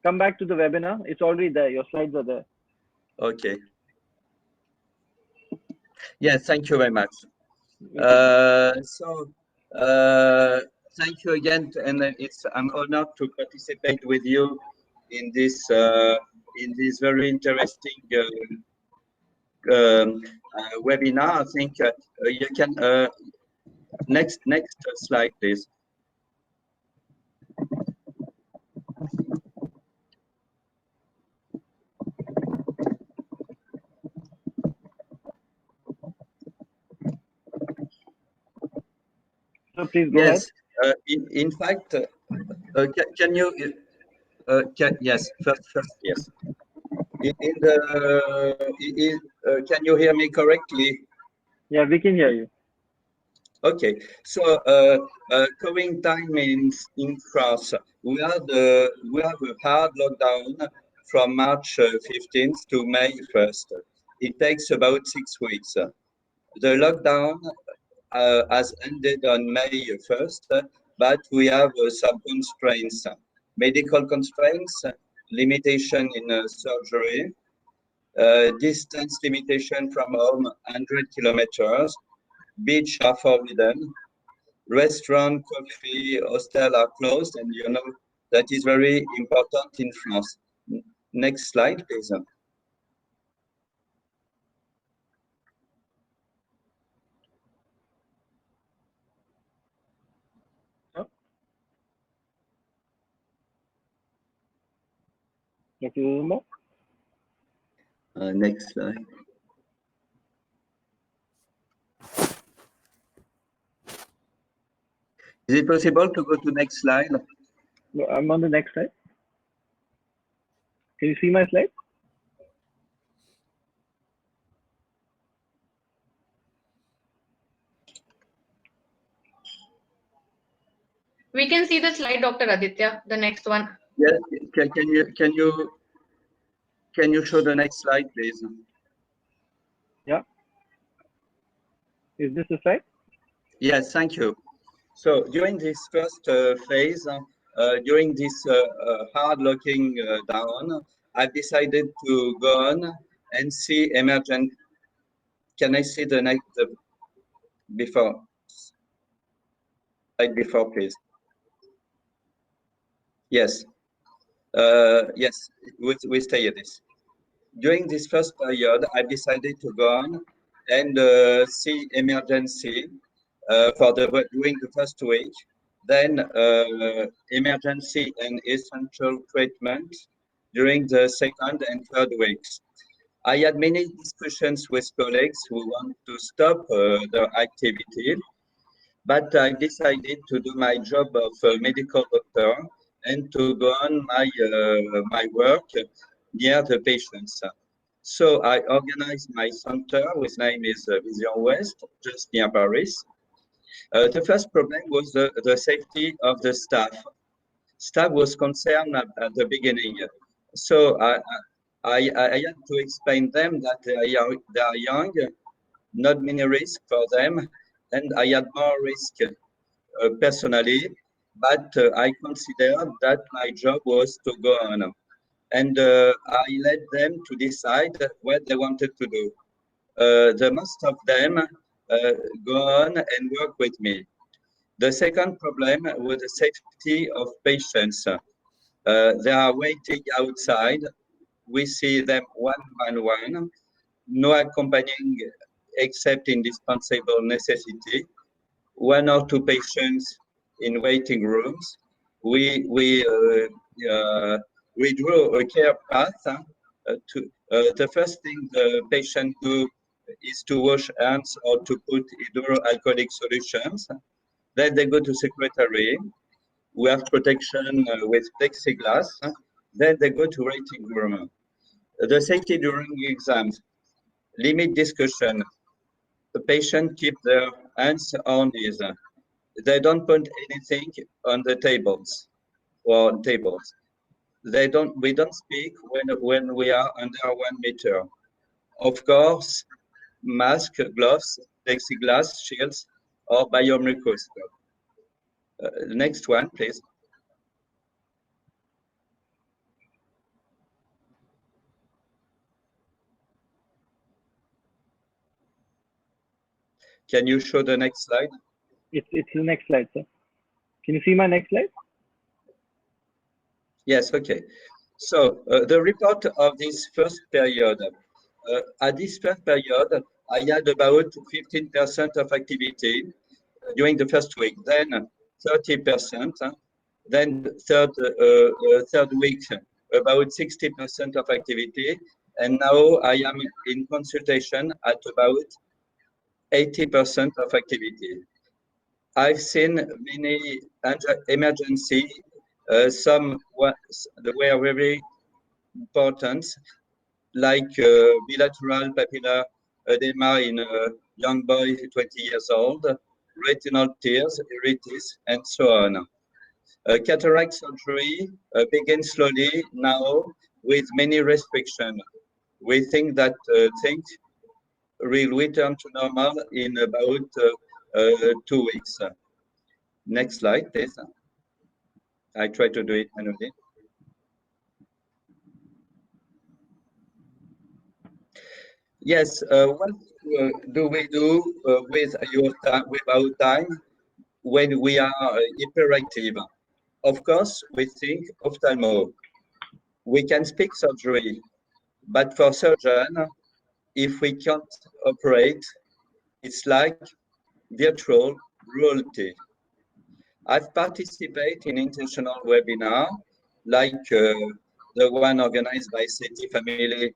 Come back to the webinar. It's already there. Your slides are there. Okay. Yes, thank you very much. Thank you again, and I'm honored to participate with you in this very interesting webinar. I think you can next slide, please. So please go ahead. In fact, can you? Yes, first, yes. Can you hear me correctly? Yeah, we can hear you. Okay, so current time in France, we have a hard lockdown from March 15th to May 1st. It takes about 6 weeks. The lockdown has ended on May 1st, but we have some constraints, medical constraints, limitation in surgery, distance limitation from home 100 kilometers, beach are forbidden, restaurant, coffee, hostel are closed, and you know that is very important in France. Next slide, please. Next slide. Is it possible to go to next slide? No, I'm on the next slide. Can you see my slide? We can see the slide, Dr. Aditya, the next one. Yes, can you show the next slide, please? Yeah. Is this the slide? Yes, thank you. So during this first phase, during this hard locking down, I've decided to go on and see emergent. Can I see the next before? Slide before, please. Yes. Yes, we stay at this. During this first period, I decided to go on and see emergency during the first week, then emergency and essential treatment during the second and third weeks. I had many discussions with colleagues who want to stop their activity, but I decided to do my job of a medical doctor and to go on my work near the patients. So I organized my center, which name is Vision West, just near Paris. The first problem was the safety of the staff. Staff was concerned at the beginning. So I had to explain them that they are young, not many risk for them, and I had more risk personally, but I considered that my job was to go on. And I let them to decide what they wanted to do. The most of them go on and work with me. The second problem was the safety of patients. They are waiting outside. We see them one by one, no accompanying except indispensable necessity. One or two patients in waiting rooms. We drew a care path. The first thing the patient do is to wash hands or to put hydroalcoholic solutions. Then they go to secretary. We have protection with plexiglass. Then they go to waiting room. The safety during exams. Limit discussion. The patient keep their hands on his. They don't put anything on the tables or on tables. We don't speak when we are under 1 meter. Of course, mask, gloves, plexiglass, shields, or biomicroscope. Next one, please. Can you show the next slide? It's the next slide, sir. Can you see my next slide? Yes, okay. So the report of this first period. At this first period, I had about 15% of activity during the first week, then 30%, then third week, about 60% of activity, and now I am in consultation at about 80% of activity. I've seen many emergency, some were very important, like bilateral papillar edema in a young boy, 20 years old, retinal tears, iritis, and so on. Cataract surgery begins slowly now with many restrictions. We think that things will return to normal in about 2 weeks. Next slide, please. I try to do it manually. Yes, what do we do with our time when we are hyperactive? Of course, we think ophthalmo. We can speak surgery, but for surgeon, if we can't operate, it's like virtual reality. I've participated in international webinar, like the one organized by City Family,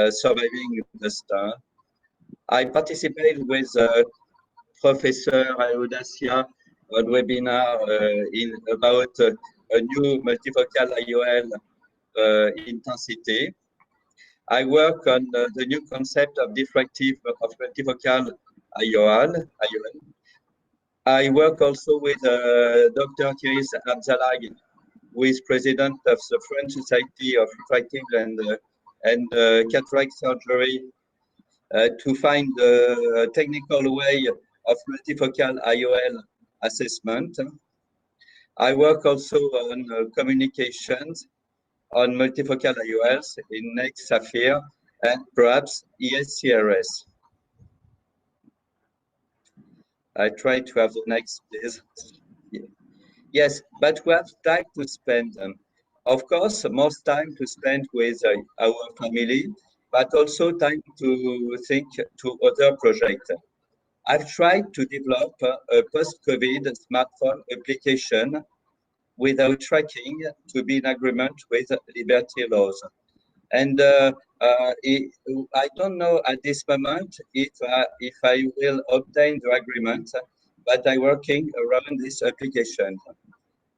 Surviving the Star. I participated with Professor Audacia on webinar about a new multifocal IOL intensity. I work on the new concept of diffractive of multifocal IOL. I work also with Dr. Thierry Abzalag, who is president of the French Society of Refractive and Cataract Surgery, to find a technical way of multifocal IOL assessment. I work also on communications on multifocal IOLs in Next Sapphire and perhaps ESCRS. I try to have the next, please. Yes, but we have time to spend. Of course, most time to spend with our family, but also time to think to other projects. I've tried to develop a post-COVID smartphone application without tracking to be in agreement with liberty laws. And I don't know at this moment if I will obtain the agreement, but I'm working around this application.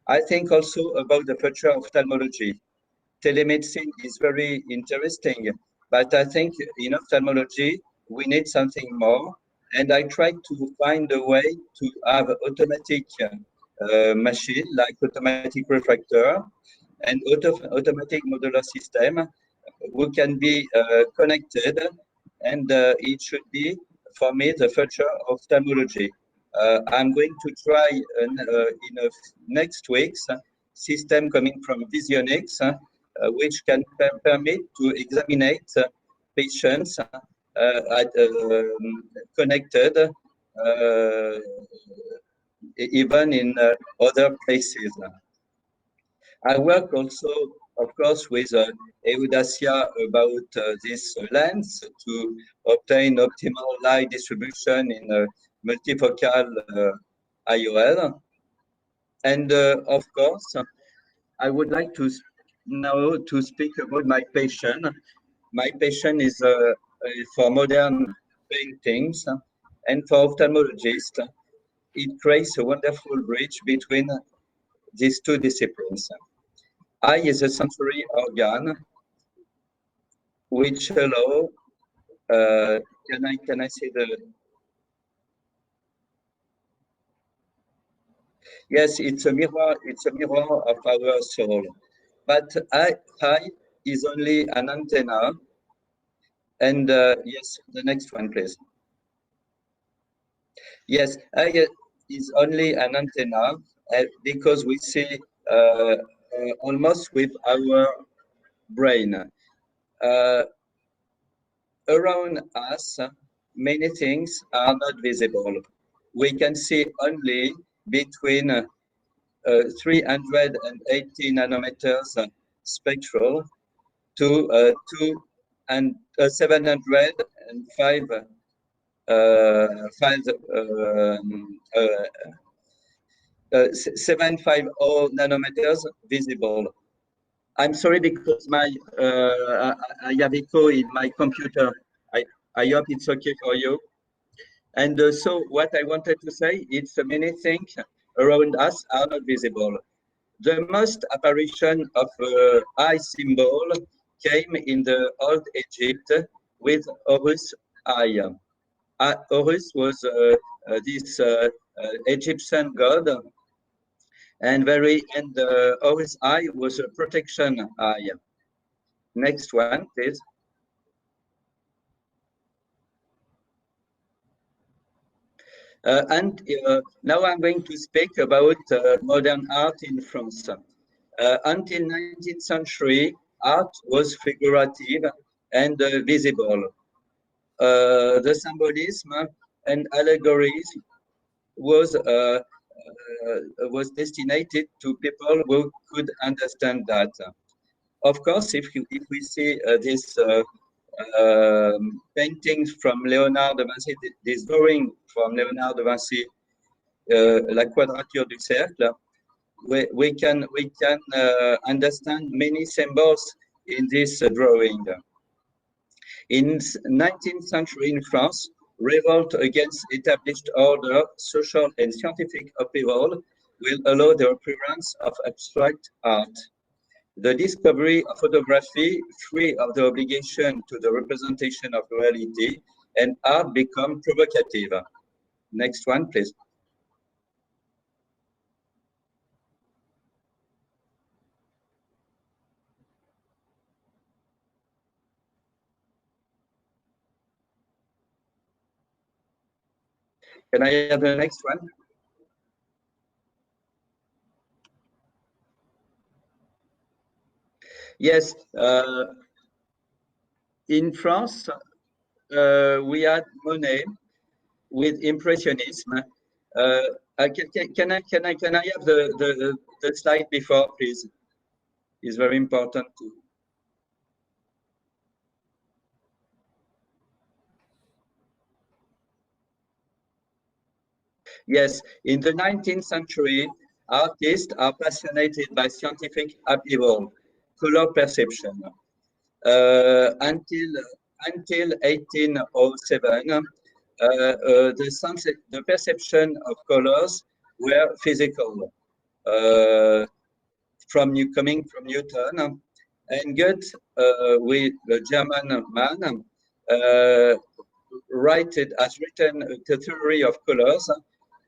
I think also about the future of ophthalmology. Telemedicine is very interesting, but I think in ophthalmology, we need something more. And I try to find a way to have automatic machine like automatic refractor and automatic modular system who can be connected, and it should be for me the future of ophthalmology. I'm going to try in next week's system coming from Visionics, which can permit to examine patients connected even in other places. I work also, of course, with Eudacia about this lens to obtain optimal light distribution in multifocal IOL. And of course, I would like to now to speak about my patient. My patient is for modern paintings and for ophthalmologists. It creates a wonderful bridge between these two disciplines. Eye is a sensory organ which allow. Can I say the? Yes, it's a mirror. It's a mirror of our soul. But eye is only an antenna. And yes, the next one, please. Yes, eye is only an antenna because we see almost with our brain. Around us, many things are not visible. We can see only between 380 nanometers spectral to 705 750 nanometers visible. I'm sorry because my I have echo in my computer. I hope it's okay for you. And so what I wanted to say is many things around us are not visible. The most apparition of eye symbol came in the old Egypt with Horus eye. Horus was this Egyptian god, and Horus eye was a protection eye. Next one, please. Now I'm going to speak about modern art in France. Until 19th century, art was figurative and visible. The symbolism and allegories was destined to people who could understand that. Of course, if we see this paintings from Leonardo da Vinci, this drawing from Leonardo da Vinci, La Quadrature du Cercle, we can understand many symbols in this drawing. In 19th century in France, revolt against established order, social and scientific upheaval will allow the appearance of abstract art. The discovery of photography, free of the obligation to the representation of reality, and art become provocative. Next one, please. Can I have the next one? Yes, in France, we had Monet with Impressionism. Can I have the slide before, please? It's very important to. Yes, in the 19th century, artists are fascinated by scientific upheaval, color perception. until 1807, the perception of colors were physical, coming from Newton, and Goethe, with the German man, has written the theory of colors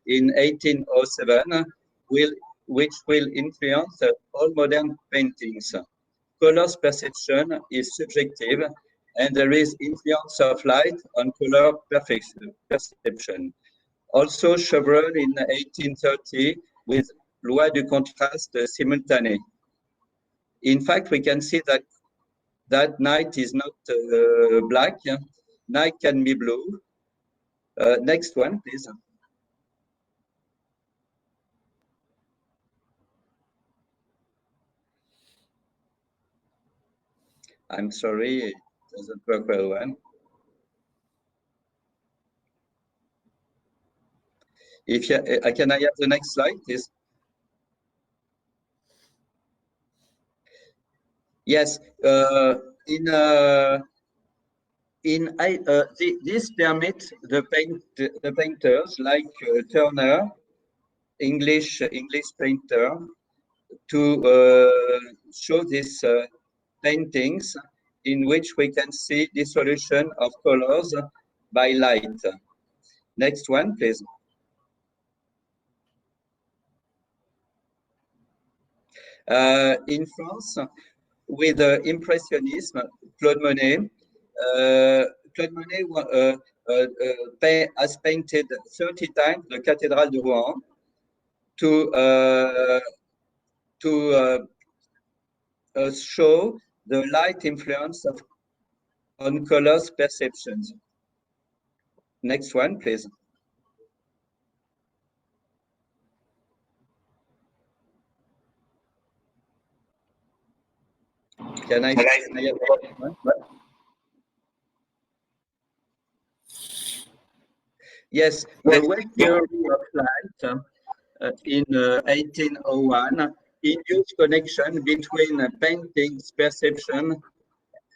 in 1807, which will influence all modern paintings. Colors perception is subjective, and there is influence of light on color perception. Also, Chevreul in 1830 with Loi du contraste simultané. In fact, we can see that night is not black. Night can be blue. Next one, please. I'm sorry, it doesn't work very well. If you, can I have the next slide, please? Yes, this permits the painters like Turner, English painter, to show these paintings in which we can see dissolution of colors by light. Next one, please. In France, with Impressionism, Claude Monet. Claude Monet has painted 30 times the Cathedral de Rouen to show the light influence on colors perceptions. Next one, please. Can I have one? Yes, the wave theory of light in 1801 induced connection between paintings, perception,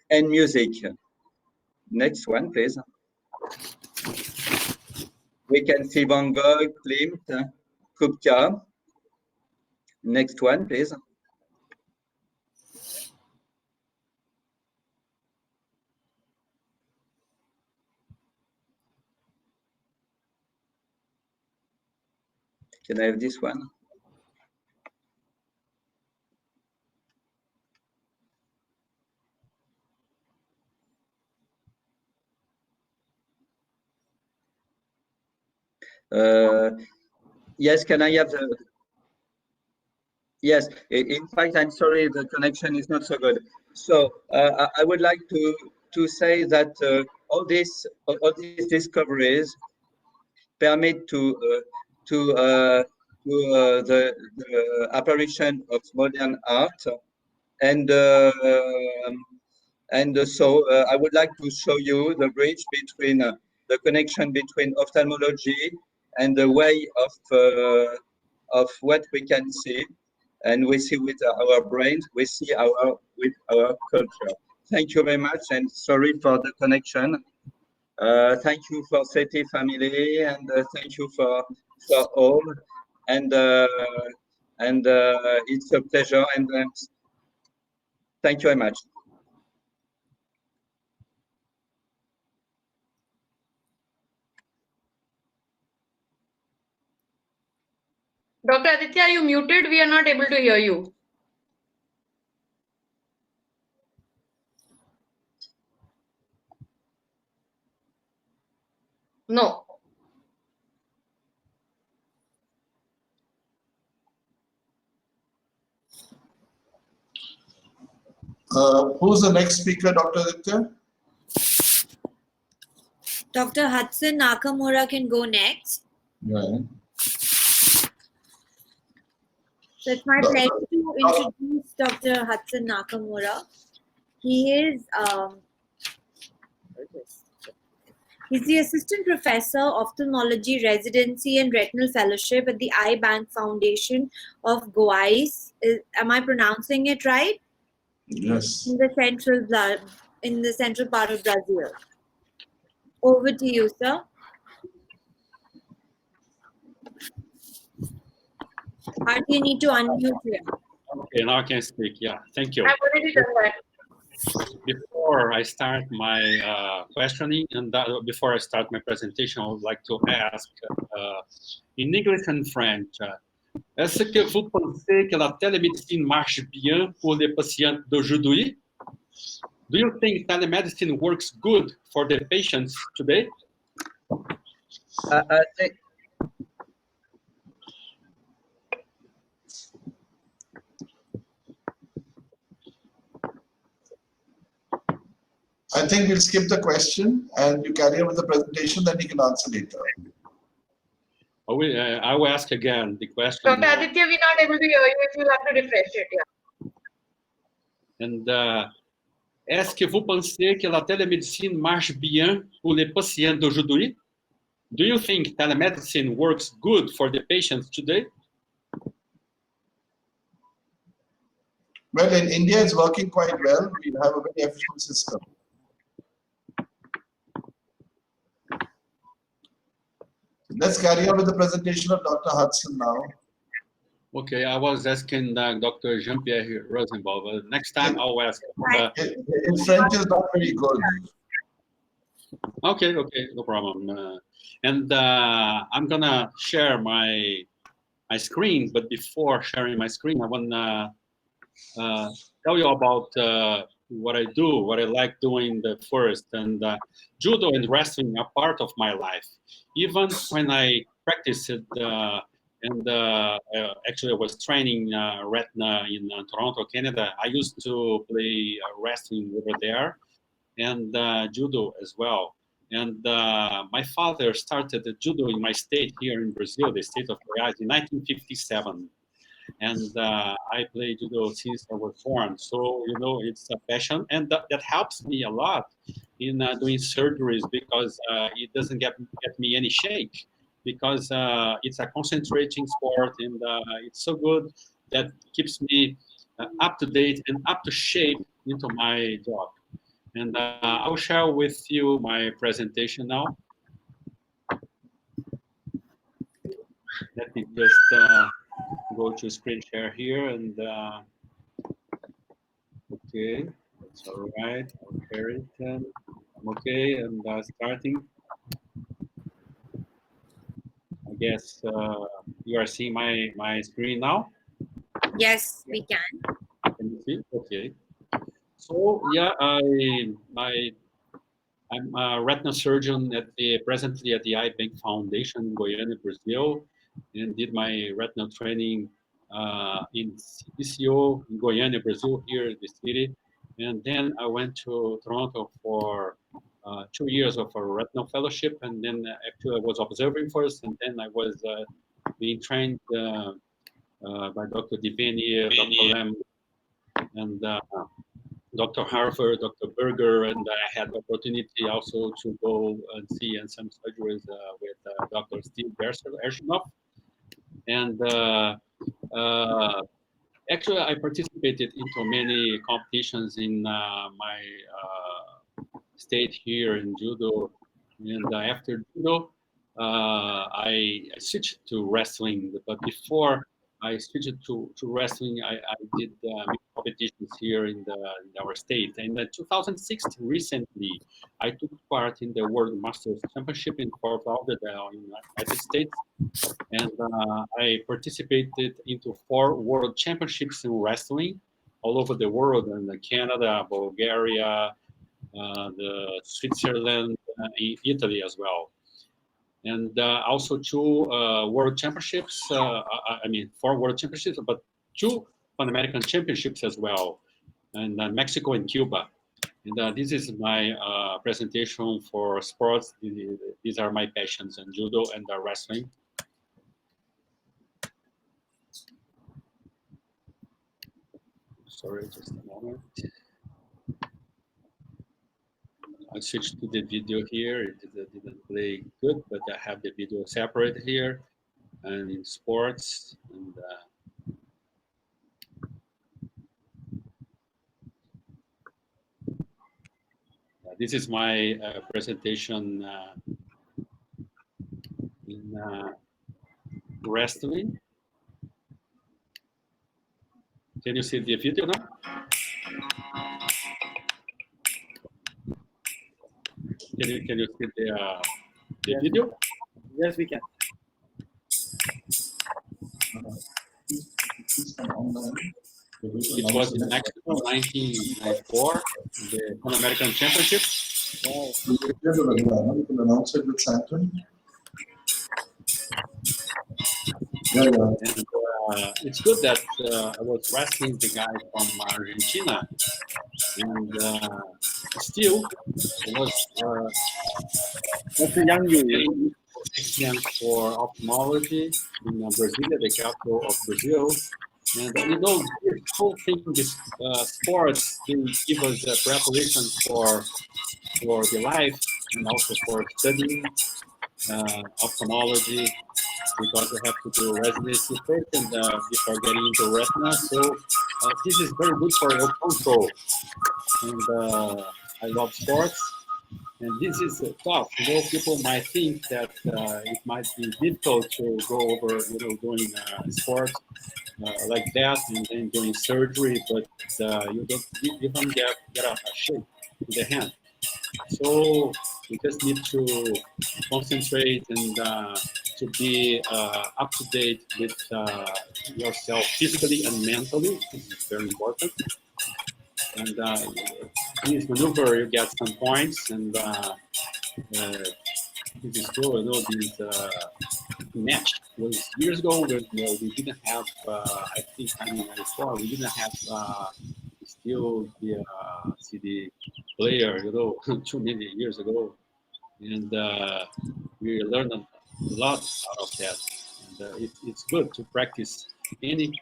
and music. Next one, please. We can see Van Gogh, Klimt, Kupka. Next one, please. Can I have this one? Yes, can I have the... Yes, in fact, I'm sorry, the connection is not so good. So I would like to say that all these discoveries permit the apparition of modern art, and so I would like to show you the bridge between the connection between ophthalmology and the way of what we can see, and we see with our brains, we see with our culture. Thank you very much, and sorry for the connection. Thank you for SETI family, and thank you for all, and it's a pleasure, and thank you very much. Dr. Aditya, are you muted? We are not able to hear you. No. Who's the next speaker, Dr. Aditya? Dr. Hudson Nakamura can go next. Right. So it's my pleasure to introduce Dr. Hudson Nakamura. He is he's the Assistant Professor of Ophthalmology Residency and Retinal Fellowship at the Eye Bank Foundation of Goiás. Am I pronouncing it right? Yes. in the central part of Brazil. Over to you, sir. Art, you need to unmute here. Okay, now I can speak. Yeah, thank you. I've already done that. Before I start my questioning and before I start my presentation, I would like to ask in English and French, est-ce que vous pensez que la télémédecine marche bien pour les patients d'aujourd'hui? Do you think telemedicine works good for the patients today? I think we'll skip the question and you carry on with the presentation, then you can answer later. I will ask again the question. Dr. Aditya, we're not able to hear you if you have to refresh it. Yeah. And est-ce que vous pensez que la télémédecine marche bien pour les patients d'aujourd'hui? Do you think telemedicine works good for the patients today? Well, in India, it's working quite well. We have a very efficient system. Let's carry on with the presentation of Dr. Hudson now. Okay, I was asking Dr. Jean-Pierre Rosenbaum, but next time I'll ask. His French is not very good. Okay, no problem. And I'm gonna share my screen, but before sharing my screen, I wanna tell you about what I do, what I like doing the first. And judo and wrestling are part of my life. Even when I practiced actually I was training retina in Toronto, Canada, I used to play wrestling over there and judo as well. And my father started the judo in my state here in Brazil, the state of Goiás, in 1957. And I play judo since I was born. So, you know, it's a passion. And that helps me a lot in doing surgeries because it doesn't get me any shake. Because it's a concentrating sport and it's so good that keeps me up to date and up to shape into my job. And I'll share with you my presentation now. Let me just go to screen share here and okay, that's all right. I'll share it. I'm okay and starting. I guess you are seeing my screen now. Yes, we can. Can you see? Okay. So yeah, I'm a retina surgeon presently at the Eye Bank Foundation in Goiânia, Brazil, and did my retinal training in CPCO in Goiânia, Brazil, here in the city. And then I went to Toronto for 2 years of a retinal fellowship, and then actually I was observing first, and then I was being trained by Dr. Diveni, Dr. Lem, and Dr. Harford, Dr. Berger, and I had the opportunity also to go and see some surgeries with Dr. Steve Ersinoff. And actually, I participated into many competitions in my state here in judo. And after judo, I switched to wrestling. But before I switched to wrestling, I did competitions here in our state. And in 2006, recently, I took part in the World Masters Championship in Fort Lauderdale in the United States. And I participated into 4 World Championships in wrestling all over the world, in Canada, Bulgaria, Switzerland, Italy as well. And also 2 World Championships, 4 World Championships, but 2 Pan-American Championships as well, in Mexico and Cuba. And this is my presentation for sports. These are my passions, in judo and wrestling. Sorry, just a moment. I switched to the video here. It didn't play good, but I have the video separate here and in sports. And This is my presentation in wrestling. Can you see the video now? Can you see the video? Yes, we can. It was in Mexico, 1994, the Pan American Championship. You can announce it with Saturn. And it's good that I was wrestling the guy from Argentina, and still I was That's a young you. excellent for ophthalmology in Brasilia, the capital of Brazil. And you know, this whole thing, this sports, they give us preparation for the life and also for studying ophthalmology, because we have to do residency first and before getting into retina. So this is very good for your control. And I love sports. And this is tough. You know, people might think that it might be difficult to go over, you know, doing sports like that and then doing surgery, but you don't get a shape in the hand. So you just need to concentrate and to be up to date with yourself physically and mentally. This is very important. And this maneuver, you get some points, and this is cool. You know, this match was years ago when we didn't have, I think, 1994, we didn't have still the CD player, you know, too many years ago. And we learned a lot out of that. And it's good to practice any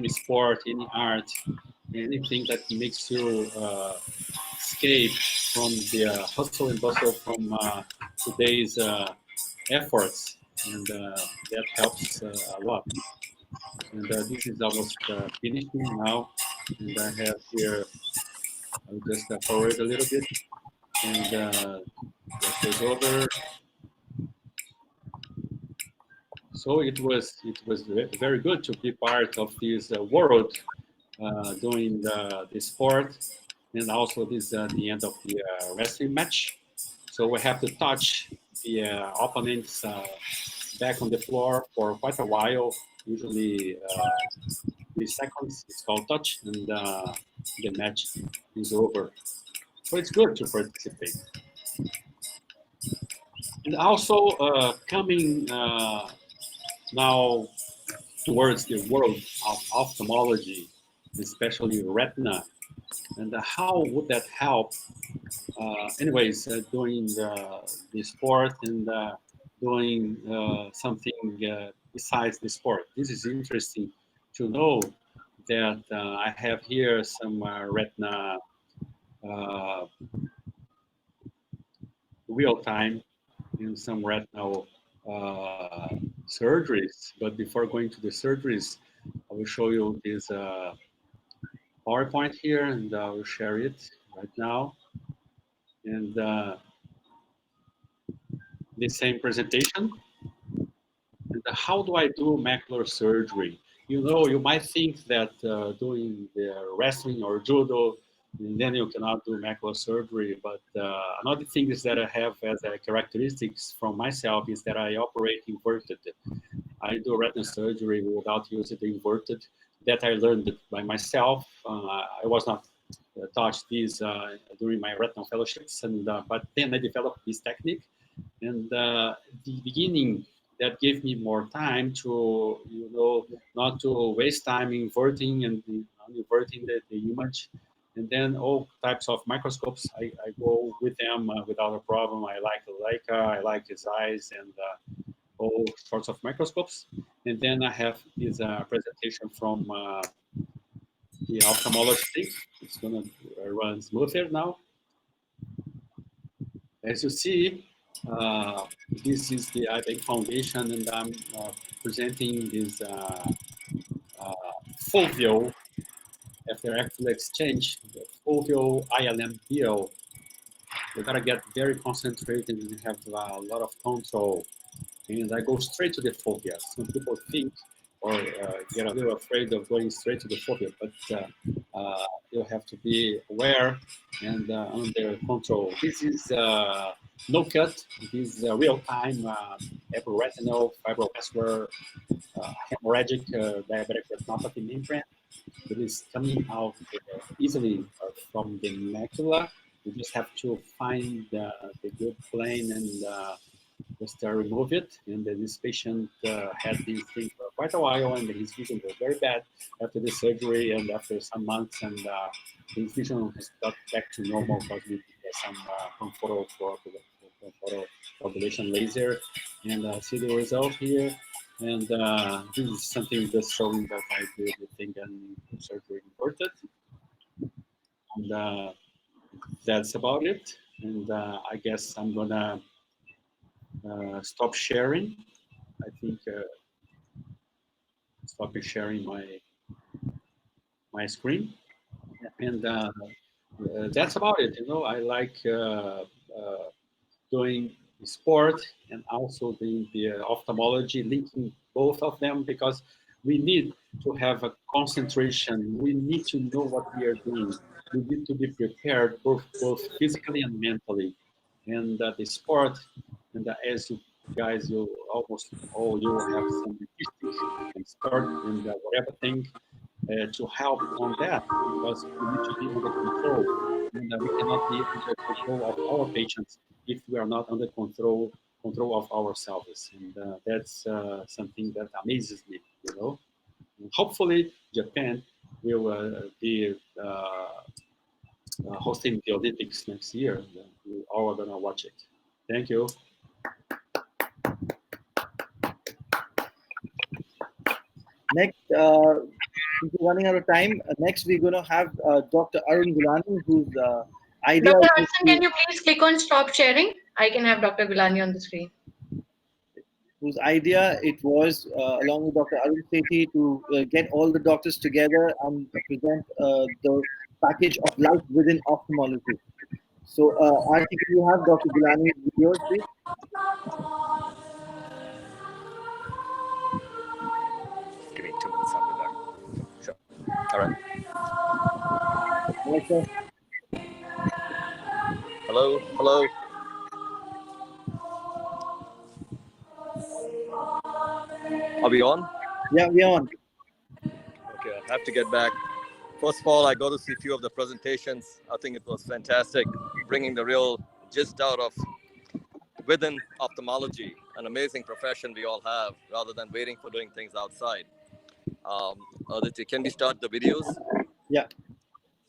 sport, any art, anything that makes you escape from the hustle and bustle from today's efforts, and that helps a lot. And this is almost finishing now, and I have here, I'll just forward a little bit, and that goes over. So it was very good to be part of this world, doing the sport, and also this the end of the wrestling match. So we have to touch the opponents back on the floor for quite a while, usually 3 seconds. It's called touch, and the match is over. So it's good to participate. And also coming now towards the world of ophthalmology, especially retina, and how would that help? Anyways, doing the sport and doing something besides the sport. This is interesting to know that I have here some retina real time in some retinal surgeries. But before going to the surgeries, I will show you this PowerPoint here, and I will share it right now. And the same presentation. And how do I do macular surgery? You know, you might think that doing the wrestling or judo, and then you cannot do macular surgery. But another thing is that I have as a characteristics from myself is that I operate inverted. I do retina surgery without using the inverted. That I learned by myself. I was not taught this during my retinal fellowships, and but then I developed this technique. And the beginning, that gave me more time to, you know, not to waste time inverting and inverting the image. And then all types of microscopes, I go with them without a problem. I like Leica, I like his eyes, and all sorts of microscopes. And then I have this presentation from the ophthalmology. It's gonna run smoother now. As you see, this is the IBEC Foundation, and I'm presenting this foveal, after actual exchange, the foveal ILM deal. you gotta get very concentrated and have a lot of control. And I go straight to the fovea. Some people think or get a little afraid of going straight to the fovea, but you have to be aware and under control. This is no cut. This is real-time epiretinal fibrovascular hemorrhagic diabetic retinopathy membrane. It is coming out easily from the macula. You just have to find the good plane and just remove it. And this patient had these things for quite a while, and his vision was very bad after the surgery and after some months, and his vision has got back to normal because we did some coagulation laser, and see the result here. And this is something that's showing that I did the thing and surgery inverted. And that's about it. And I guess I'm gonna stop sharing. I think stop sharing my screen. And that's about it. You know, I like doing sport and also the ophthalmology, linking both of them, because we need to have a concentration. We need to know what we are doing. We need to be prepared both physically and mentally. And the sport, and as you guys, you almost all you have some statistics and sport and whatever thing to help on that, because we need to be under control, and we cannot be under control of our patients if we are not under control of ourselves. And that's something that amazes me, you know. And hopefully Japan will be hosting the Olympics next year. We all are gonna watch it. Thank you. Next, running out of time. Next, we're going to have Dr. Arun Gulani, whose idea. Dr. Hudson, can you please click on stop sharing? I can have Dr. Gulani on the screen. Whose idea it was, along with Dr. Arun Sethi, to get all the doctors together and present the package of life within ophthalmology. So, I think you have Dr. Gulani's videos, please. Give me 2 minutes, I'll be back. Sure. All right. Yes, sir. Hello, hello. Are we on? Yeah, we're on. Okay, I have to get back. First of all, I got to see a few of the presentations. I think it was fantastic, bringing the real gist out of within ophthalmology, an amazing profession we all have, rather than waiting for doing things outside. Aditya, can we start the videos? Yeah.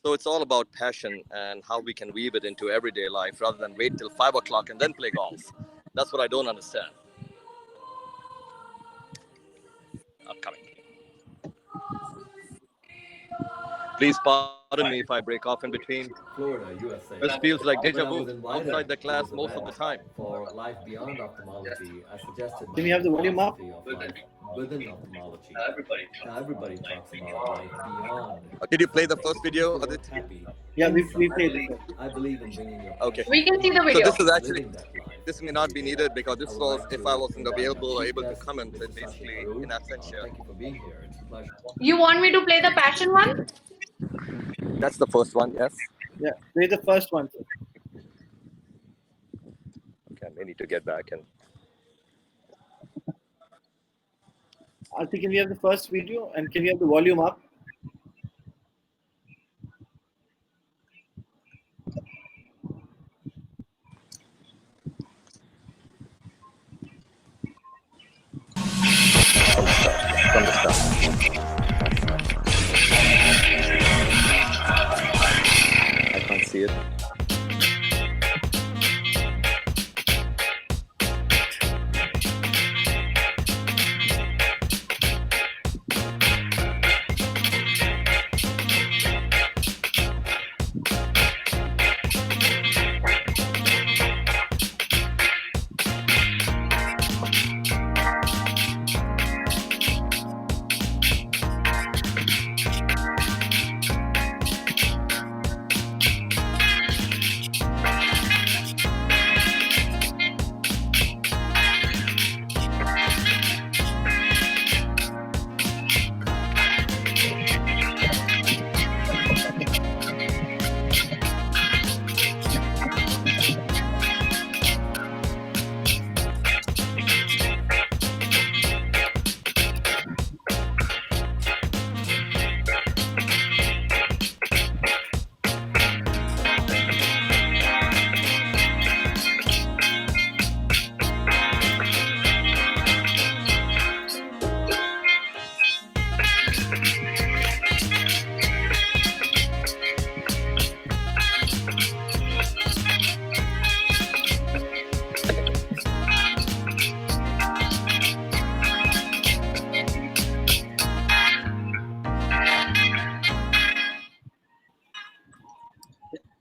So it's all about passion and how we can weave it into everyday life rather than wait till 5 o'clock and then play golf. That's what I don't understand. Upcoming. Please pardon me if I break off in between. Florida, USA. This feels like deja When I was vu invited outside the class to most of the time. For life beyond ophthalmology, I suggested Can you have the volume up? of life within ophthalmology. Everybody talks about life beyond. Did you play the first video, Aditya? Yeah, we played it. I believe in bringing your Okay. We can see the video. So this is actually, this may not be needed because this was, if I wasn't available or able to comment, then basically in absentia. Thank you for being here. It's a pleasure. You want me to play the passion one? That's the first one, yes. Yeah, play the first one. Okay, I may need to get back and. I think can we have the first video and can we have the volume up? From the start. I can't see it.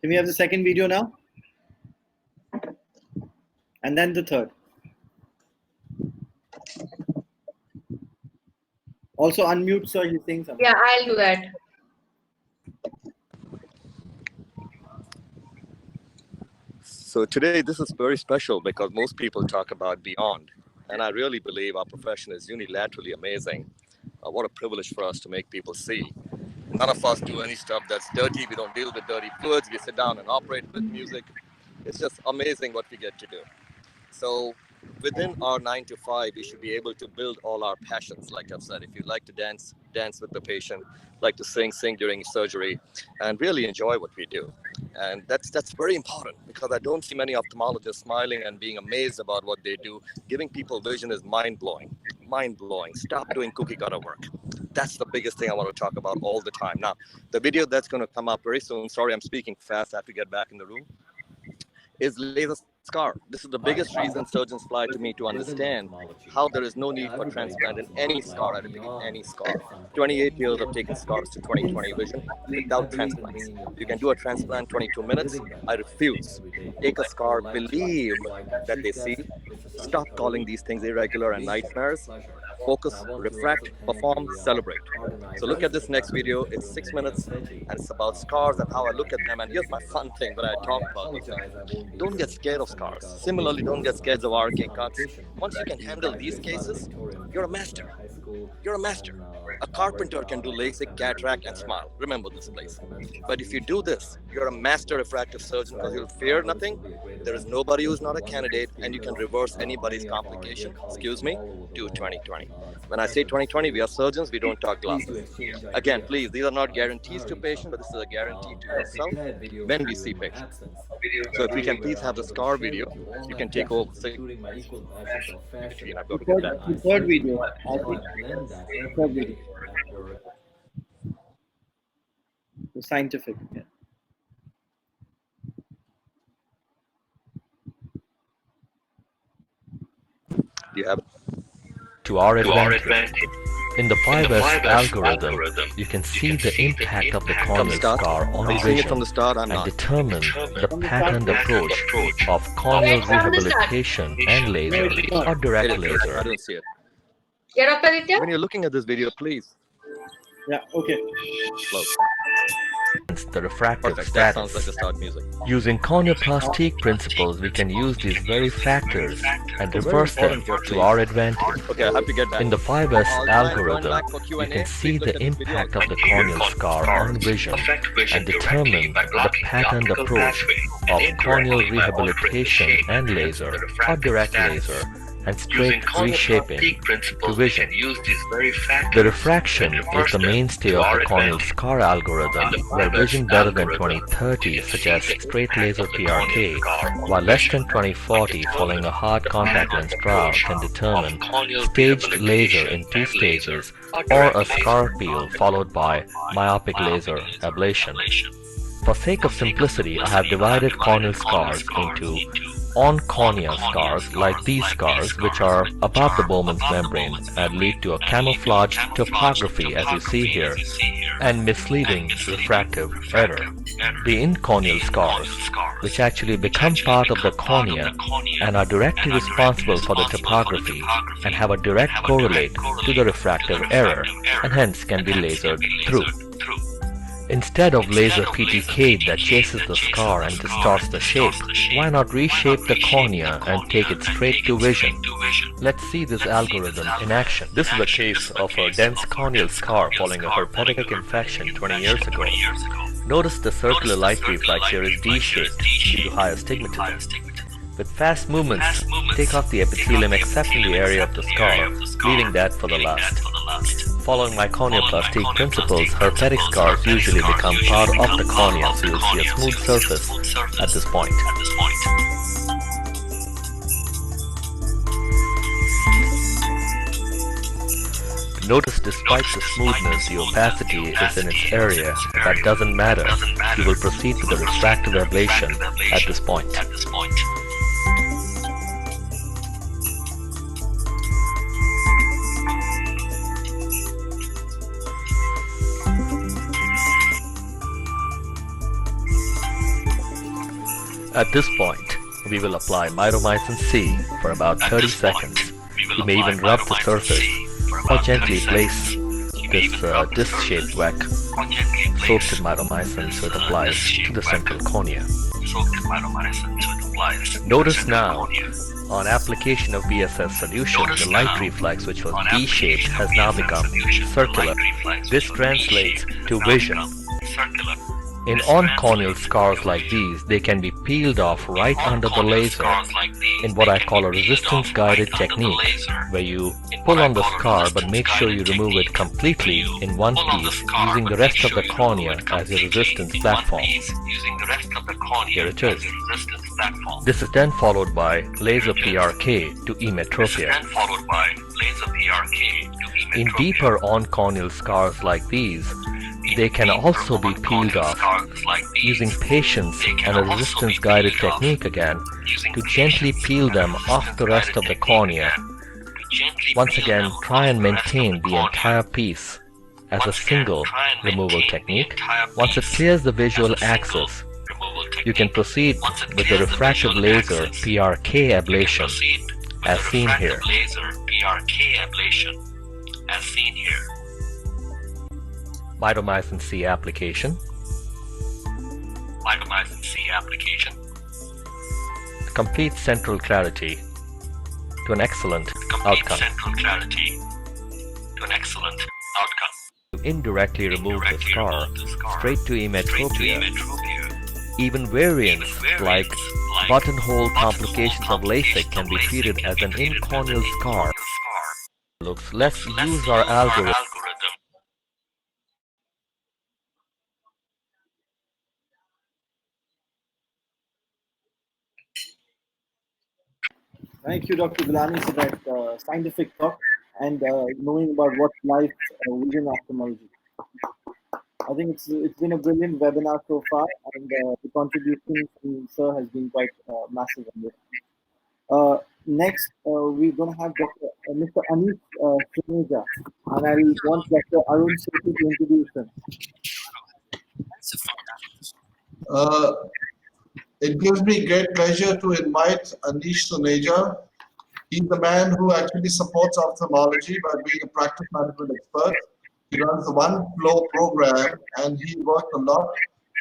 Can we have the second video now? And then the third. Also unmute, sir. He's saying something. Yeah, I'll do that. So today, this is very special because most people talk about beyond. And I really believe our profession is unilaterally amazing. What a privilege for us to make people see. None of us do any stuff that's dirty. We don't deal with dirty fluids. We sit down and operate with music. It's just amazing what we get to do. So within our 9 to 5, we should be able to build all our passions. Like I've said, if you like to dance, dance with the patient, like to sing during surgery, and really enjoy what we do. And that's very important because I don't see many ophthalmologists smiling and being amazed about what they do. Giving people vision is mind-blowing. Mind-blowing. Stop doing cookie cutter work. That's the biggest thing I want to talk about all the time. Now, the video that's going to come up very soon, sorry, I'm speaking fast, I have to get back in the room, is laser scar. This is the biggest reason surgeons fly to me to understand how there is no need for transplant in any scar. I repeat, any scar. 28 years of taking scars to 20/20 vision without transplants. You can do a transplant 22 minutes. I refuse. Take a scar, believe that they see. Stop calling these things irregular and nightmares. Focus, refract, perform, celebrate. So look at this next video. It's 6 minutes and it's about scars and how I look at them. And here's my fun thing that I talk about with them. Don't get scared of scars. Similarly, don't get scared of arcing cuts. Once you can handle these cases, you're a master. You're a master. A carpenter can do LASIK, cataract, and smile. Remember this, please. But if you do this, you're a master refractive surgeon because you'll fear nothing. There is nobody who's not a candidate, and you can reverse anybody's complication. Excuse me, do 20/20. When I say 20/20, we are surgeons, we don't talk glasses. Again, please, these are not guarantees to patients, but this is a guarantee to yourself when we see patients. So if we can please have the scar video, you can take over. I've got to get that. The third video. Third video. The scientific. Yeah. Do you have it? To our advantage. In the 5S algorithm, you can see the impact of the corneal scar on vision and determine the patterned approach of corneal rehabilitation and laser or direct laser. I don't see it. Yeah, Dr. Aditya? When you're looking at this video, please. Yeah, okay. Slow. The refractive Perfect. status. That sounds like the start music. Using corneoplastic principles, we can use these very factors and reverse them to our advantage. Okay, I have to get back. In the 5S algorithm, you can see the impact of the corneal scar on vision and determine the patterned approach of corneal rehabilitation and laser or direct laser and straight reshaping to vision. The refraction is the mainstay of the corneal scar algorithm, where vision better than 20/30 suggests straight laser PRK, while less than 20/40 following a hard contact lens trial can determine staged laser in 2 stages or a scar peel followed by myopic laser ablation. For sake of simplicity, I have divided corneal scars into on-cornea scars like these scars, which are above the Bowman's membrane and lead to a camouflaged topography as you see here, and misleading refractive error. The incorneal scars, which actually become part of the cornea and are directly responsible for the topography and have a direct correlate to the refractive error and hence can be lasered through. Instead of laser PTK that chases the scar and distorts the shape, why not reshape the cornea and take it straight to vision? Let's see this algorithm in action. This is a case of a dense corneal scar following a herpetic infection 20 years ago. Notice the circular light reflex here is D-shaped due to high astigmatism. With fast movements, take off the epithelium except in the area of the scar, leaving that for the last. Following my corneoplastic principles, herpetic scars usually become part of the cornea, so you'll see a smooth surface at this point. Notice despite the smoothness, the opacity is in its area. That doesn't matter. You will proceed with the refractive ablation at this point. At this point, we will apply mitomycin C for about 30 seconds. You may even rub the surface or gently place this disc-shaped wax soaked in mitomycin so it applies to the central cornea. Notice now, on application of BSS solution, the light reflex, which was D-shaped, has now become circular. This translates to vision. In on-corneal scars like these, they can be peeled off right under the laser in what I call a resistance-guided technique, where you pull on the scar but make sure you remove it completely in one piece using the rest of the cornea as your resistance platform. Here it is. This is then followed by laser PRK to emetropia. In deeper on-corneal scars like these, they can also be peeled off using patience and a resistance-guided technique again to gently peel them off the rest of the cornea. Once again, try and maintain the entire piece as a single removal technique. Once it clears the visual axis, you can proceed with the refractive laser PRK ablation as seen here. Mitomycin C application. Complete central clarity to an excellent outcome. To indirectly remove the scar straight to emetropia. Even variants like buttonhole complications of LASIK can be treated as an incorneal scar. Let's use our algorithm. Thank you, Dr. Gulani, for that scientific talk and knowing about what's life within ophthalmology. I think it's been a brilliant webinar so far, and the contribution from Sir has been quite massive on this. Next, we're going to have Mr. Anish Suneja, and I want Dr. Arun Sethi to introduce him. It gives me great pleasure to invite Anish Suneja. He's the man who actually supports ophthalmology by being a practice management expert. He runs the One Flow program, and he worked a lot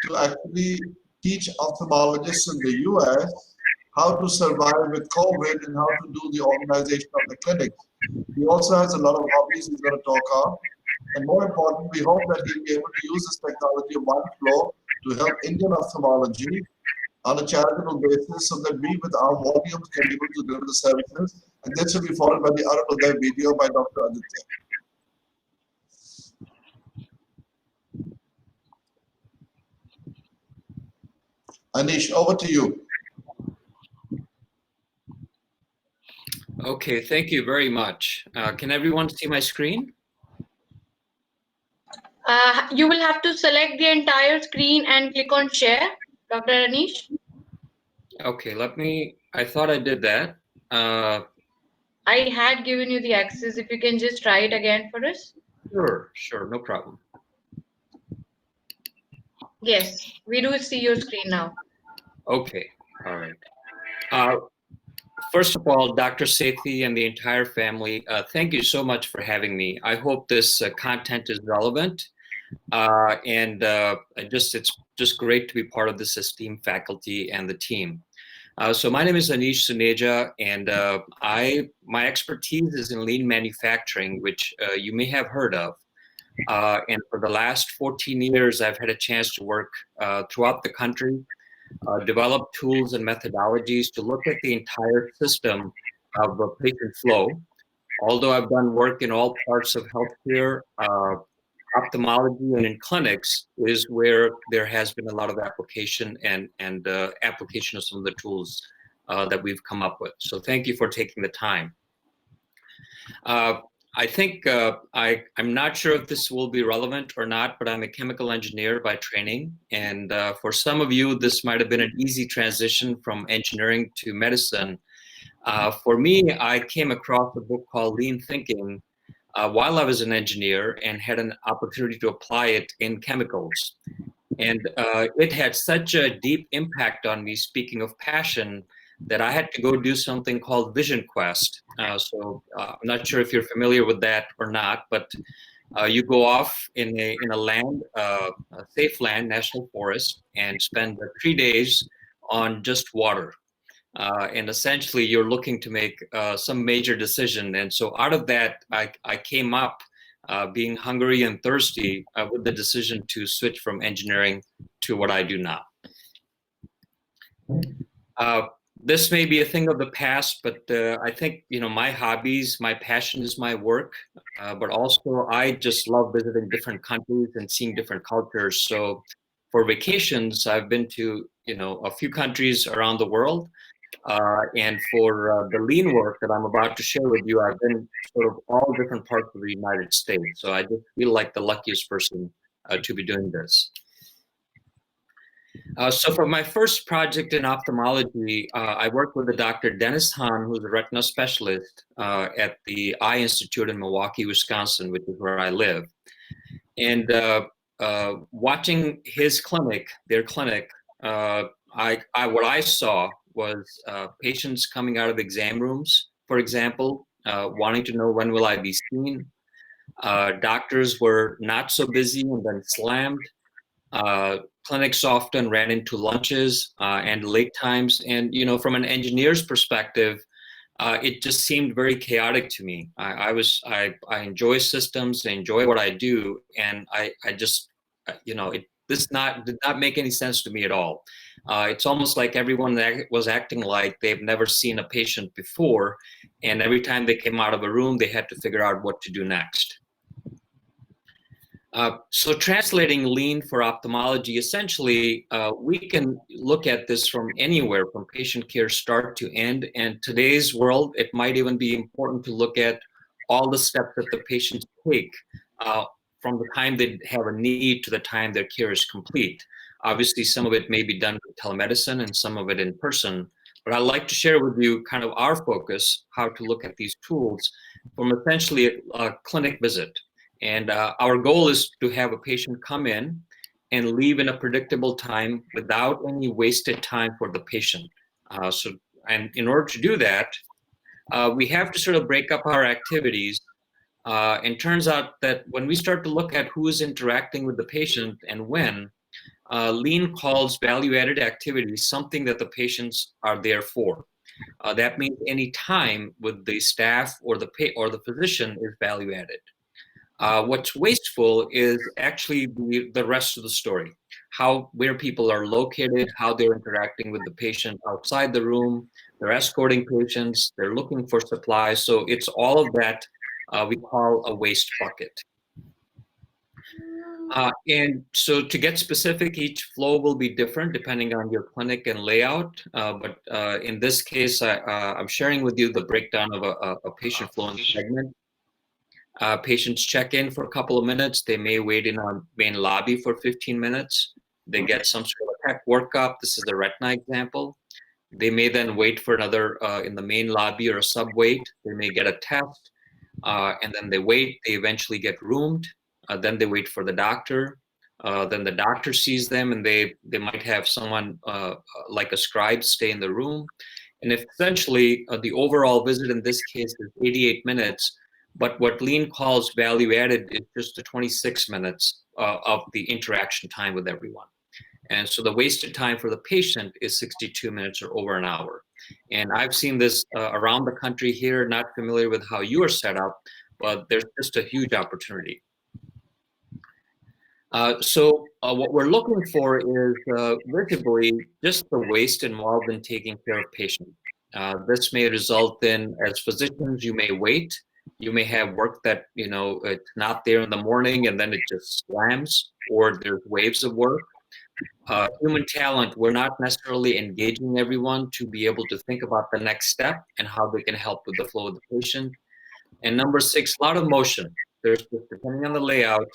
to actually teach ophthalmologists in the US how to survive with COVID and how to do the organization of the clinics. He also has a lot of hobbies he's going to talk on. And more important, we hope that he'll be able to use this technology of One Flow to help Indian ophthalmology on a charitable basis so that we with our volumes can be able to deliver the services. And this will be followed by the Arun video by Dr. Aditya. Anish, over to you. Okay, thank you very much. Can everyone see my screen? You will have to select the entire screen and click on share, Dr. Anish. Okay, I thought I did that. I had given you the access. If you can just try it again for us. Sure, no problem. Yes, we do see your screen now. Okay, all right. First of all, Dr. Sethi and the entire family, thank you so much for having me. I hope this content is relevant. It's just great to be part of this esteemed faculty and the team. So my name is Anish Suneja, and my expertise is in lean manufacturing, which you may have heard of. And for the last 14 years, I've had a chance to work throughout the country, develop tools and methodologies to look at the entire system of patient flow. Although I've done work in all parts of healthcare, ophthalmology and in clinics is where there has been a lot of application and application of some of the tools that we've come up with. So thank you for taking the time. I think I'm not sure if this will be relevant or not, but I'm a chemical engineer by training. And for some of you, this might have been an easy transition from engineering to medicine. For me, I came across a book called Lean Thinking while I was an engineer and had an opportunity to apply it in chemicals. And it had such a deep impact on me, speaking of passion, that I had to go do something called Vision Quest. I'm not sure if you're familiar with that or not, but you go off in a land, a safe land, national forest, and spend 3 days on just water. And essentially, you're looking to make some major decision. And so out of that, I came up being hungry and thirsty with the decision to switch from engineering to what I do now. This may be a thing of the past, but I think, my hobbies, my passion is my work, but also I just love visiting different countries and seeing different cultures. So for vacations, I've been to, a few countries around the world. And for the lean work that I'm about to share with you, I've been sort of all different parts of the United States. So I just feel like the luckiest person to be doing this. So for my first project in ophthalmology, I worked with Dr. Dennis Hahn, who's a retina specialist at the Eye Institute in Milwaukee, Wisconsin, which is where I live. And watching his clinic, their clinic, what I saw was patients coming out of exam rooms, for example, wanting to know when will I be seen. Doctors were not so busy and then slammed. Clinics often ran into lunches and late times. And, from an engineer's perspective, it just seemed very chaotic to me. I enjoy systems, I enjoy what I do. And I just, this did not make any sense to me at all. It's almost like everyone was acting like they've never seen a patient before. And every time they came out of a room, they had to figure out what to do next. So translating lean for ophthalmology, essentially, we can look at this from anywhere, from patient care start to end. And today's world, it might even be important to look at all the steps that the patients take from the time they have a need to the time their care is complete. Obviously, some of it may be done with telemedicine and some of it in person. But I'd like to share with you kind of our focus, how to look at these tools from essentially a clinic visit. And our goal is to have a patient come in and leave in a predictable time without any wasted time for the patient. And in order to do that, we have to sort of break up our activities. And turns out that when we start to look at who is interacting with the patient and when, lean calls value-added activities something that the patients are there for. That means any time with the staff or the physician is value-added. What's wasteful is actually the rest of the story, where people are located, how they're interacting with the patient outside the room, they're escorting patients, they're looking for supplies. So it's all of that we call a waste bucket. And so to get specific, each flow will be different depending on your clinic and layout. But in this case, I'm sharing with you the breakdown of a patient flow segment. Patients check in for a couple of minutes. They may wait in our main lobby for 15 minutes. They get some sort of tech workup. This is the retina example. They may then wait for another in the main lobby or a sub-wait. They may get a test, and then they wait. They eventually get roomed. Then they wait for the doctor. Then the doctor sees them, and they might have someone like a scribe stay in the room. And if essentially the overall visit in this case is 88 minutes, but what lean calls value added is just the 26 minutes of the interaction time with everyone. And so the wasted time for the patient is 62 minutes or over an hour. And I've seen this around the country here, not familiar with how you are set up, but there's just a huge opportunity. So what we're looking for is visibly just the waste involved in taking care of patients. This may result in, as physicians, you may wait. You may have work that, it's not there in the morning and then it just slams, or there's waves of work. Human talent, we're not necessarily engaging everyone to be able to think about the next step and how they can help with the flow of the patient. And number 6, a lot of motion. There's just, depending on the layout,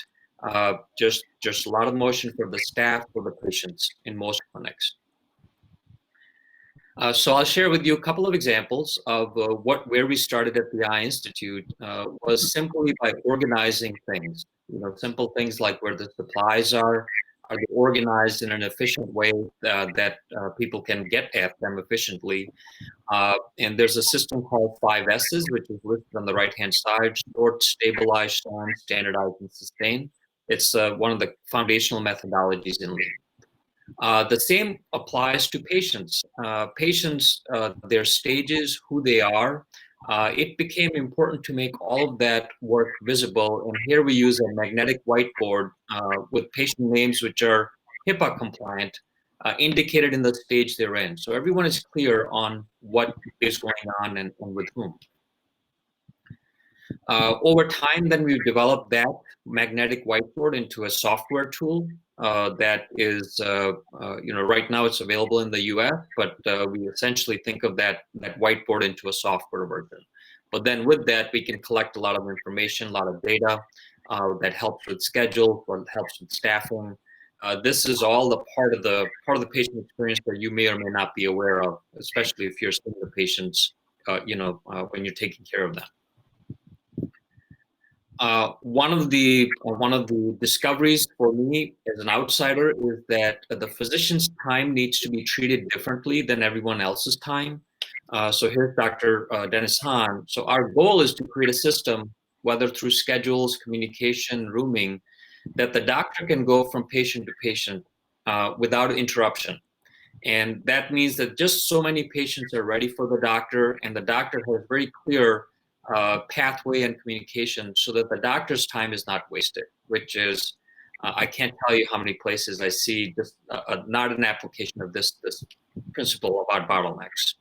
just a lot of motion for the staff, for the patients in most clinics. So I'll share with you a couple of examples of where we started at the Eye Institute was simply by organizing things. Simple things like where the supplies are, are they organized in an efficient way that people can get at them efficiently? And there's a system called 5 S's, which is listed on the right-hand side: sort, stabilize, shine, standardize, and sustain. It's one of the foundational methodologies in Lean. The same applies to patients. Patients, their stages, who they are, it became important to make all of that work visible. And here we use a magnetic whiteboard with patient names which are HIPAA compliant, indicated in the stage they're in. So everyone is clear on what is going on and with whom. Over time, then we've developed that magnetic whiteboard into a software tool that is, right now it's available in the US, but we essentially think of that whiteboard into a software version. But then with that, we can collect a lot of information, a lot of data that helps with schedule, or helps with staffing. This is all the part of the patient experience that you may or may not be aware of, especially if you're seeing the patients, when you're taking care of them. One of the discoveries for me as an outsider is that the physician's time needs to be treated differently than everyone else's time. So here's Dr. Dennis Hahn. So our goal is to create a system, whether through schedules, communication, rooming, that the doctor can go from patient to patient without interruption. And that means that just so many patients are ready for the doctor, and the doctor has very clear pathway and communication so that the doctor's time is not wasted, which is, I can't tell you how many places I see just not an application of this principle about bottlenecks.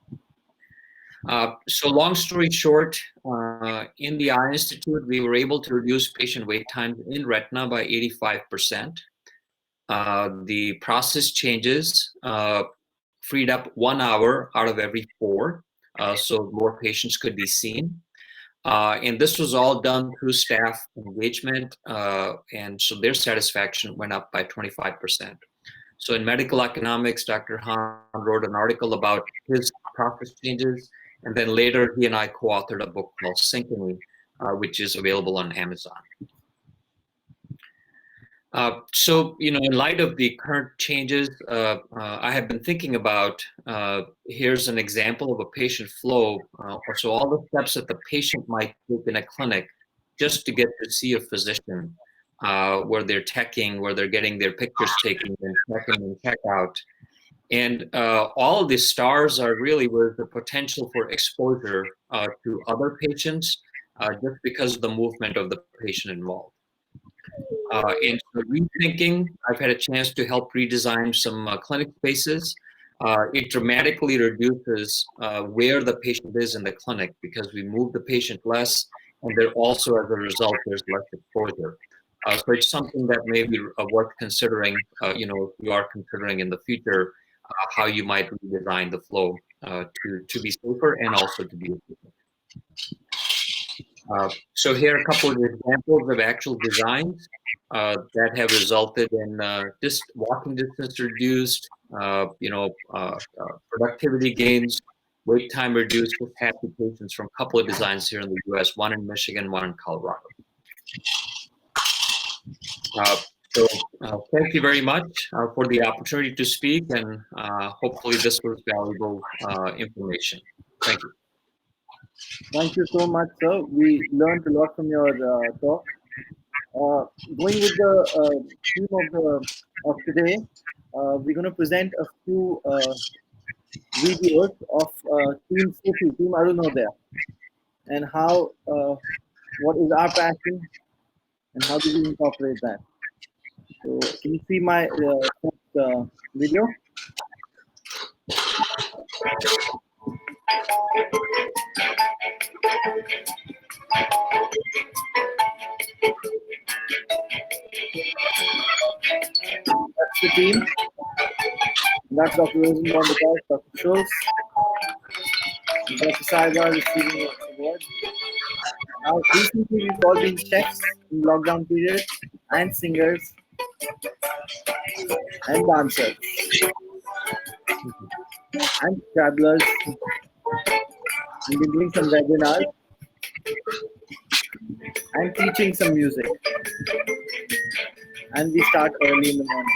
So long story short, in the Eye Institute, we were able to reduce patient wait times in retina by 85%. The process changes freed up 1 hour out of every 4, so more patients could be seen. And this was all done through staff engagement, and so their satisfaction went up by 25%. So in medical economics, Dr. Hahn wrote an article about his process changes, and then later he and I co-authored a book called Synchrony, which is available on Amazon. So, in light of the current changes, I have been thinking about, here's an example of a patient flow. So all the steps that the patient might take in a clinic just to get to see a physician, where they're teching, where they're getting their pictures taken and checking and check out. And all of the stars are really where the potential for exposure to other patients, just because of the movement of the patient involved. And so rethinking, I've had a chance to help redesign some clinic spaces. It dramatically reduces where the patient is in the clinic because we move the patient less, and there also, as a result, there's less exposure. So it's something that may be worth considering, if you are considering in the future how you might redesign the flow to be safer and also to be efficient. So here are a couple of examples of actual designs that have resulted in just walking distance reduced, productivity gains, wait time reduced with happy patients from a couple of designs here in the US, one in Michigan, one in Colorado. So thank you very much for the opportunity to speak, and hopefully this was valuable information. Thank you. Thank you so much, sir. We learned a lot from your talk. Going with the theme of today, we're going to present a few videos of Team City, Team Arunodaya, and how, what is our passion, and how do we incorporate that. So, can you see my video? That's the team. That's Dr. Rosenbaum, Dr. Schultz, Dr. Saiba receiving the award. Now, recently we've all been chefs in lockdown period, and singers, and dancers, and travelers. We've been doing some webinars. and teaching some music. And we start early in the morning.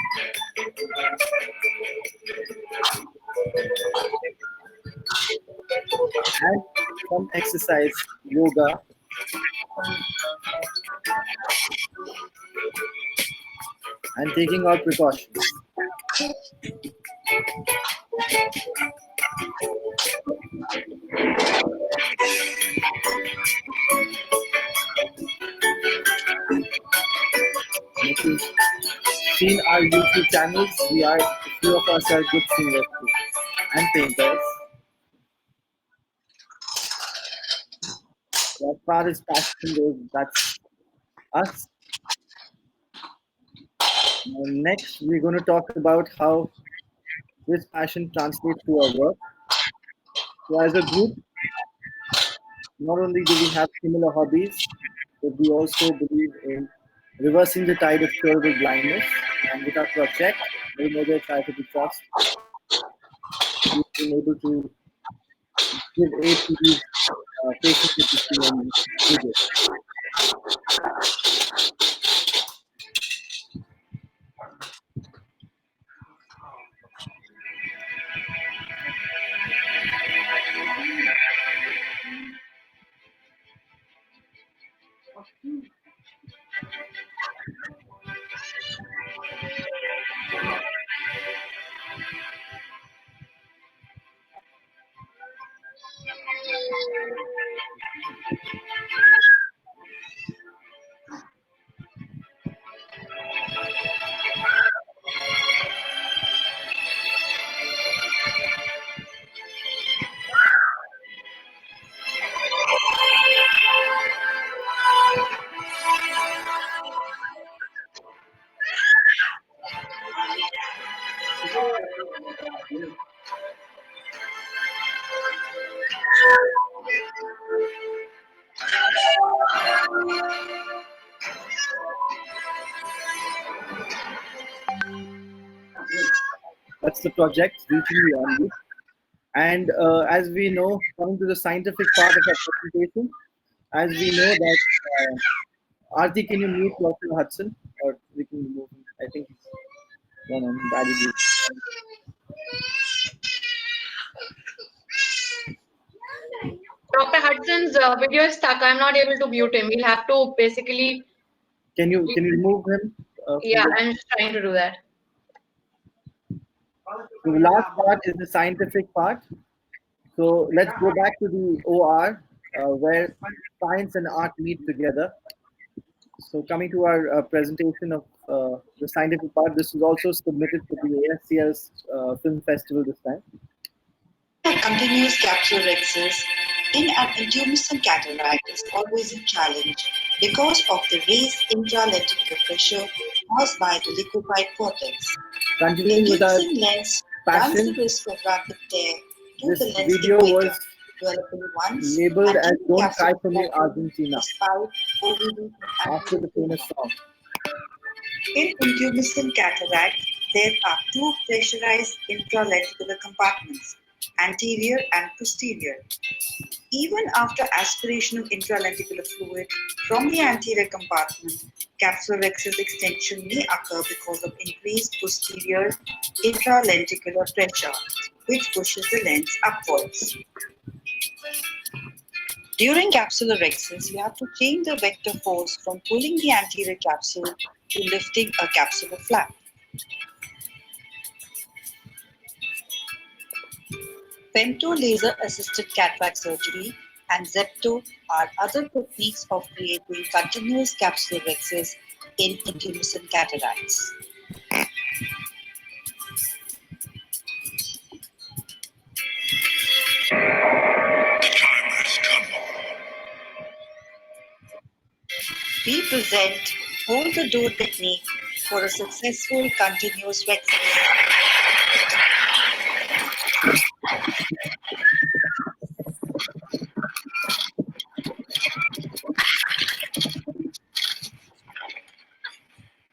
And some exercise, yoga. And taking all precautions. If you've seen our YouTube channels, a few of us are good singers too, and painters. So as far as passion goes, that's us. And next, we're going to talk about how this passion translates to our work. So as a group, not only do we have similar hobbies, but we also believe in reversing the tide of curable blindness. And with our project, Hypermature Cataract, we've been able to give aid to these patients with this and videos. That's the project, reaching the only. And as we know, coming to the scientific part of our presentation, as we know that, Aarti, can you mute Dr. Hudson? Or we can remove him. I think he's gone on bad review. Dr. Hudson's video is stuck. I'm not able to mute him. We'll have to basically. Can you remove him? Yeah, I'm just trying to do that. So the last part is the scientific part. So let's go back to the OR, where science and art meet together. So coming to our presentation of the scientific part, this was also submitted to the ASCL's film festival this time. Continuous capsular rhexis in an intumescent cataract is always a challenge because of the raised intralenticular pressure caused by the liquefied cortex. Continuing with our lens passion, runs the risk of rapid tear to this the lens video equator, was developing once labeled as until "Don't capsular Cry for Me, Argentina," OVD after the famous song. In intumescent cataract, there are two pressurized intralenticular compartments, anterior and posterior. Even after aspiration of intralenticular fluid from the anterior compartment, capsular rhexis extension may occur because of increased posterior intralenticular pressure, which pushes the lens upwards. During capsular rhexis, you have to change the vector force from pulling the anterior capsule to lifting a capsular flap. Femto laser-assisted cataract surgery and Zepto are other techniques of creating continuous capsular rhexis in intumescent cataracts. We present hold the door technique for a successful continuous rhexis.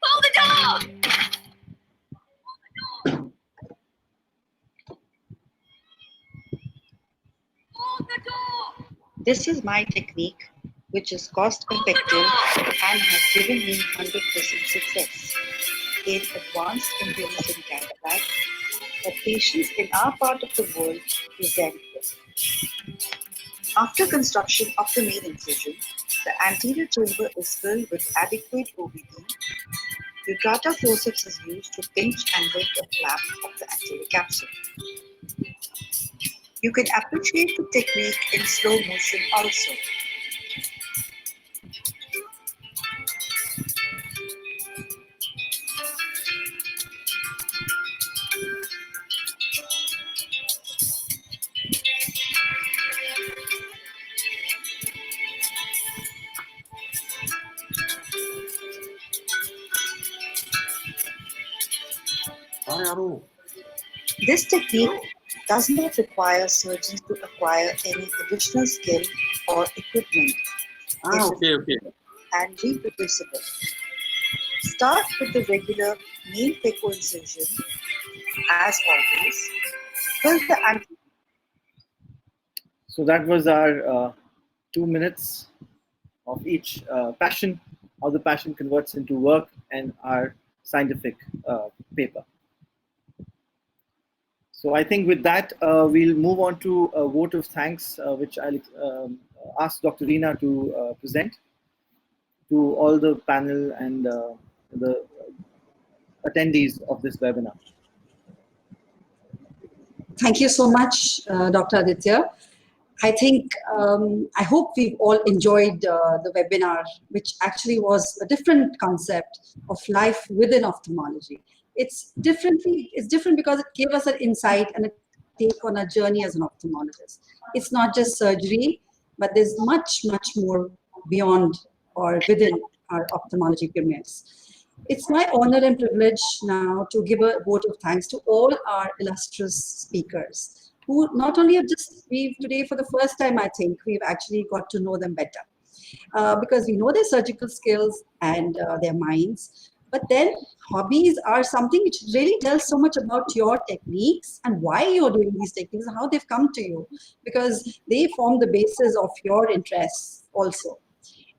Hold the door! Hold the door! This is my technique. which is cost effective and has given me 100% success. In advanced intumescent cataract, the patients in our part of the world present with. After construction of the main incision, the anterior chamber is filled with adequate OBD. Vibrata forceps is used to pinch and lift the flap of the anterior capsule. You can appreciate the technique in slow motion also. This technique does not require surgeons to acquire any additional skill or equipment. Okay. And reproducible. Start with the regular main phaco incision, as always. Fill the So that was our 2 minutes of each passion, how the passion converts into work, and our scientific paper. So I think with that, we'll move on to a vote of thanks, which I'll ask Dr. Reena to present to all the panel and the attendees of this webinar. Thank you so much, Dr. Aditya. I think, I hope we've all enjoyed the webinar, which actually was a different concept of life within ophthalmology. It's different because it gave us an insight and a take on a journey as an ophthalmologist. It's not just surgery, but there's much, much more beyond or within our ophthalmology premise. It's my honor and privilege now to give a vote of thanks to all our illustrious speakers who not only have we've today for the first time, I think, we've actually got to know them better because we know their surgical skills and their minds. But then hobbies are something which really tells so much about your techniques and why you're doing these techniques and how they've come to you, because they form the basis of your interests also.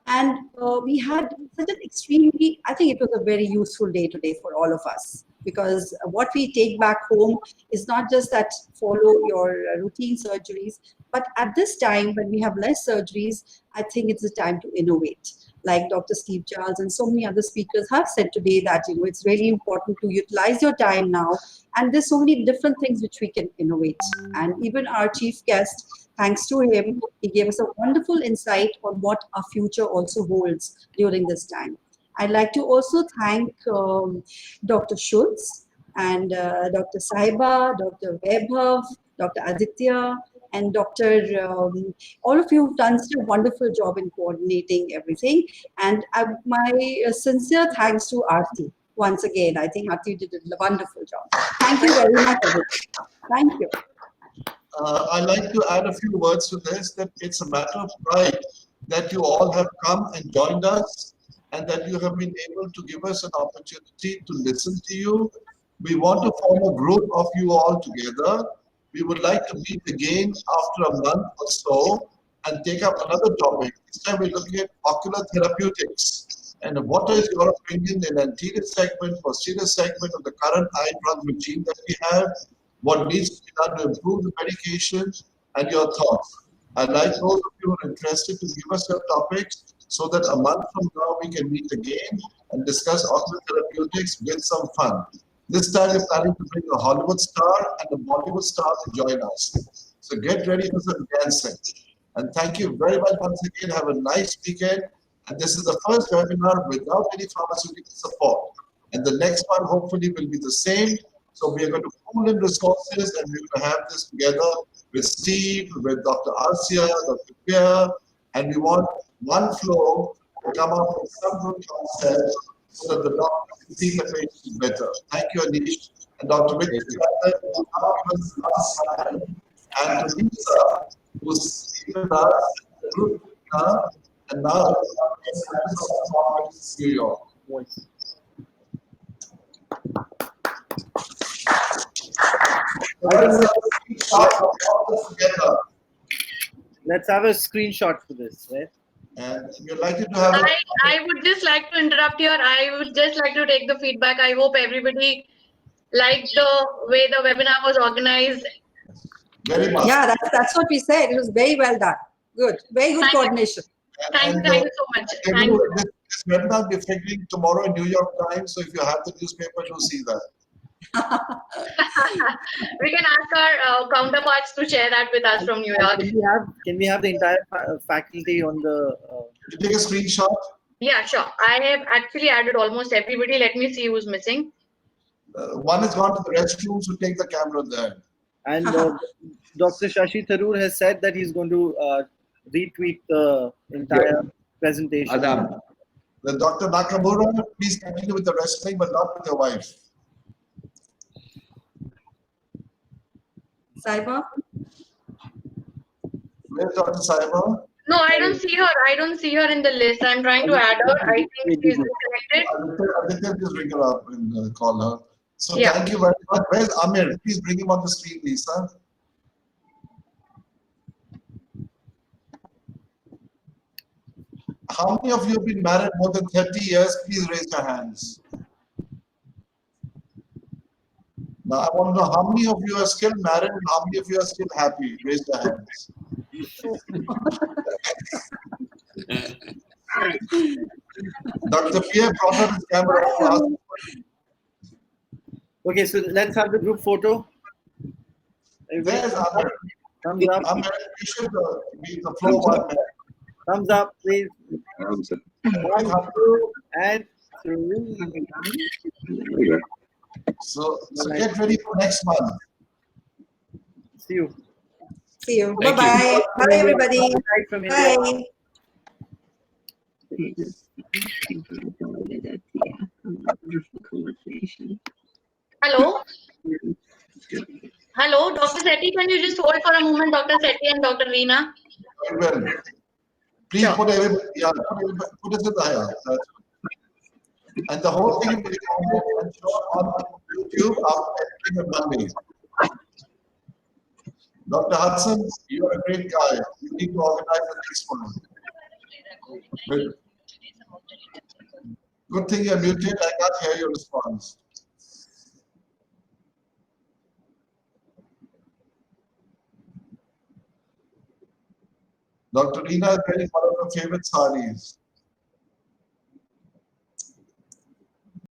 And we had such an extremely, I think it was a very useful day today for all of us, because what we take back home is not just that follow your routine surgeries, but at this time when we have less surgeries, I think it's the time to innovate. Like Dr. Steve Charles and so many other speakers have said today that it's really important to utilize your time now, and there's so many different things which we can innovate. And even our chief guest, thanks to him, he gave us a wonderful insight on what our future also holds during this time. I'd like to also thank Dr. Schultz and Dr. Saiba, Dr. Vaibhav, Dr. Aditya, and Dr. All of you have done such a wonderful job in coordinating everything. And my sincere thanks to Aarti. Once again, I think Aarti did a wonderful job. Thank you very much, everyone. Thank you. I'd like to add a few words to this, that it's a matter of pride that you all have come and joined us and that you have been able to give us an opportunity to listen to you. We want to form a group of you all together. We would like to meet again after a month or so and take up another topic. This time we're looking at ocular therapeutics. And what is your opinion in anterior segment, posterior segment of the current eye drug regime that we have? What needs to be done to improve the medication, and your thoughts. I'd like those of you who are interested to give us your topics so that a month from now we can meet again and discuss ocular therapeutics with some fun. This time we're planning to bring a Hollywood star and a Bollywood star to join us. So get ready for some dancing. And thank you very much once again. Have a nice weekend. And this is the first webinar without any pharmaceutical support. And the next one hopefully will be the same. So we are going to pool in resources and we're going to have this together with Steve, with Dr. Arsia, Dr. Pierre, and we want one flow to come up with some good concept so that the doctor can see the patients better. Thank you, Anish. And Dr. Richard Piccard, and to Lisa, who's given us the group and now New York. Let's have a screenshot for this, right? And you're likely to have I would just like to interrupt here. I would just like to take the feedback. I hope everybody liked the way the webinar was organized. very much. Yeah, that's what we said. It was very well done. Good. Very good coordination. Thank you so much. Thank you. This webinar will be figuring tomorrow in New York Times. So if you have the newspaper, do see that. We can ask our counterparts to share that with us from New York. Can we have the entire faculty on the? Take a screenshot. Yeah, sure. I have actually added almost everybody. Let me see who's missing. One has gone to the restroom, so take the camera there. And Dr. Shashi Tharoor has said that he's going to retweet the entire presentation. Adam. The Dr. Nakamura, please continue with the wrestling, but not with your wife. Saiba? Where's Dr. Saiba? No, I don't see her. I don't see her in the list. I'm trying to add her. I think she's disconnected. Aditya, please bring her up and call her. So Yeah. thank you very much. Where's Amir? Please bring him on the screen, Lisa. How many of you have been married more than 30 years? Please raise your hands. Now I want to know how many of you are still married and how many of you are still happy. Raise your hands. Dr. Pierre brought up his camera. Okay, so let's have the group photo. There's Amir. Thumbs up. Amir, you should be the floor one man. Thumbs up, please. 1, 2, and 3. So get ready for next month. See you. See you. Thank Bye-bye. you. Bye, everybody. Bye. Hello? Hello, Dr. Sethi, can you just hold for a moment, Dr. Sethi and Dr. Reena? Well, please put everybody, put us in the and the whole thing will be on YouTube after editing on Monday. Dr. Hudson, you are a great guy. You need to organize the next one. Good thing you're muted. I can't hear your response. Dr. Reena is wearing one of her favorite sarees.